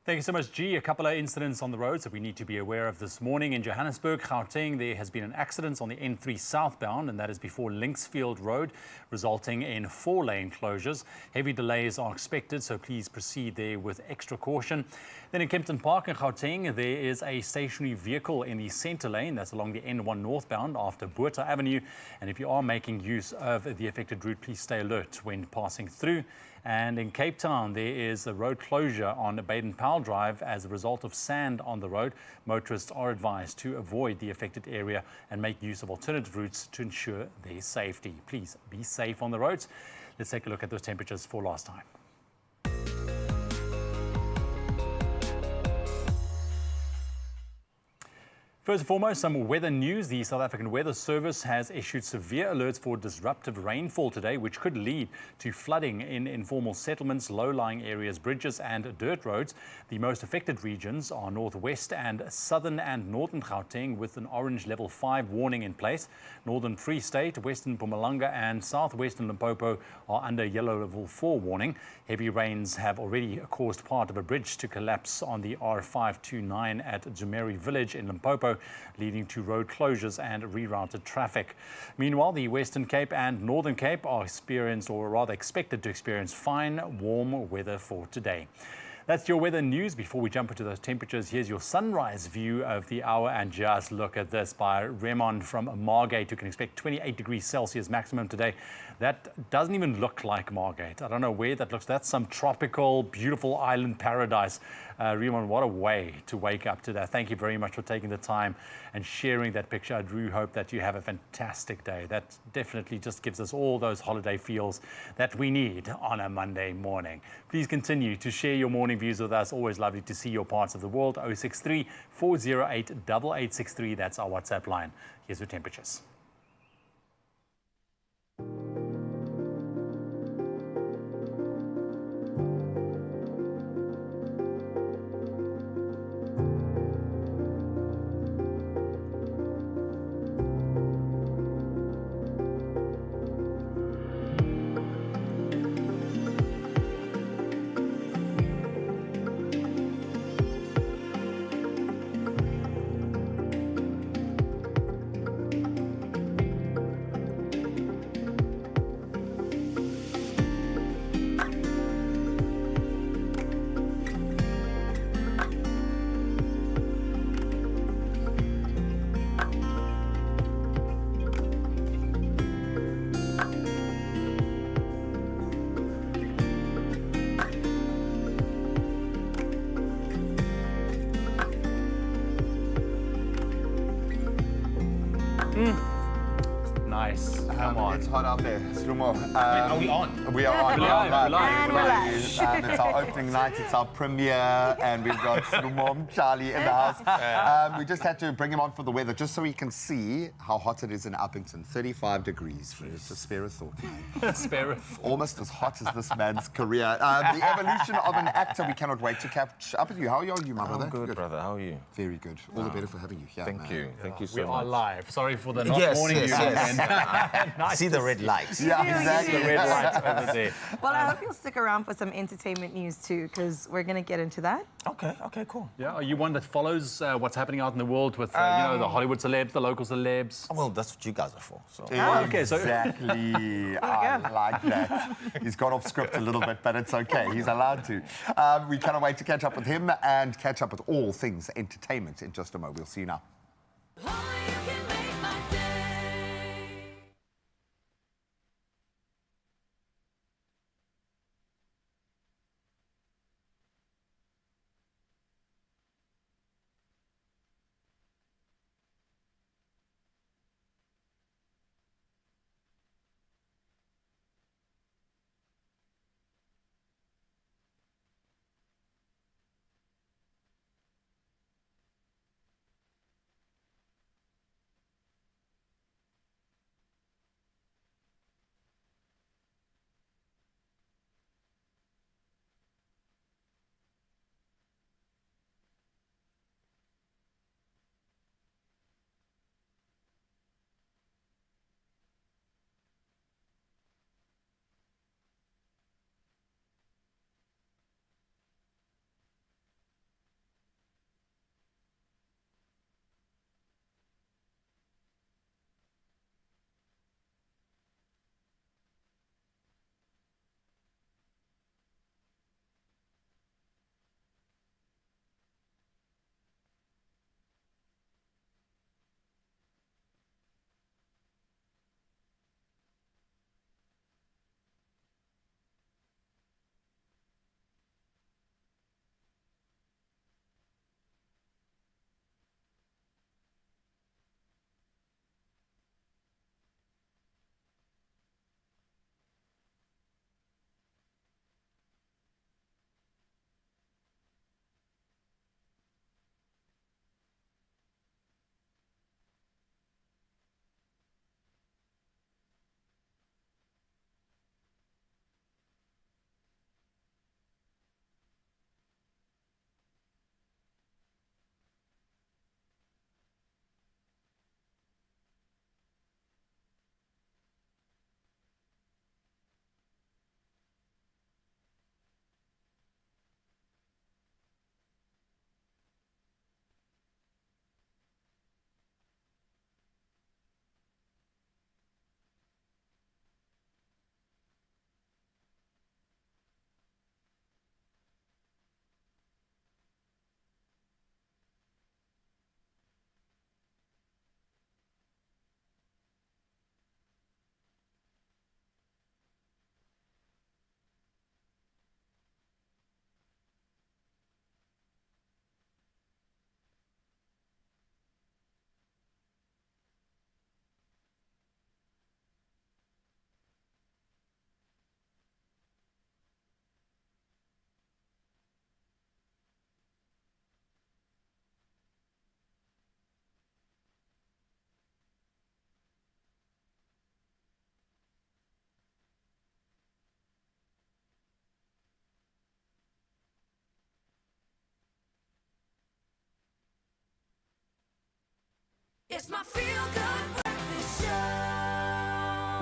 Thank you so much, G. A couple of incidents on the roads that we need to be aware of this morning. In Johannesburg, Gauteng, there has been an accident on the N3 southbound, and that is before Linksfield Road, resulting in 4-lane closures. Heavy delays are expected, so please proceed there with extra caution. Then in Kempton Park in Gauteng, there is a stationary vehicle in the centre lane. That's along the N1 northbound after Botha Avenue. And if you are making use of the affected route, please stay alert when passing through. And in Cape Town, there is a road closure on Baden-Powell Drive as a result of sand on the road. Motorists are advised to avoid the affected area and make use of alternative routes to ensure their safety. Please be safe on the roads. Let's take a look at those temperatures for last time. First and foremost, some weather news. The South African Weather Service has issued severe alerts for disruptive rainfall today, which could lead to flooding in informal settlements, low-lying areas, bridges and dirt roads. The most affected regions are northwest and southern and northern Gauteng, with an orange level 5 warning in place. Northern Free State, western Mpumalanga and southwestern Limpopo are under yellow level 4 warning. Heavy rains have already caused part of a bridge to collapse on the R529 at Dzumeri Village in Limpopo, leading to road closures and rerouted traffic. Meanwhile, the Western Cape and Northern Cape are expected to experience fine, warm weather for today. That's your weather news. Before we jump into those temperatures, here's your sunrise view of the hour, and just look at this by Remo from Margate. You can expect 28 degrees Celsius maximum today. That doesn't even look like Margate. I don't know where that looks. That's some tropical, beautiful island paradise. Remo, what a way to wake up to that. Thank you very much for taking the time and sharing that picture. I do hope that you have a fantastic day. That definitely just gives us all those holiday feels that we need on a Monday morning. Please continue to share your morning views with us. Always lovely to see your parts of the world. 063 408 8863. That's our WhatsApp line. Here's your temperatures. Nice. Come on.
It's hot out there. Remo.
Are we on?
We are on.
We're live.
It's our opening night. It's our premiere, and we've got Remo Charlie in the house. We just had to bring him on for the weather, just so he can see how hot it is in Uppington. 35 degrees. Just spare a thought.
Spare a thought.
Almost as hot as this man's career. The evolution of an actor. We cannot wait to catch up with you. How are you, my brother?
I'm good, brother. How are you?
Very good. All the better for having you here.
Thank you. Thank you so
much. We are live. Sorry for the not warning you.
Nice. See the red lights.
Yeah, exactly.
The red lights over there.
Well, I hope you'll stick around for some entertainment news too, because we're going to get into that.
Okay, cool.
Yeah, are you one that follows what's happening out in the world with, the Hollywood celebs, the local celebs?
Well, that's what you guys are for. So.
Okay, so
exactly. I like that. He's gone off script a little bit, but it's okay. He's allowed to. We cannot wait to catch up with him and catch up with all things entertainment in just a moment. We'll see you now.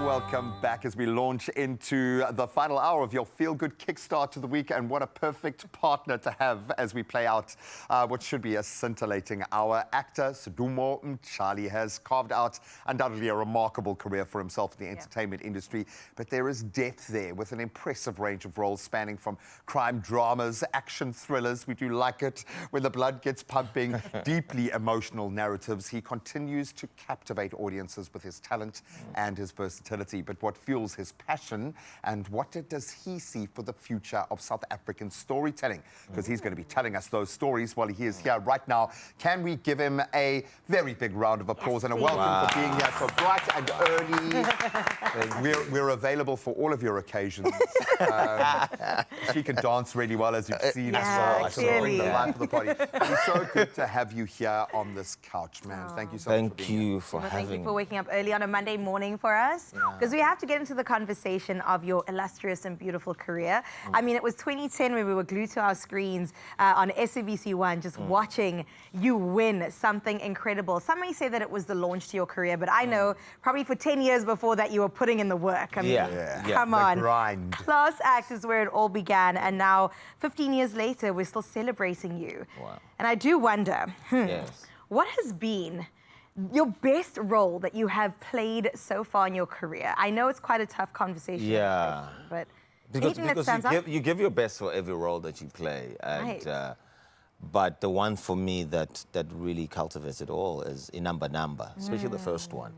Welcome back as we launch into the final hour of your feel-good kickstart to the week, and what a perfect partner to have as we play out what should be a scintillating hour. Actor Sedumo Mchali has carved out undoubtedly a remarkable career for himself in the entertainment industry, but there is depth there with an impressive range of roles spanning from crime dramas, action thrillers, we do like it when the blood gets pumping, deeply emotional narratives. He continues to captivate audiences with his talent and his versatility. But what fuels his passion, and what does he see for the future of South African storytelling? Because he's going to be telling us those stories while he is here right now. Can we give him a very big round of applause and a welcome for being here so bright and early? We're available for all of your occasions. She can dance really well, as you've seen as well.
Clearly.
The life of the party. It's so good to have you here on this couch, man. Thank you so much for being here.
Thank you for waking up early on a Monday morning for us. Because we have to get into the conversation of your illustrious and beautiful career. I mean, it was 2010 when we were glued to our screens on SABC1, just watching you win something incredible. Some may say that it was the launch to your career, but I know probably for 10 years before that you were putting in the work. I mean, come on.
Grind.
Class Act is where it all began, and now 15 years later, we're still celebrating you.
Wow.
And I do wonder,
Yes.
what has been your best role that you have played so far in your career? I know it's quite a tough conversation.
Yeah.
But
Because
anything that stands out?
you give your best for every role that you play. And,
Right.
but the one for me that really cultivates it all is Inamba, especially the first one.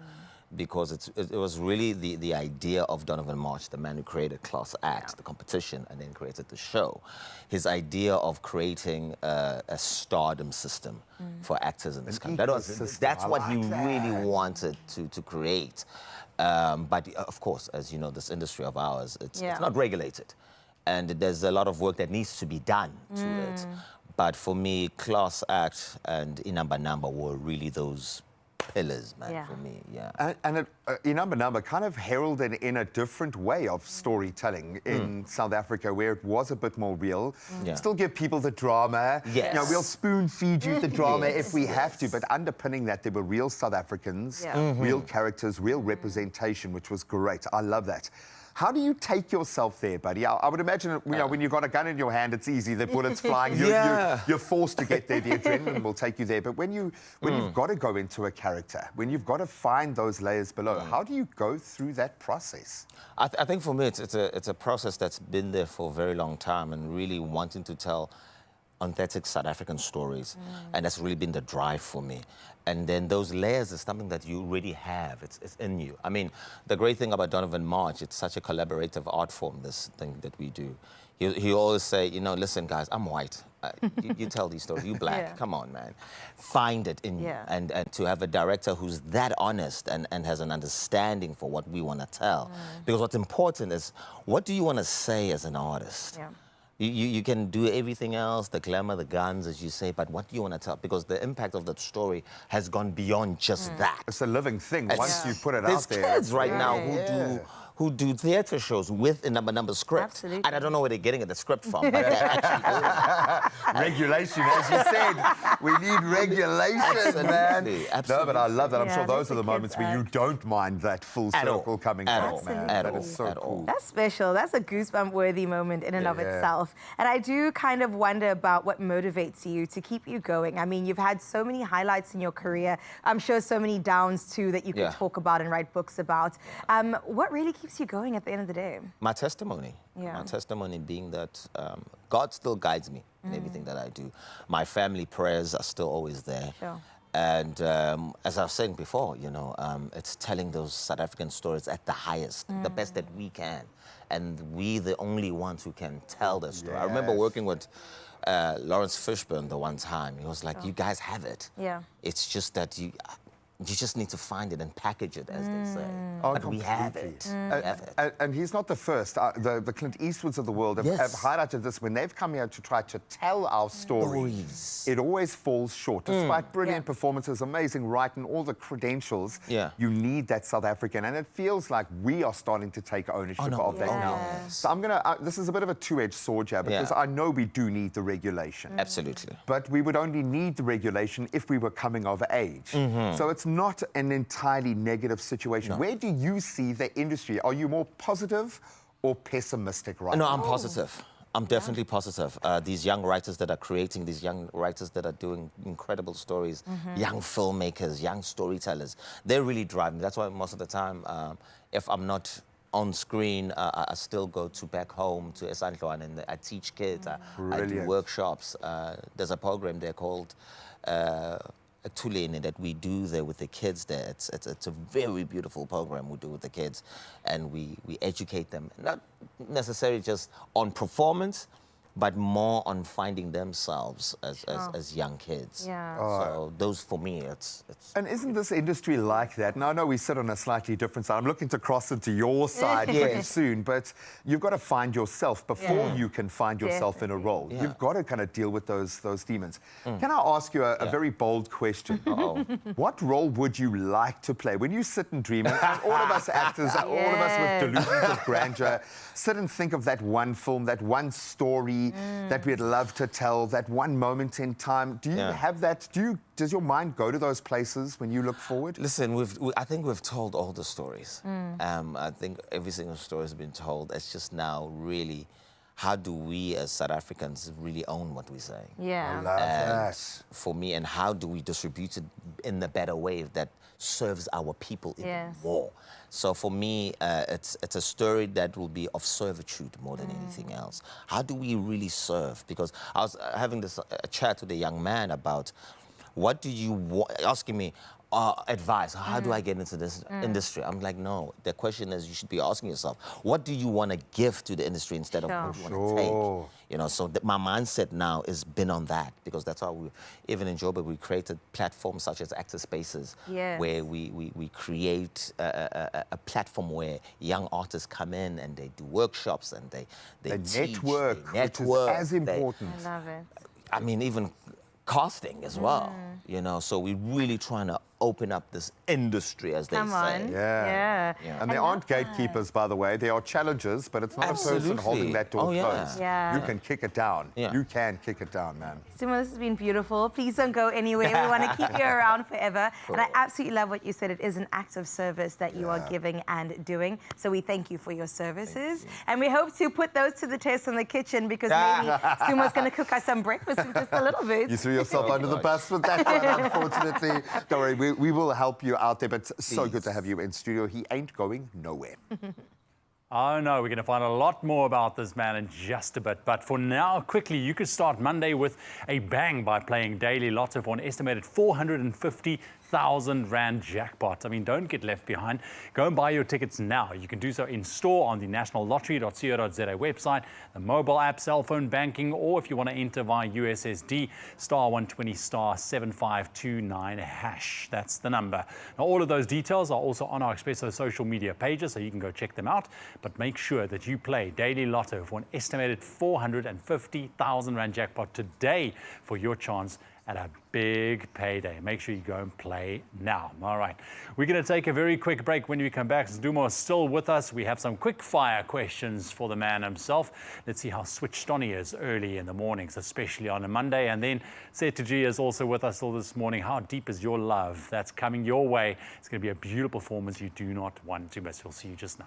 Because it was really the idea of Donovan March, the man who created Class Act, the competition, and then created the show. His idea of creating a stardom system for actors in this country. That's what he really wanted to create. But of course, as you know, this industry of ours, it's not regulated. And there's a lot of work that needs to be done to it. But for me, Class Act and Inamba were really those pillars, man, for me,
And Inamba kind of heralded in a different way of storytelling in South Africa, where it was a bit more real. Still give people the drama.
Yes.
You know, we'll spoon feed you the drama if we have to, but underpinning that, there were real South Africans, real characters, real representation, which was great. I love that. How do you take yourself there, buddy? I would imagine, you know, when you've got a gun in your hand, it's easy. The bullets flying, you're forced to get there. The adrenaline will take you there. But when you've got to go into a character, when you've got to find those layers below, how do you go through that process?
I think for me, it's a process that's been there for a very long time, and really wanting to tell authentic South African stories. And that's really been the drive for me. And then those layers is something that you already have. It's in you. I mean, the great thing about Donovan March, it's such a collaborative art form, this thing that we do. He always say, you know, listen, guys, I'm white. You tell these stories. You black. Come on, man. Find it in you. And to have a director who's that honest and has an understanding for what we want to tell. Because what's important is, what do you want to say as an artist? You can do everything else, the glamour, the guns, as you say, but what do you want to tell? Because the impact of that story has gone beyond just that.
It's a living thing once you put it out there.
There's kids right now who do theatre shows with a number script.
Absolutely.
And I don't know where they're getting the script from, but they're actually
regulation, as you said. We need regulation, man. No, but I love that. I'm sure those are the moments where you don't mind that full circle coming back, man. That is so cool.
That's special. That's a goosebump-worthy moment in and of itself. And I do kind of wonder about what motivates you to keep you going. I mean, you've had so many highlights in your career. I'm sure so many downs, too, that you could talk about and write books about. What really keeps you going at the end of the day?
My testimony. My testimony being that God still guides me in everything that I do. My family prayers are still always there. And as I was saying before, you know, it's telling those South African stories at the highest, the best that we can. And we the only ones who can tell the story. I remember working with Lawrence Fishburne the one time. He was like, you guys have it. It's just that you just need to find it and package it, as they say. But we have it.
And he's not the first. The Clint Eastwoods of the world have highlighted this. When they've come here to try to tell our stories, it always falls short. Despite brilliant performances, amazing writing, all the credentials, you need that South African. And it feels like we are starting to take ownership of that now. So I'm going to... this is a bit of a two-edged sword here, because I know we do need the regulation.
Absolutely.
But we would only need the regulation if we were coming of age. So it's it's not an entirely negative situation.
No.
Where do you see the industry? Are you more positive or pessimistic right
No,
now?
I'm positive. I'm definitely positive. These young writers that are creating, these young writers that are doing incredible stories, young filmmakers, young storytellers, they're really driving. That's why most of the time, if I'm not on screen, I still go back home to Esandloan and I teach kids. I do workshops. There's a program there called Tulene that we do there with the kids there. It's a very beautiful program we do with the kids, and we educate them, not necessarily just on performance, but more on finding themselves as young kids.
Yeah.
So those, for me, it's...
And isn't this industry like that? Now, I know we sit on a slightly different side. I'm looking to cross into your side pretty soon, but you've got to find yourself before you can find yourself in a role. You've got to kind of deal with those demons. Can I ask you a very bold question? What role would you like to play? When you sit and dream, and all of us actors, all of us with delusions of grandeur, sit and think of that one film, that one story that we'd love to tell, that one moment in time. Do you have that? Does your mind go to those places when you look forward?
Listen, I think we've told all the stories. I think every single story has been told. It's just now really, how do we as South Africans really own what we're saying?
Yeah.
I love that.
For me, and how do we distribute it in a better way that serves our people even more? So for me, it's a story that will be of servitude more than anything else. How do we really serve? Because I was having a chat with a young man about what do you want, asking me advice. How do I get into this industry? I'm like, no. The question is, you should be asking yourself, what do you want to give to the industry instead of what you want to take? You know, so my mindset now has been on that, because that's how we, even in Joburg, we created platforms such as Actor Spaces, where we create a platform where young artists come in and they do workshops and they teach,
network,
they network,
which is as important.
I love it.
I mean, even casting as well, you know, so we're really trying to open up this industry, as they say.
Yeah. And there aren't gatekeepers, by the way. There are challengers, but it's not a person holding that door closed.
Yeah.
You can kick it down. You can kick it down, man.
Simo, this has been beautiful. Please don't go anywhere. We want to keep you around forever. And I absolutely love what you said. It is an act of service that you are giving and doing. So we thank you for your services. And we hope to put those to the test in the kitchen, because maybe Simo's going to cook us some breakfast in just a little bit.
You threw yourself under the bus with that one, unfortunately. Don't worry, we will help you out there, but so good to have you in studio. He ain't going nowhere.
Oh no, we're going to find a lot more about this man in just a bit. But for now, quickly, you could start Monday with a bang by playing Daily Lotto for an estimated 450,000 Rand jackpot. I mean, don't get left behind. Go and buy your tickets now. You can do so in store on the nationallottery.co.za website, the mobile app, cell phone banking, or if you want to enter via USSD, *120 *7529 #. That's the number. Now, all of those details are also on our Expresso social media pages, so you can go check them out. But make sure that you play Daily Lotto for an estimated 450,000 Rand jackpot today for your chance at a big payday. Make sure you go and play now. All right, we're going to take a very quick break. When we come back, Dumo is still with us. We have some quick fire questions for the man himself. Let's see how switched on he is early in the mornings, especially on a Monday. And then Setiji is also with us all this morning. How deep is your love? That's coming your way. It's going to be a beautiful performance you do not want to miss. We'll see you just now.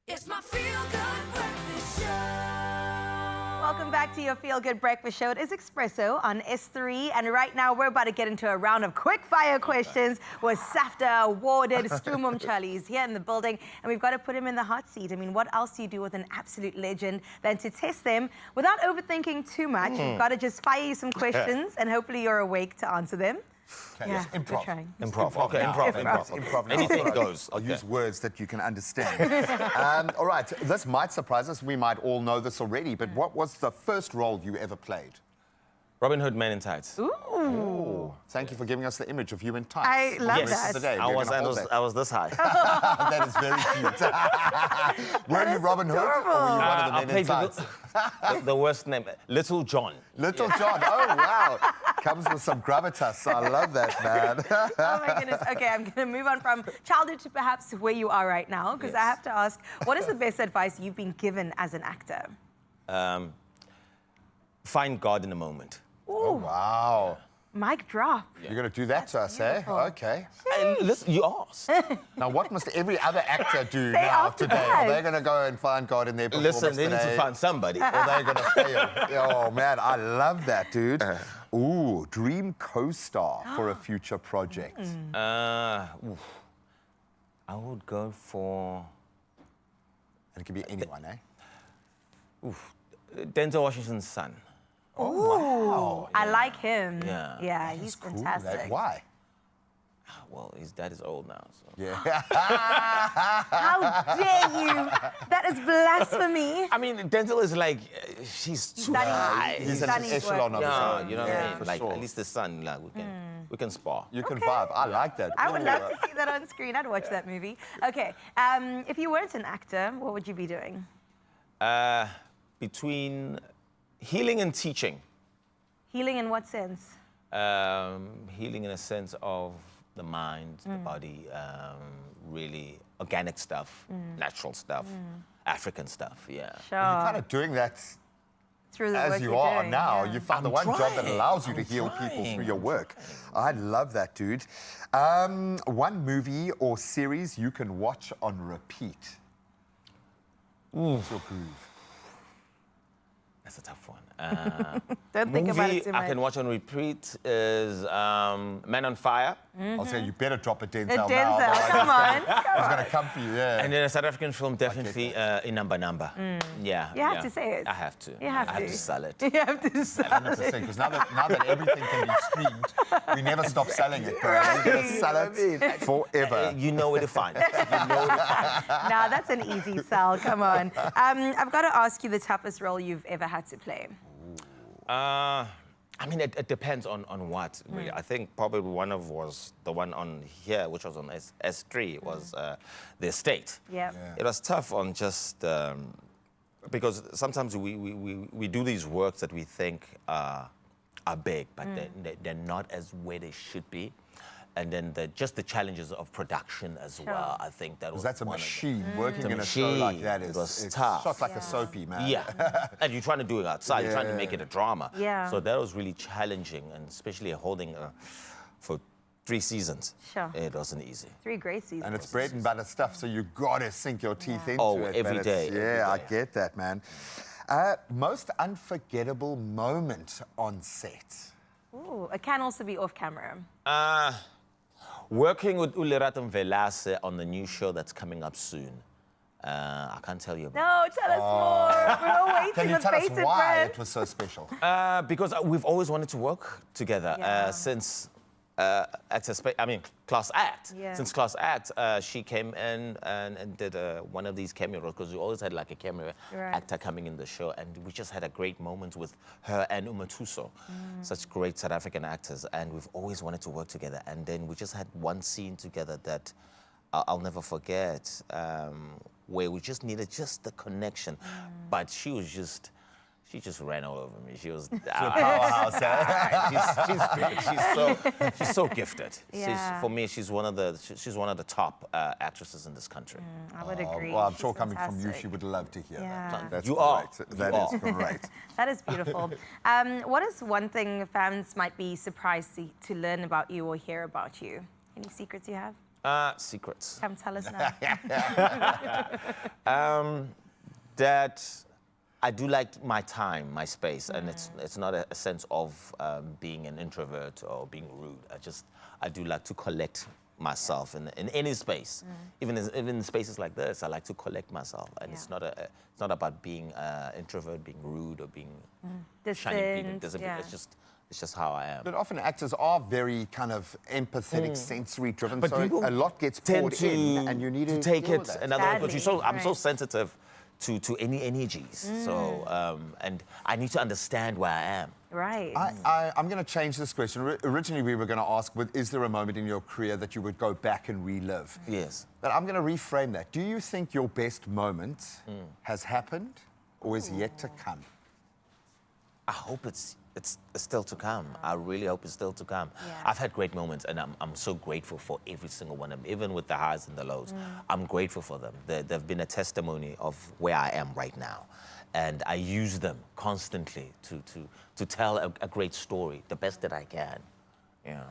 It's my feel-good breakfast show.
Welcome back to your Feel Good Breakfast Show. It is Expresso on S3, and right now we're about to get into a round of quick-fire questions with SAFTA awarded Stumum Charlie's here in the building, and we've got to put him in the hot seat. I mean, what else do you do with an absolute legend than to test them without overthinking too much? We've got to just fire you some questions, and hopefully you're awake to answer them.
Okay,
Yeah,
yes,
we're trying.
Improv. Okay, improv. Anything goes.
I'll use words that you can understand. All right, this might surprise us. We might all know this already, but what was the first role you ever played?
Robin Hood Men in Tights.
Ooh. Thank you for giving us the image of you in tights.
I love
Yes.
that.
I was this high.
That is very cute. Were you Robin Hood or were you one of the men in tights?
The worst name, Little John.
Little John. Oh, wow. Comes with some gravitas. I love that, man.
Oh, my goodness. Okay, I'm going to move on from childhood to perhaps where you are right now, because I have to ask, what is the best advice you've been given as an actor?
Find God in the moment.
Oh, wow.
Mic drop.
You're going to do that to us, eh? Okay.
Hey, listen, you asked.
Now, what must every other actor do
Say
now
after
today?
that.
Are they going to go and find God in their performance
Listen, they need
today?
to find somebody.
Or they're going to fail? Oh, man, I love that, dude. Ooh, dream co-star for a future project.
I would go for...
And it can be anyone, eh?
Denzel Washington's son.
Oh, wow. I like him.
Yeah.
Yeah, he's fantastic.
Why?
Well, his dad is old now, so...
Yeah.
How dare you? That is blasphemy.
I mean, Denzel is like, she's too high.
He's an echelon of his own.
You know what I mean? Like,
sure.
at least the son, like, we can spar.
You can vibe. I like that.
I would love to see that on screen. I'd watch that movie. Okay, if you weren't an actor, what would you be doing?
Between healing and teaching.
Healing in what sense?
Healing in a sense of the mind, the body, really organic stuff, natural stuff, African stuff, yeah.
Sure.
You're kind of doing that
through the
as
work
you
you're
are
doing,
now.
yeah.
You found the one job that allows you to heal people through your work. I love that, dude. One movie or series you can watch on repeat. What's your groove?
That's a tough one.
Don't think about it too much.
I can watch on repeat is Man on Fire.
I'll say you better drop a Denzel
Denzel,
now.
come on.
I was going to come for you, yeah.
And then a South African film, definitely in Number. Yeah.
You have to say it.
I have to.
You have
I
to.
have to sell it.
You have to sell
100%, because now that everything can be streamed, we never stop selling it, bro. We're going to sell it forever.
You know where to find it.
Nah, that's an easy sell. Come on. I've got to ask you the toughest role you've ever had to play.
I mean, it depends on what, really. I think probably was the one on here, which was on S3, was The Estate.
Yeah.
It was tough on just, because sometimes we do these works that we think are big, but they're not as where they should be. And then just the challenges of production as well. I think that was
that's a
one
machine.
Of them.
Working in a show like that is
tough.
shot like a soapy, man.
Yeah, and you're trying to do it outside. You're trying to make it a drama.
Yeah.
So that was really challenging, and especially holding for 3 seasons.
Sure.
It wasn't easy.
3 great seasons.
And it's bread and butter stuff, so you got to sink your teeth into
Oh,
it.
every
but
day,
it's-
every
Yeah, I
day.
get that, man. Most unforgettable moment on set?
Ooh, it can also be off camera.
Working with Uleratum Velase on the new show that's coming up soon. I can't tell you about
No, tell us more. We're all waiting.
Can you
with
tell us
bated
why
breath.
it was so special?
Because we've always wanted to work together since Class Act.
Yeah.
Since Class Act, she came in and did one of these cameo roles, because we always had like a cameo actor coming in the show, and we just had a great moment with her and Umatuso, such great South African actors, and we've always wanted to work together. And then we just had one scene together that I'll never forget, where we just needed just the connection, but she just ran all over me. She was
powerhouse,
she's so gifted.
Yeah.
For me, she's one of the top actresses in this country.
I would agree.
Well, I'm
She's
sure coming from you,
fantastic.
she would love to hear
Yeah.
that. That's
You
great.
are.
That
You
is
are.
great.
That is beautiful. What is one thing fans might be surprised to learn about you or hear about you? Any secrets you have?
Secrets.
Come tell us now.
That I do like my time, my space, and it's not a sense of being an introvert or being rude. I do like to collect myself in any space, even in spaces like this. I like to collect myself, and it's not about being introvert, being rude, or being shining people. It's just how I am.
But often actors are very kind of empathetic, sensory-driven,
But
so
people
a lot gets poured in, and you need to
take
deal
it.
with that.
In other words, I'm so sensitive to any energies. So, and I need to understand where I am.
Right.
I'm going to change this question. Originally, we were going to ask, is there a moment in your career that you would go back and relive?
Yes.
But I'm going to reframe that. Do you think your best moment has happened or is yet to come?
I hope it's still to come. I really hope it's still to come. Yeah. I've had great moments, and I'm so grateful for every single one of them, even with the highs and the lows. I'm grateful for them. They've been a testimony of where I am right now. And I use them constantly to tell a great story, the best that I can. You know.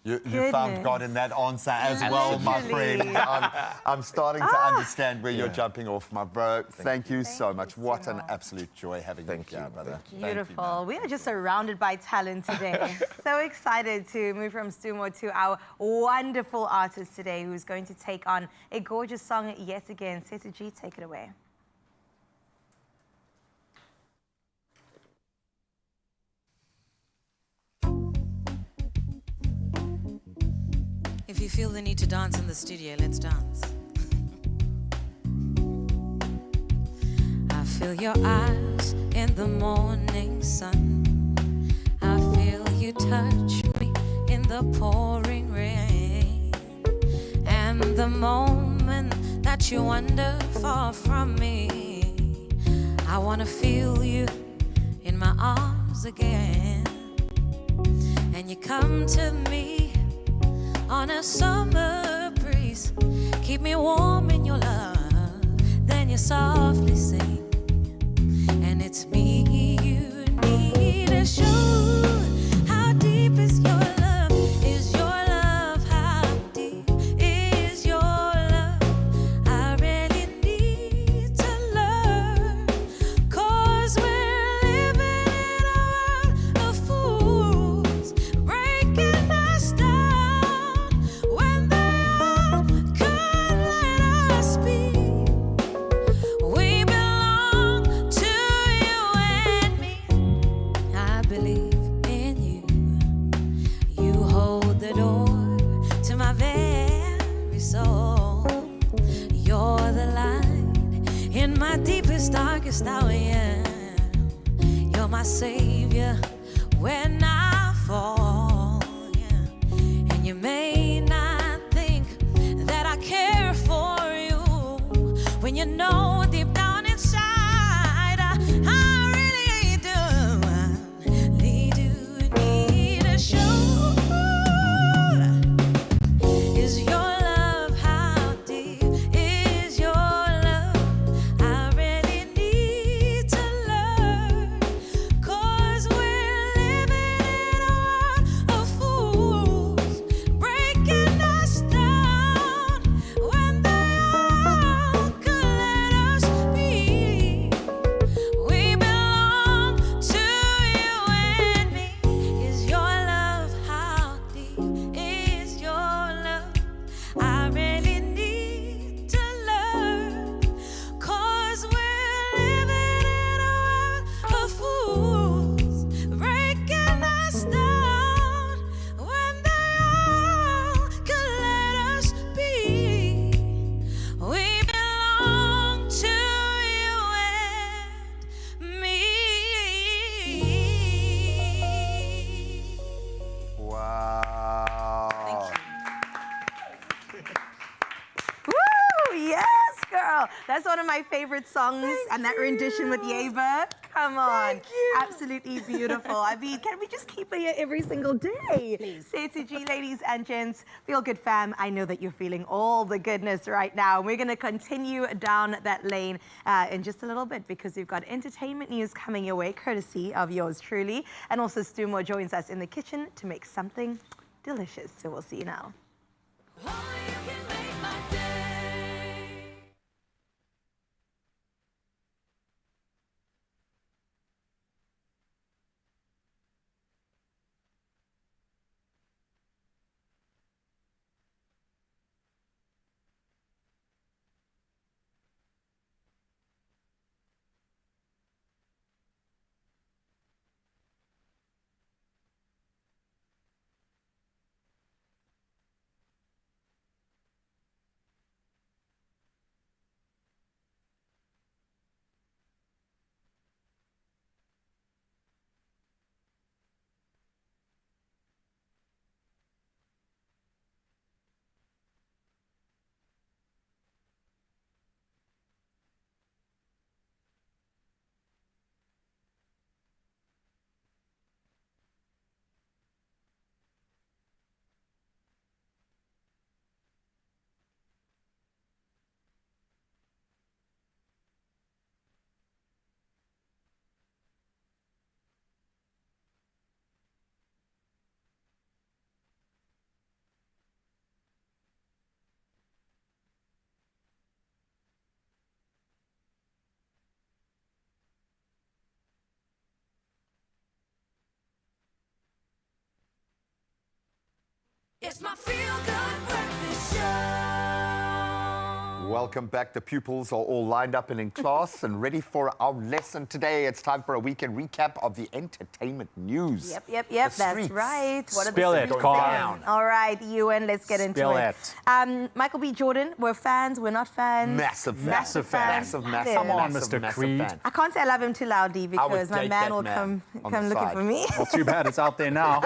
You found God in that answer as well, my friend. I'm starting to understand where you're jumping off, my bro. Thank you so much. What an absolute joy having you here, brother.
Beautiful. We are just surrounded by talent today. So excited to move from Stumo to our wonderful artist today, who's going to take on a gorgeous song yet again. Setu G, take it away.
If you feel the need to dance in the studio, let's dance. I feel your eyes in the morning sun. I feel you touch me in the pouring rain. And the moment that you wander far from me, I want to feel you in my arms again. And you come to me on a summer breeze, keep me warm in your love, then you softly sing, and it's me you need to show. How deep is your love? Is your love how deep is your love? I really need to learn, 'cause we're living in a world of fools, breaking us down. Darkest hour, yeah. You're my savior when I fall, yeah. And you may not think that I care for you, when you know deep down inside I really do. I really do need a show. Is your love how deep is your love? I really need to learn, 'cause we're living in a world of fools, breaking us down when they all could let us be. We belong to you and me. Is your love how deep is your love? I really need to learn, 'cause we're living in a world of fools, breaking us down when they all could let us be. We belong to you and me.
Wow.
Woo! Yes, girl. That's one of my favorite songs. And that rendition with Yeva. Come on. Absolutely beautiful. I mean, can we just keep it here every single day? Please. Setu G, ladies and gents, Feel Good fam, I know that you're feeling all the goodness right now. We're going to continue down that lane in just a little bit, because we've got entertainment news coming your way, courtesy of yours truly. And also Stumo joins us in the kitchen to make something delicious. So we'll see you now.
It's my feel-good breakfast show.
Welcome back. The pupils are all lined up and in class and ready for our lesson today. It's time for a weekend recap of the entertainment news.
Yep.
The
That's
streets.
right. What
Spill
are
it,
the
Carl.
All right, Ewan, let's get into
Spill
it. Michael B. Jordan, we're fans, we're not fans.
Massive fan.
Massive fan.
Massive.
Come on,
massive,
Mr.
massive
Creed.
fan.
I can't say I love him too loudly because my
date
man
that
will
man on
come
the
looking
side.
for me.
Well, too bad it's out there now.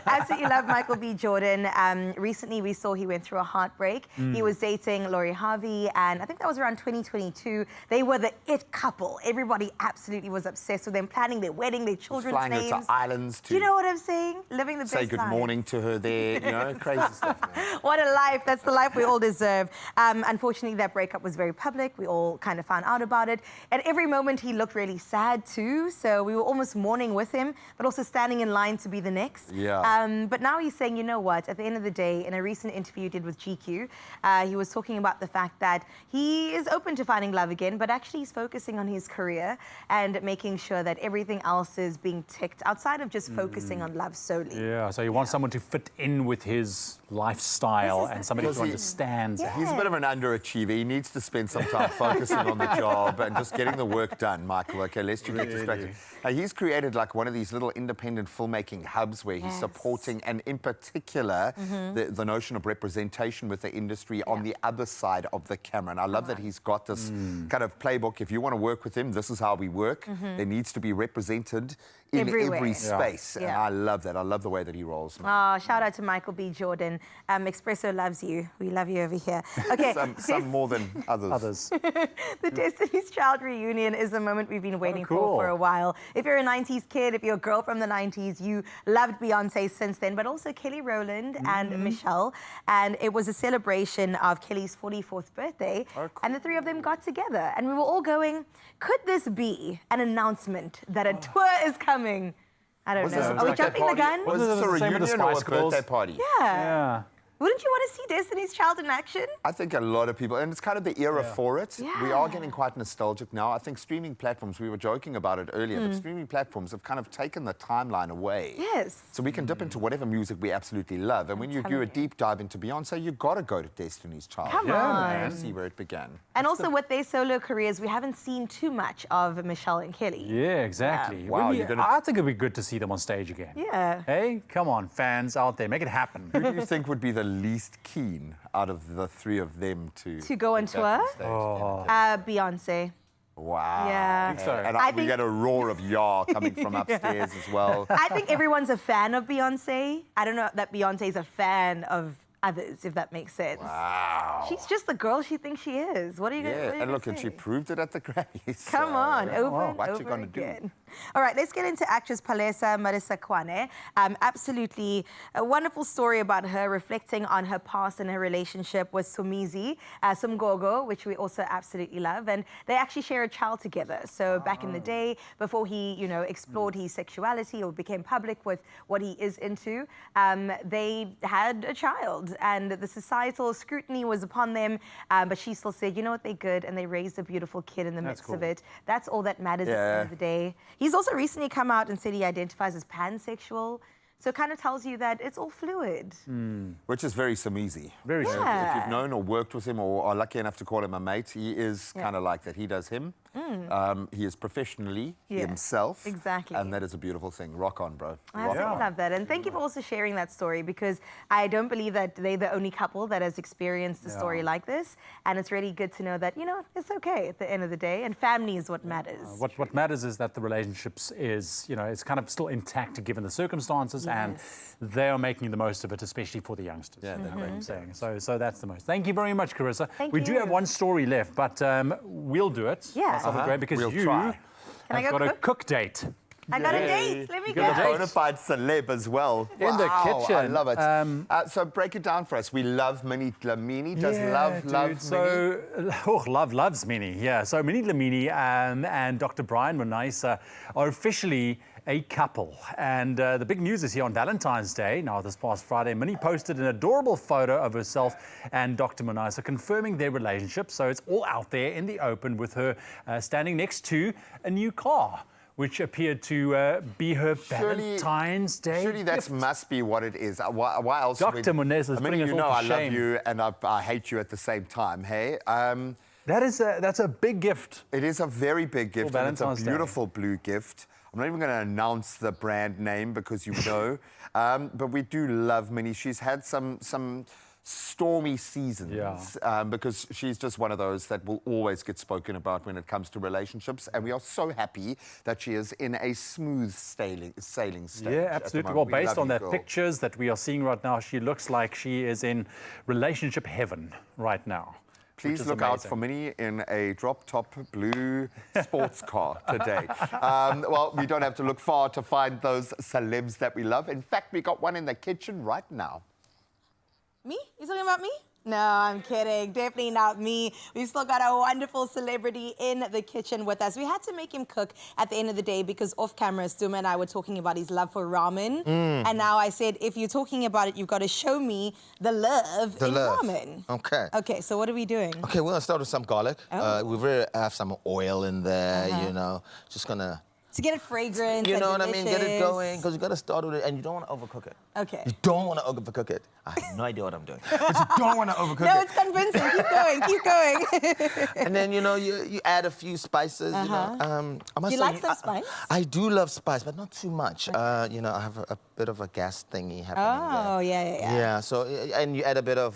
Absolutely love Michael B. Jordan. Recently, we saw he went through a heartbreak. He was dating Lori Harvey, and I think that was around 2022. They were the it couple. Everybody absolutely was obsessed with them, planning their wedding, their children's
Flying her
names.
to islands to
Do you know what I'm saying? Living the best
say good
life.
morning to her there, you know, crazy stuff, man.
What a life. That's the life we all deserve. Unfortunately, that breakup was very public. We all kind of found out about it. At every moment, he looked really sad too. So we were almost mourning with him, but also standing in line to be the next.
Yeah.
But now he's saying, you know what? At the end of the day, in a recent interview he did with GQ, he was talking about the fact that he is open to finding love again, but actually he's focusing on his career and making sure that everything else is being ticked outside of just focusing on love solely.
Yeah, so you want someone to fit in with his lifestyle and somebody
Because
who
he-
understands.
He's a bit of an underachiever. He needs to spend some time focusing on the job and just getting the work done, Michael. Okay, lest you get distracted. He's created like one of these little independent filmmaking hubs where he's supporting, and in particular, the notion of representation with the industry on the other side of the camera. And I love that he's got this kind of playbook. If you want to work with him, this is how we work. There needs to be represented in
Everywhere.
every space. And
Yeah.
I love that. I love the way that he rolls.
Oh, shout out to Michael B. Jordan. Expresso loves you. We love you over here. Okay.
Some more than others.
The Destiny's Child reunion is the moment we've been waiting
cool.
for a while. If you're a 90s kid, if you're a girl from the 90s, you loved Beyonce since then, but also Kelly Rowland and Michelle. And it was a celebration of Kelly's 44th birthday. And the three of them got together. And we were all going, could this be an announcement that a tour is coming? I don't know. Are we jumping the gun?
Was this a reunion or a birthday party?
Yeah. Wouldn't you want to see Destiny's Child in action?
I think a lot of people, and it's kind of the era for it.
Yeah.
We are getting quite nostalgic now. I think streaming platforms, we were joking about it earlier, but streaming platforms have kind of taken the timeline away.
Yes.
So we can dip into whatever music we absolutely love. And when you do a deep dive into Beyonce, you got to go to Destiny's Child.
Come on.
To see where it began.
And also with their solo careers, we haven't seen too much of Michelle and Kelly.
Yeah, exactly.
Wow,
Really,
you're gonna-
I think it'd be good to see them on stage again.
Yeah.
Hey, come on, fans out there, make it happen.
Who do you think would be the least keen out of the three of them to
go on
get back
tour?
stage?
Beyonce.
Wow.
Yeah.
Think so?
And
I
we
think-
get a roar of yah coming from upstairs as well.
I think everyone's a fan of Beyonce. I don't know that Beyonce's a fan of others, if that makes sense.
Wow.
She's just the girl she thinks she is. What are you
Yeah,
going to
and look, and she proved it at the Grammys.
Come on, over and
what
over
you gonna
again.
do?
All right, let's get into actress Palesa Marisakwane. Absolutely a wonderful story about her, reflecting on her past and her relationship with Somizi Sumgogo, which we also absolutely love. And they actually share a child together. So back in the day, before he, explored his sexuality or became public with what he is into, they had a child. And the societal scrutiny was upon them, but she still said, you know what, they're good, and they raised a beautiful kid in the midst of it. That's all that matters at the end of the day. He's also recently come out and said he identifies as pansexual. So it kind of tells you that it's all fluid.
Which is very Somizi.
Very
If
Yeah.
you've known or worked with him or are lucky enough to call him a mate, he is kind of like that. He does him. He is professionally himself.
Exactly.
And that is a beautiful thing. Rock on, bro.
I absolutely love that. And thank you for also sharing that story, because I don't believe that they're the only couple that has experienced a story like this. And it's really good to know that, it's okay at the end of the day. And family is what matters.
What matters is that the relationships is, it's kind of still intact given the circumstances, and they are making the most of it, especially for the youngsters.
Yeah, they're great.
Saying. So that's the most. Thank you very much, Carissa.
Thank
we do
you.
have one story left, but we'll do it.
Yeah.
That's great, because
We'll
you
try.
Can I
have
go
got a
cook?
cook date.
I got a date. Let me
You
go.
got a date.
Bona fide celeb as well.
In the
Wow,
kitchen.
I love it. So break it down for us. We love Minnie Dlamini. Does love Minnie?
So, love loves Minnie. Yeah. So Minnie Dlamini and Dr. Brian Monaisa are officially a couple. And the big news is here on Valentine's Day. Now, this past Friday, Minnie posted an adorable photo of herself and Dr. Monaisa confirming their relationship. So it's all out there in the open, with her standing next to a new car, which appeared to be her Valentine's Day.
Surely that must be what it is. Why else?
Dr. Munez is putting us
you know
all
I
to
love
shame.
you and I hate you at the same time, hey?
That's a big gift.
It is a very big gift, and it's a
Valentine's Day.
beautiful blue gift. I'm not even going to announce the brand name because you know, but we do love Minnie. She's had some stormy seasons because she's just one of those that will always get spoken about when it comes to relationships, and we are so happy that she is in a smooth sailing stage.
Yeah, absolutely. Well, based on the pictures that we are seeing right now, she looks like she is in relationship heaven right now.
Please look out for Minnie in a drop-top blue sports car today. Well, we don't have to look far to find those celebs that we love. In fact, we got one in the kitchen right now.
Me? You talking about me? No, I'm kidding. Definitely not me. We've still got a wonderful celebrity in the kitchen with us. We had to make him cook at the end of the day because off camera, Stuma and I were talking about his love for ramen. And now I said, if you're talking about it, you've got to show me the love in ramen.
Okay.
Okay, so what are we doing?
Okay, we're gonna start with some garlic. We really have some oil in there, you know. Just gonna...
To get it fragrant.
You know
and
what I mean? Get it
delicious.
going, because you got to start with it, and you don't want to overcook it.
Okay.
You don't want to overcook it. I have no idea what I'm doing. But you don't want to overcook it.
No, it's convincing. Keep going, keep going.
And then, you know, you add a few spices, you know. I must
Do you
say,
like some spice?
I do love spice, but not too much. You know, I have a bit of a gas thingy happening there.
Oh, yeah.
Yeah, so, and you add a bit of...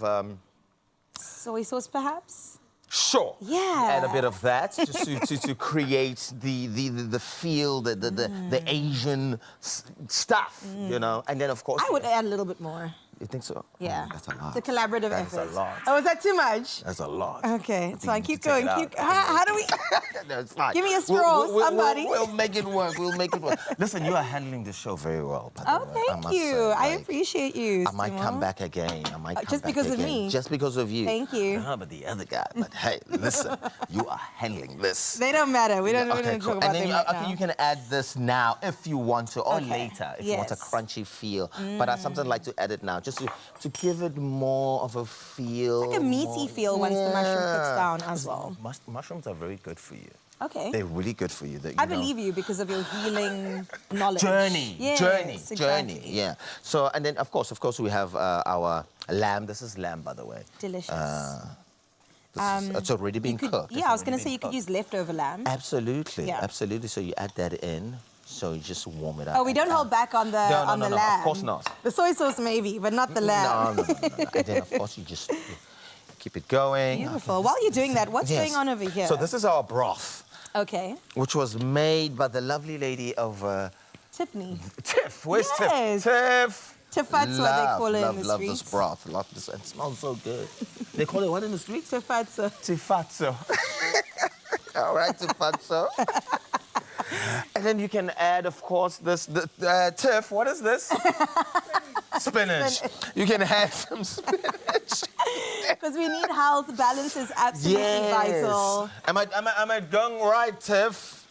soy sauce, perhaps?
Sure.
Yeah.
Add a bit of that just to create the feel, the Asian stuff, you know. And then, of course...
I would add a little bit more.
You think so?
Yeah.
Oh, that's a lot.
It's a collaborative effort.
That's a lot.
Oh, is that too much?
That's a lot.
Okay, it's fine. Keep
take
going.
it out.
How do we...
No, it's fine.
Give me a straw, somebody.
We'll make it work. We'll make it work. Listen, you are handling the show very well, by the way.
Thank you. I appreciate you,
I might come back again. I might come
just
back
because
again.
of me?
Just because of you.
Thank you.
No, but the other guy. But hey, listen, you are handling this.
They don't matter. We don't,
Okay,
we don't
cool.
talk about
And then
them right now.
you can add this now if you want to, or
Okay.
later if you want a
Yes.
crunchy feel. But I sometimes like to add it now, just to give it more of a feel.
Like a meaty feel once the mushroom cooks down as well.
Mushrooms are very good for you.
Okay.
They're really good for you.
I believe you because of your healing knowledge.
Journey,
Yes,
journey,
exactly.
yeah. So, and then, of course, we have our lamb. This is lamb, by the way.
Delicious.
It's already been cooked.
Yeah, I was going to say you could use leftover lamb.
Absolutely,
Yeah.
absolutely. So you add that in. So you just warm it up.
Oh, we don't hold back on the
No,
the
no,
lamb.
of course not.
The soy sauce maybe, but not the lamb.
No. And then, of course, you just keep it going.
Beautiful. While you're doing that, what's going on over here?
So this is our broth,
Okay.
which was made by the lovely lady of
Tiffany.
Tiff. Where's
Yes.
Tiff? Tiff.
Tiffat's what they call it in the
Love
streets.
this broth. Love this. It smells so good. They call it what in the streets?
Tiffatso.
Tiffatso. All right, Tiffatso. And then you can add, of course, this. Tiff, what is this? Spinach. You can add some spinach.
Because we need health. Balance is absolutely vital.
Am I going right, Tiff?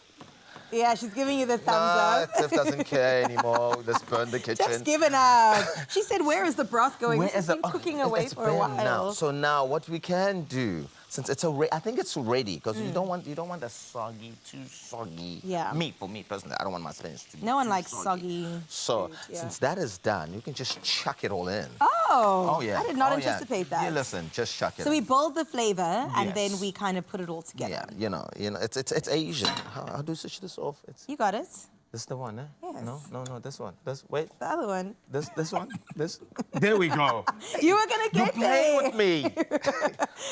Yeah, she's giving you the thumbs up.
Tiff doesn't care anymore. Let's burn the kitchen.
Tiff's given up. She said, where is the broth going?
Where
This has
is the-
been cooking
it's
away for a
been
while.
Now. So now what we can do, since it's already, I think it's ready, because you don't want the too soggy meat. For me personally, I don't want my spinach to be
No one
too
likes soggy.
So
food, yeah.
since that is done, you can just chuck it all in.
Oh,
yeah.
I did not
Oh, yeah.
anticipate that.
Yeah, listen, just chuck it
So
in.
we build the flavor and
Yes.
then we kind of put it all together.
Yeah, you know, it's Asian. How do you switch this off?
You got it.
This is the one, eh?
Yes.
No, this one. Wait.
The other one.
This one? This? There we go.
You were going to
You're
get
playing
me.
with me.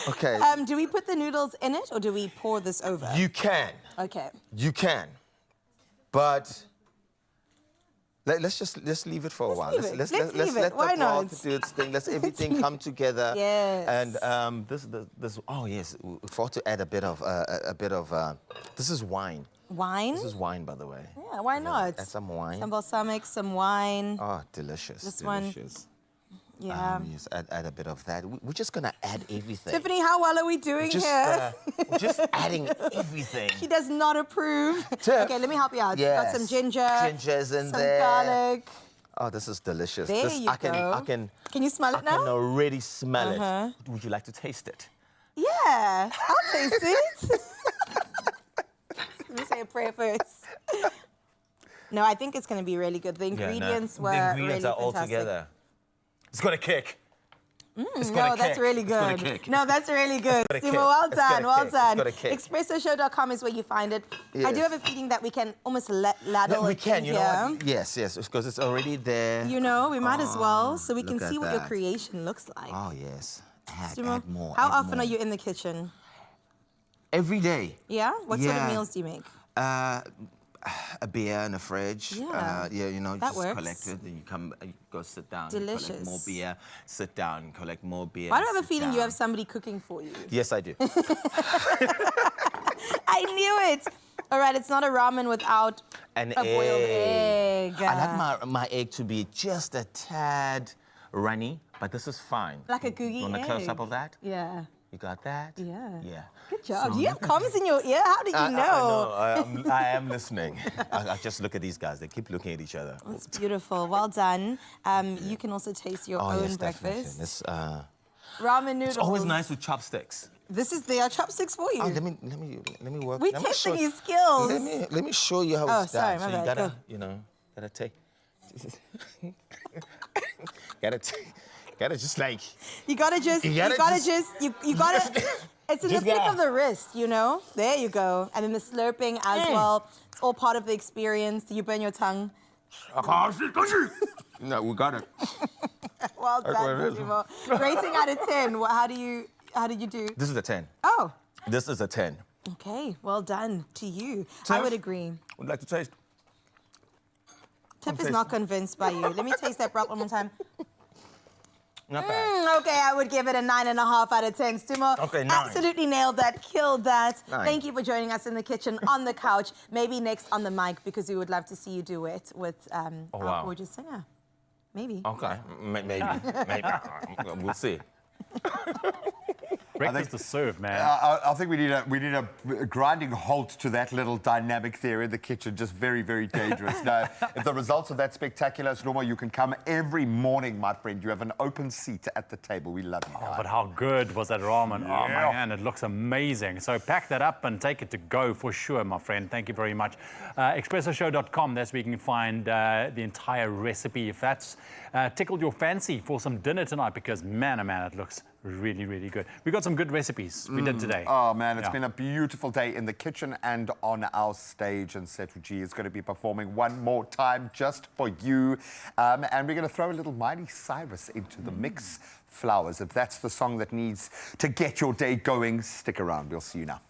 Okay.
Do we put the noodles in it or do we pour this over?
You can.
Okay.
You can. But let's just leave it for a while.
leave it. Let's
let
leave it.
the
Why not?
broth do its thing. Let's everything come together.
Yes.
And this. Oh yes, we forgot to add a bit of. This is wine.
Wine?
This is wine, by the way.
Yeah, why not?
Add some wine.
Some balsamic, some wine.
Oh, delicious.
This one.
delicious.
Yeah.
Yes, add a bit of that. We're just gonna add everything.
Tiffany, how well are we doing
Just,
here?
just adding everything.
She does not approve.
Tiff.
Okay, let me help you out.
Yes.
Got some ginger.
Ginger's in
some
there.
garlic.
Oh, this is delicious.
There
this,
you
I can
you smell it
I can
now?
already smell
Uh-huh.
it. Would you like to taste it?
Yeah, I'll taste it. Let me say a prayer first. No, I think it's going to be really good. The ingredients were
The ingredients
really
are all
fantastic.
together. It's got a kick.
No, that's really
It's got a
good.
kick.
No, that's really good.
It's got a
Timo,
kick.
well
It's got a
done, well
kick.
done.
It's got a kick.
Expressoshow.com is where you find it. I do
Yes.
have a feeling that we can almost ladle
We
it
can,
in
you
here.
know what? Yes, because it's already there.
You know, we might as well, so we can
look at
see what your
that.
creation looks like.
Oh, yes.
Timo,
Add more.
how
add
often
more.
are you in the kitchen?
Every day.
Yeah? What sort of
Yeah.
meals do you make?
A beer in the fridge.
Yeah.
You know,
That
just
works.
collect it, then you come, you go sit down. You
Delicious.
collect more beer, sit down, collect more beer.
Why do I have a
sit
feeling you
down.
have somebody cooking for you?
Yes, I do.
I knew it. All right, it's not a ramen without
An
a boiled egg.
I like my egg to be just a tad runny, but this is fine.
Like a gooey
You want a close
egg.
up of that?
Yeah.
You got that?
Yeah.
Yeah.
Good job.
So
Do you have comms in your ear? How did you know?
I am listening. I just look at these guys. They keep looking at each other.
That's beautiful. Well done. You can also taste your own
yes, definitely.
breakfast.
This,
Ramen noodles.
it's always nice with chopsticks.
They are chopsticks for you.
Oh, let me work.
We're
let me
testing
show-
his skills.
Let me show you how
Oh,
it's
sorry,
done.
my
So you
bad.
gotta,
Go.
you know, gotta take, gotta just like.
You gotta just, you gotta it's in the
Just
flick
gotta-
of the wrist, you know? There you go. And then the slurping as well. It's all part of the experience. You burn your tongue.
No, we got it.
Well
Okay,
done,
it is.
Timo. Rating out of 10, how did you do?
This is a 10.
Oh,
This is a 10.
okay. Well done to you.
Tiff?
I would agree.
Would like to taste.
Tiff is
taste
not convinced by you. Let me taste that broth one more time.
Not bad.
Okay, I would give it a 9.5 out of 10. Timo,
Okay, 9.
absolutely nailed that, killed that.
9.
Thank you for joining us in the kitchen, on the couch, maybe next on the mic, because we would love to see you do it with our
wow.
gorgeous singer. Maybe.
Okay, maybe. We'll see.
Breakfast to serve, man.
I think we need a grinding halt to that little dynamic theory in the kitchen. Just very, very dangerous. Now, if the results are that spectacular as normal, you can come every morning, my friend. You have an open seat at the table. We love you.
Oh, but how good was that ramen? Oh, my man, it looks amazing. So pack that up and take it to go for sure, my friend. Thank you very much. Expressoshow.com, that's where you can find the entire recipe. If that's tickled your fancy for some dinner tonight, because man, oh man, it looks really, really good. We got some good recipes we did today.
Oh, man, it's been a beautiful day in the kitchen and on our stage. And Sethuji is going to be performing one more time just for you. And we're going to throw a little Miley Cyrus into the mix. Flowers. If that's the song that needs to get your day going, stick around. We'll see you now.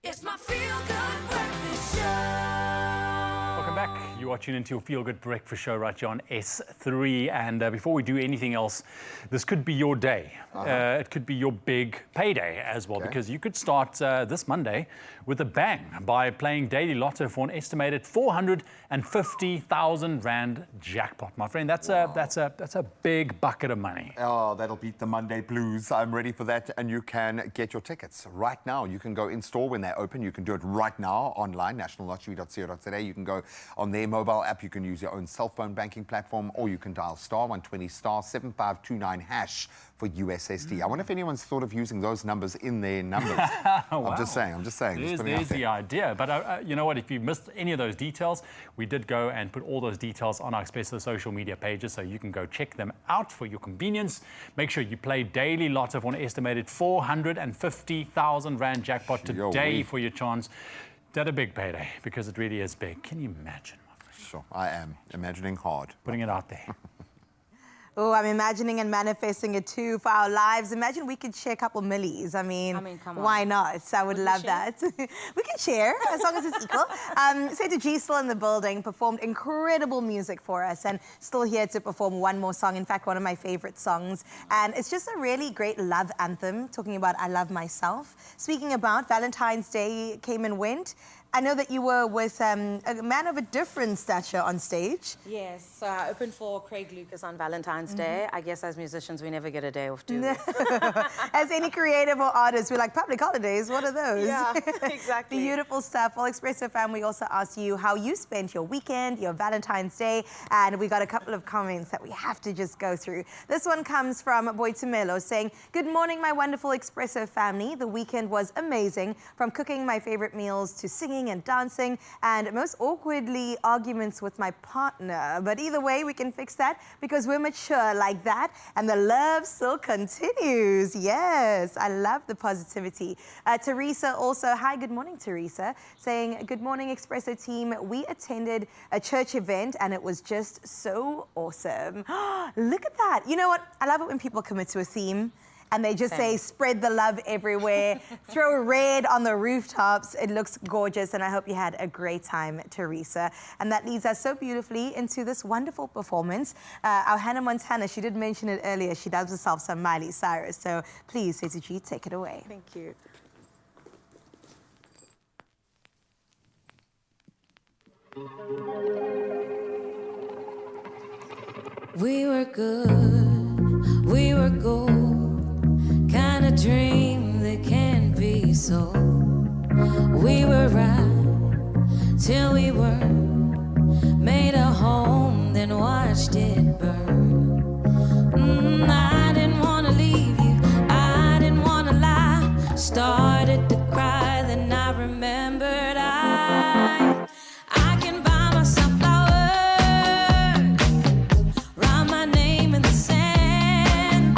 It's my feel-good breakfast show.
Welcome back. You are tuned into your Feel Good Breakfast show right here on S3. And before we do anything else, this could be your day. It could be your big payday as well, because you could start this Monday with a bang by playing Daily Lotto for an estimated 450,000 Rand jackpot. My friend, that's a big bucket of money.
Oh, that'll beat the Monday blues. I'm ready for that. And you can get your tickets right now. You can go in store when they're open. You can do it right now online, nationallottery.co.za. You can go on their mobile app. You can use your own cell phone banking platform, or you can dial *120 *7529# for USSD. I wonder if anyone's thought of using those numbers in their numbers.
Wow.
I'm just saying.
There's the idea. But you know what? If you missed any of those details, we did go and put all those details on our Expresso social media pages, so you can go check them out for your convenience. Make sure you play Daily Lotto for an estimated 450,000 Rand jackpot today for your chance at a big payday, because it really is big. Can you imagine?
Sure, I am imagining hard.
Putting it out there.
Oh, I'm imagining and manifesting it too for our lives. Imagine we could share a couple millies. I mean
come on.
why not? I would love that. We can share as long as it's equal. Setu G still in the building, performed incredible music for us, and still here to perform one more song. In fact, one of my favorite songs. And it's just a really great love anthem, talking about I love myself. Speaking about Valentine's Day came and went. I know that you were with a man of a different stature on stage.
Yes, so I opened for Craig Lucas on Valentine's Day. I guess as musicians, we never get a day off, do we?
As any creative or artist, we're like, public holidays, what are those?
Yeah, exactly.
Beautiful stuff. Well, Expresso fam, we also asked you how you spent your weekend, your Valentine's Day, and we got a couple of comments that we have to just go through. This one comes from Boitumelo saying, good morning, my wonderful Expresso family. The weekend was amazing, from cooking my favorite meals to singing and dancing, and most awkwardly arguments with my partner. But either way, we can fix that because we're mature like that, and the love still continues. Yes, I love the positivity. Teresa also, hi, good morning, Teresa, saying, good morning, Expresso team. We attended a church event and it was just so awesome. Look at that. You know what? I love it when people commit to a theme. And they just say, spread the love everywhere, throw red on the rooftops. It looks gorgeous, and I hope you had a great time, Teresa. And that leads us so beautifully into this wonderful performance. Our Hannah Montana, she did mention it earlier, she does herself some Miley Cyrus. So please, Setu G, take it away.
Thank you.
We were good, we were gold. Kind of dream that can't be sold. We were right till we weren't. Made a home, then watched it burn. I didn't want to leave you, I didn't want to lie. Started to cry, then I remembered I can buy myself flowers, write my name in the sand,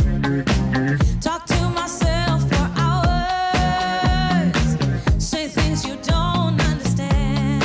talk to myself for hours, say things you don't understand.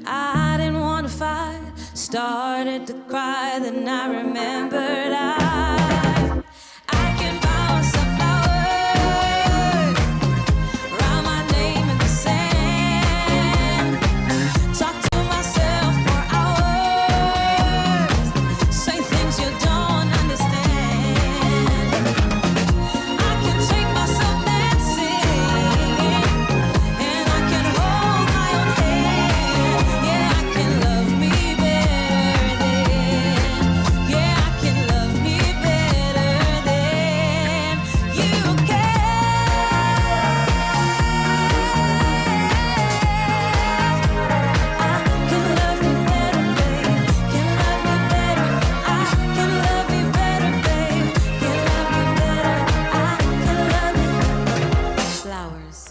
I didn't want to fight, started to cry, then I remembered I can buy myself flowers, write my name in the sand, talk to myself for hours, say things you don't understand. I can take myself dancing, and I can hold my own hand. Yeah, I can love me better than. Yeah, I can love me better than you can. I can love me better, babe. Can love me better. I can love me better, babe. Can love me better. I can love me. Flowers.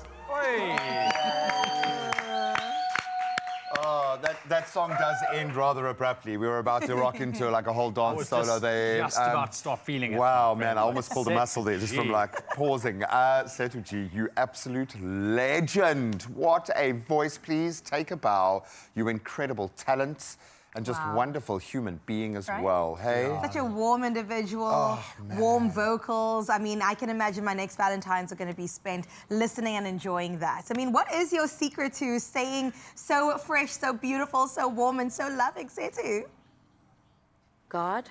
Oh, that song does end rather abruptly. We were about to rock into like a whole dance solo there.
Just about to start feeling it.
Wow, man, I almost pulled a
Setu
muscle there just from
G.
like pausing. Setu G, you absolute legend. What a voice, please take a bow. You incredible talents and just wonderful human being as well. Hey?
Such a warm individual, warm vocals. I mean, I can imagine my next Valentine's are going to be spent listening and enjoying that. I mean, what is your secret to staying so fresh, so beautiful, so warm, and so loving, Setu?
God,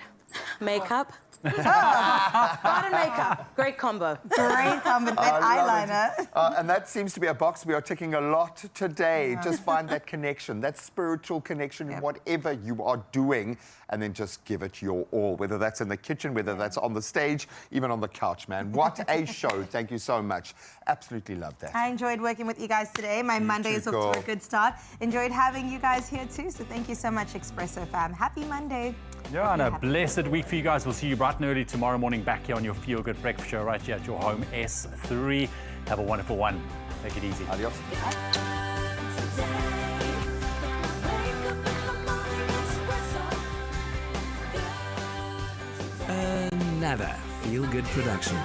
makeup. God and makeup. Great combo.
Great combo. That eyeliner.
And that seems to be a box we are ticking a lot today. Just find that connection, that spiritual connection in whatever you are doing, and then just give it your all, whether that's in the kitchen, whether that's on the stage, even on the couch, man. What a show. Thank you so much. Absolutely love that.
I enjoyed working with you guys today. My Monday is off to a good start. Enjoyed having you guys here too, so thank you so much, Expresso fam. Happy Monday.
Yeah, and a blessed week for you guys. We'll see you bright and early tomorrow morning back here on your Feel Good Breakfast Show right here at your home S3. Have a wonderful one. Take it easy.
Adios.
Another Feel Good production.